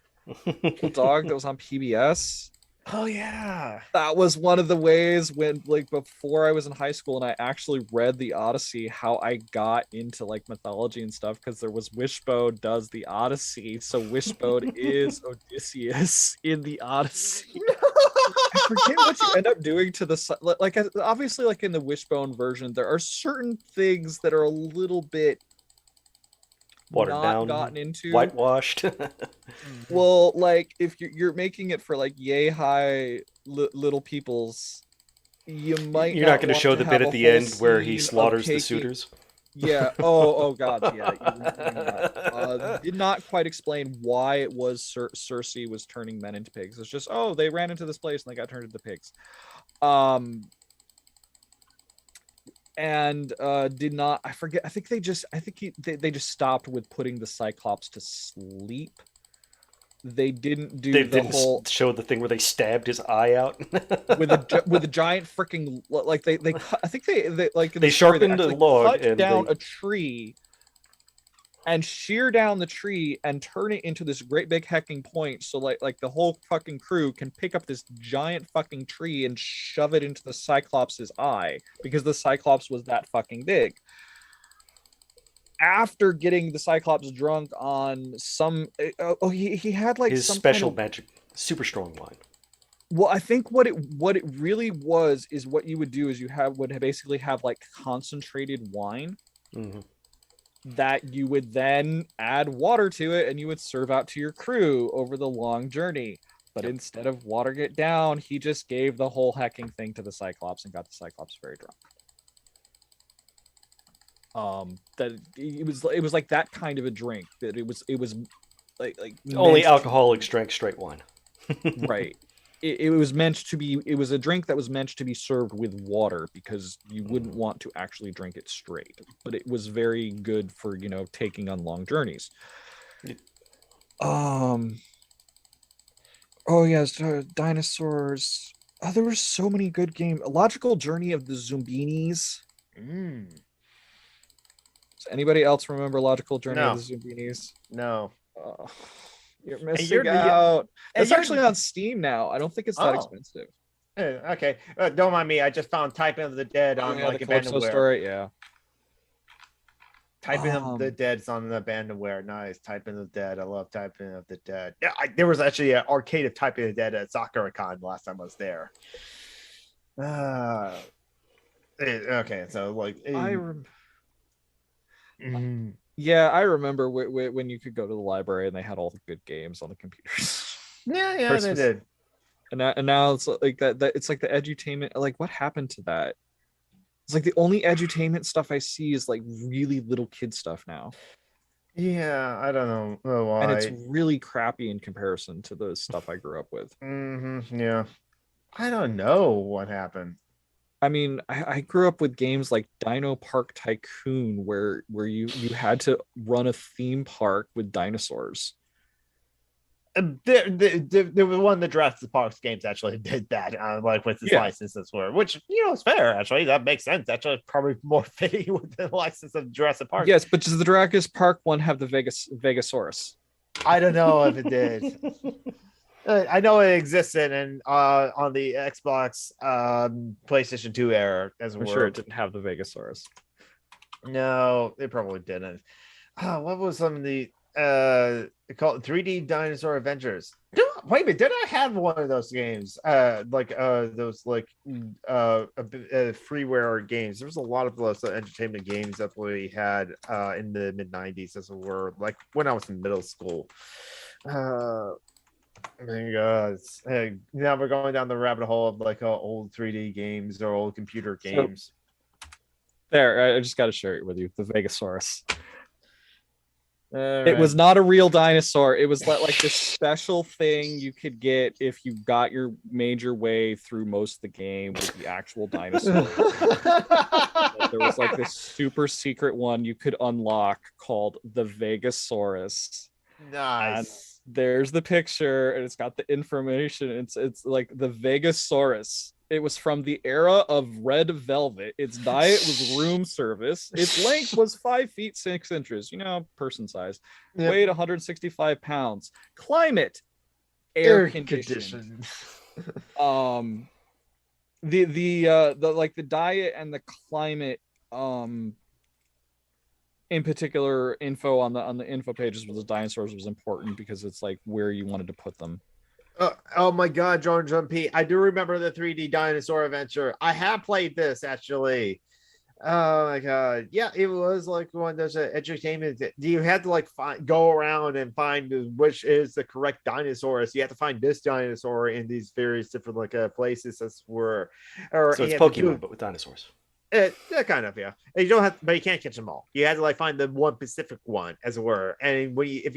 S4: Little dog that was on PBS.
S1: Oh yeah,
S4: that was one of the ways when like before I was in high school and I actually read the Odyssey, how I got into like mythology and stuff, because there was Wishbone does the Odyssey, so Wishbone is Odysseus in the Odyssey. I forget what you end up doing to the like obviously like in the Wishbone version there are certain things that are a little bit
S2: watered down,
S4: gotten into,
S2: whitewashed.
S4: Well, like if you're making it for like yay high little peoples, you're not
S2: going to show the bit at the end where he slaughters the suitors.
S4: Yeah. Oh God. Yeah. Did not quite explain why it was Cersei was turning men into pigs. It's just, oh, they ran into this place and they got turned into pigs. And did not. I forget. I think they just. They just stopped with putting the Cyclops to sleep. They didn't do
S2: They
S4: the
S2: didn't
S4: whole
S2: show the thing where they stabbed his eye out
S4: with a giant freaking, like they I think they like in
S2: They
S4: the story,
S2: sharpened a
S4: actually
S2: log
S4: cut
S2: and
S4: down
S2: they-
S4: a tree and shear down the tree and turn it into this great big hecking point, so like the whole fucking crew can pick up this giant fucking tree and shove it into the Cyclops's eye, because the Cyclops was that fucking big. After getting the Cyclops drunk on some, he had like
S2: his
S4: some
S2: special
S4: kind of,
S2: magic, super strong wine.
S4: well, I think what it really was is what you would do is you would basically have like concentrated wine
S2: Mm-hmm.
S4: that you would then add water to it and you would serve out to your crew over the long journey. But instead of watering it down, he just gave the whole hecking thing to the Cyclops and got the Cyclops very drunk. That it was like that kind of a drink, that it was like
S2: Only alcoholics drank straight wine.
S4: right. It was meant to be. It was a drink that was meant to be served with water, because you wouldn't want to actually drink it straight. But it was very good for, taking on long journeys. Oh yes, dinosaurs. Oh, there were so many good games. Logical Journey of the Zumbinis. Does anybody else remember Logical Journey of the Zumbinis?
S1: No.
S4: You're missing out. It's actually on Steam now. I don't think it's that expensive.
S1: Okay. Don't mind me. I just found Typing of the Dead on
S4: the
S1: Abandonware.
S4: Story. Yeah.
S1: Typing of the Dead's on the Abandonware. Nice. Typing of the Dead. I love Typing of the Dead. Yeah, there was actually an arcade of Typing of the Dead at SakuraCon last time I was there. Okay, so like
S4: yeah, I remember when you could go to the library and they had all the good games on the computers.
S1: Yeah, they did.
S4: And now it's like that it's like the edutainment. Like, what happened to that? It's like the only edutainment stuff I see is like really little kid stuff now.
S1: Yeah, I don't know why.
S4: And it's really crappy in comparison to the stuff I grew up with.
S1: Yeah, I don't know what happened.
S4: I mean, I grew up with games like Dino Park Tycoon, where you had to run a theme park with dinosaurs.
S1: There was one of the Jurassic Park games actually did that, like with the licenses were, which is fair. Actually, that makes sense. Actually, probably more fitting with the license of Jurassic Park.
S4: Yes, but does the Jurassic Park one have the Vegasaurus?
S1: I don't know if it did. I know it existed, and on the Xbox, PlayStation 2 era, as
S4: I'm sure it didn't have the Vegasaurus.
S1: No, it probably didn't. What was some of the called 3D Dinosaur Adventures? Wait a minute, did I have one of those games? Those freeware games. There was a lot of those entertainment games that we had in the mid 90s, as it were, like when I was in middle school. Now we're going down the rabbit hole of like old 3D games or old computer games.
S4: There, I just got to share it with you. The Vegasaurus.
S1: It
S4: It was not a real dinosaur. It was like this special thing you could get if you got your major way through most of the game with the actual dinosaur. There was like this super secret one you could unlock called the Vegasaurus.
S1: Nice.
S4: And there's the picture, and it's got the information. It's like the Vegasaurus. It was from the era of red velvet. Its diet was room service. Its length was 5 feet 6 inches, person size.
S1: Yep.
S4: Weighed 165 pounds. Climate, air conditioned. The diet and the climate, in particular, info on the info pages with the dinosaurs was important because it's like where you wanted to put them.
S1: Oh my god, John P. I do remember the 3D Dinosaur Adventure. I have played this actually. Oh my god. Yeah, it was like one of those entertainment. You had to like go around and find which is the correct dinosaur. So you have to find this dinosaur in these various different places. That's where,
S2: so it's Pokemon, but with dinosaurs.
S1: Yeah, kind of, yeah. And you don't have, but you can't catch them all. You had to like find the one specific one, as it were. And when you, if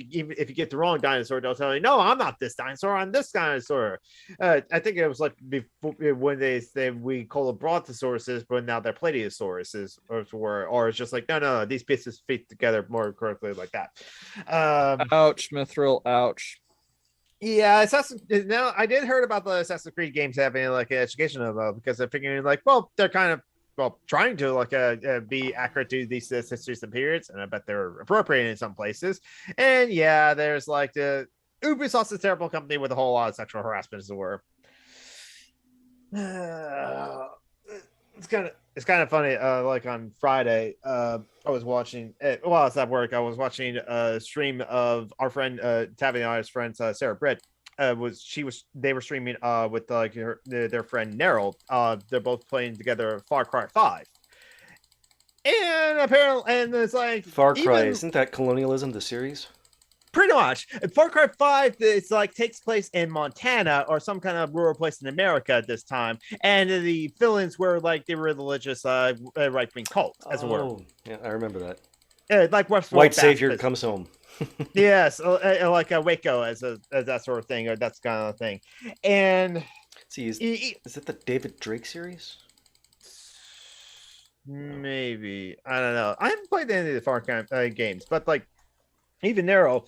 S1: you get the wrong dinosaur, they'll tell you, "No, I'm not this dinosaur. I'm this dinosaur." I think it was like before when they we call them brontosauruses, but now they're plateosauruses, or it's just like, no, these pieces fit together more correctly like that.
S4: Ouch, Mithril. Ouch.
S1: Yeah, now I did heard about the Assassin's Creed games having like an education about because they're figuring like, well, they're kind of trying to like be accurate to these histories and periods, and I bet they're appropriating in some places. And yeah, there's like the Ubisoft's a terrible company with a whole lot of sexual harassment, as it were. It's kind of funny. Like on Friday, I was watching while I was at work. I was watching a stream of our friend Taviana's friend Sarah Britt. They were streaming with like their friend Neryl. They're both playing together Far Cry 5. And apparently, and it's like
S2: Far Cry, isn't that Colonialism, the series?
S1: Pretty much. Far Cry 5, it's like takes place in Montana or some kind of rural place in America at this time. And the villains were like the religious right-wing cult, as it were.
S2: Yeah, I remember that.
S1: Like
S2: White Savior comes home.
S1: Yes, like a Waco as that sort of thing, or that's kind of thing. And
S2: see, is it the David Drake series?
S1: Maybe, I don't know. I haven't played any of the Far Cry games, but like even Nero,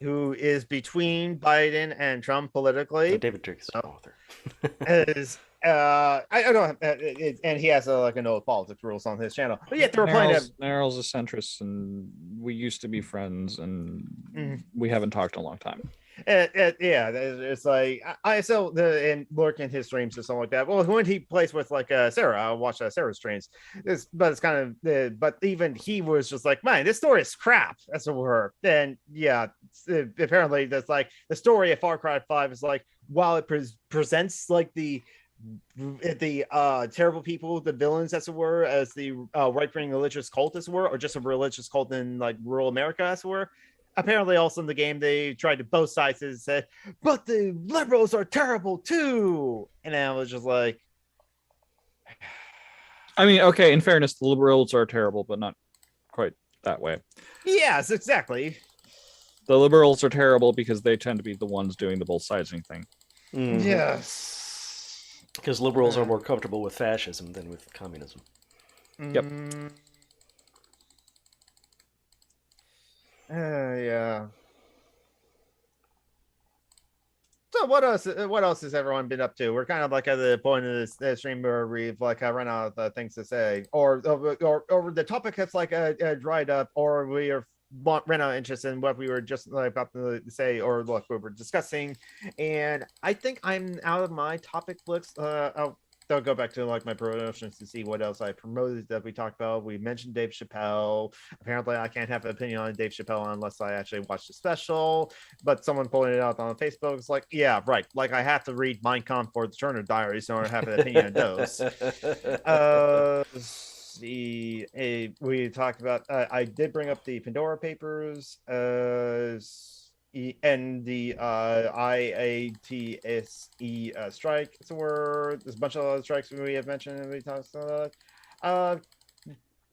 S1: who is between Biden and Trump politically,
S2: David Drake's author,
S1: is I don't know, and he has like a no politics rules on his channel. But yet they're playing.
S4: Neryl's a centrist, and we used to be friends, and we haven't talked in a long time.
S1: Yeah, it's like I still and lurk in his streams or something like that. Well, when he plays with like Sarah, I watch Sarah's streams. But it's kind of, but even he was just like, man, this story is crap. That's what we're. And yeah, apparently that's like the story of Far Cry 5 is like, while it presents like the terrible people, the villains, as it were, as the right-wing religious cult, as it were, or just a religious cult in like rural America, as it were. Apparently, also in the game, they tried to both sides and said, but the liberals are terrible too. And I was just like,
S4: I mean, okay, in fairness, the liberals are terrible, but not quite that way.
S1: Yes, exactly.
S4: The liberals are terrible because they tend to be the ones doing the both sidesing thing.
S2: Mm-hmm.
S1: Yes.
S2: Because liberals are more comfortable with fascism than with communism.
S4: Yep.
S1: Yeah. So what else has everyone been up to? We're kind of like at the point of this stream where we've like run out of things to say, or the topic has like dried up, or we are ran out of interest in what we were just like about to say, or look what we're discussing. And I think I'm out of my topic list. I'll go back to like my promotions to see what else I promoted that we talked about. We mentioned Dave Chappelle. Apparently, I can't have an opinion on Dave Chappelle unless I actually watch the special. But someone pointed it out on Facebook. It's like, yeah, right. Like I have to read Mein Kampf or the Turner Diaries in order to have an opinion on those. We talked about. I did bring up the Pandora Papers. And the IATSE strike. So there's a bunch of other strikes we have mentioned and we talked about.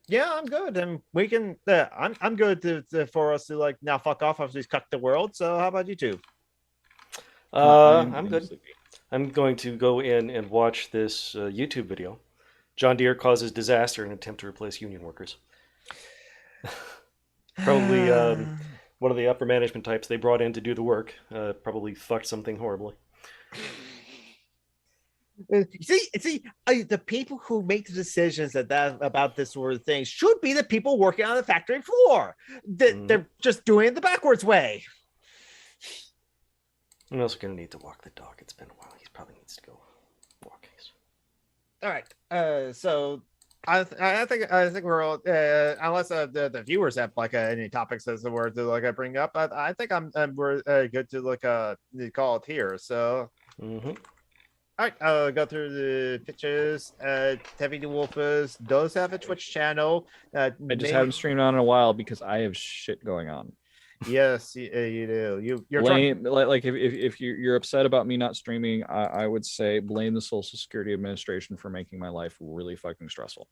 S1: Yeah, I'm good, and we can. I'm good for us to like now fuck off after these Cuck the World. So how about you two?
S2: I'm good. I'm going to go in and watch this YouTube video. John Deere causes disaster in attempt to replace union workers. Probably. One of the upper management types they brought in to do the work probably fucked something horribly.
S1: See, the people who make the decisions about this sort of thing should be the people working on the factory floor. They're just doing it the backwards way.
S2: I'm also going to need to walk the dog. It's been a while. He probably needs to go walk.
S1: All right. So I think we're all unless the viewers have like any topics as the word to like bring up. I think we're good to like call it here. So all right, I'll go through the pictures. Tevi the Wolfers does have a Twitch channel.
S4: I just haven't streamed on in a while because I have shit going on.
S1: Yes, you do. You're
S4: blame like if you're upset about me not streaming, I would say blame the Social Security Administration for making my life really fucking stressful.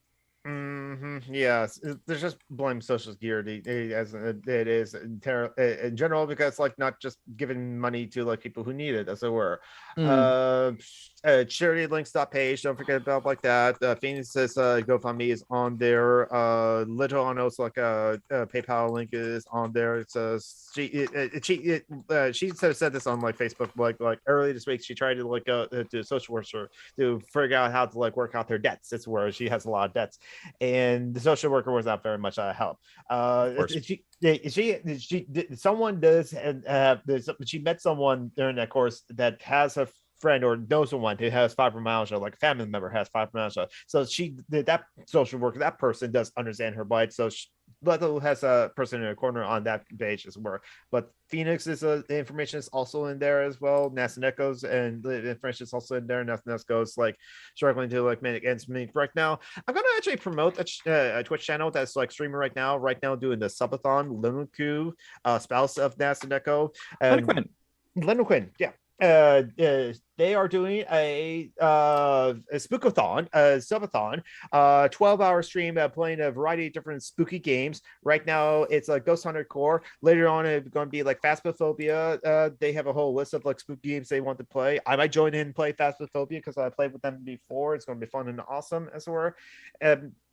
S1: Yes, there's just blame social security as it is in general, because like not just giving money to like people who need it, as it were. Charity links page. Don't forget about like that. Phoenix's GoFundMe is on there. Later on, also like a PayPal link is on there. It says she said this on like Facebook like early this week. She tried to like go to a social worker to figure out how to like work out their debts. It's where she has a lot of debts, and the social worker was not very much help. Someone does and she met someone during that course that has a friend or knows someone who has fibromyalgia, like a family member has fibromyalgia. So that social worker, that person does understand her plight. So Leto has a person in a corner on that page as well. But Phoenix is the information is also in there as well. Nasaneko's and the information is also in there. Nasaneko's like struggling to like make ends meet right now. I'm gonna actually promote a Twitch channel that's like streaming right now doing the subathon. Lenuku, spouse of Nasaneko. Lennon Quinn, yeah. They are doing a spookathon, a subathon, 12-hour stream playing a variety of different spooky games. Right now, it's like Ghost Hunter Core. Later on, it's going to be like Phasmophobia. They have a whole list of like spooky games they want to play. I might join in and play Phasmophobia because I played with them before. It's going to be fun and awesome, as it were.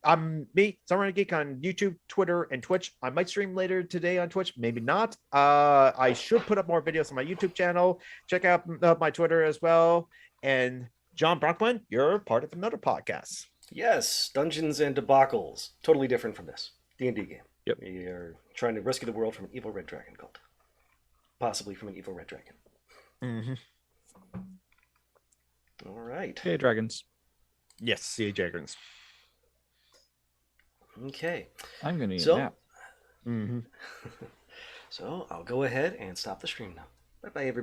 S1: I'm me, Summer Geek, on YouTube, Twitter, and Twitch. I might stream later today on Twitch, maybe not. I should put up more videos on my YouTube channel. Check out my Twitter as well. And John Brockman, you're part of another podcast.
S2: Yes, Dungeons and Debacles. Totally different from this D&D game.
S4: Yep.
S2: We are trying to rescue the world from an evil red dragon cult. Possibly from an evil red dragon. All right.
S4: Hey, dragons.
S1: Yes, see dragons.
S2: Okay.
S4: I'm going to eat a nap.
S2: So I'll go ahead and stop the stream now. Bye-bye, everybody.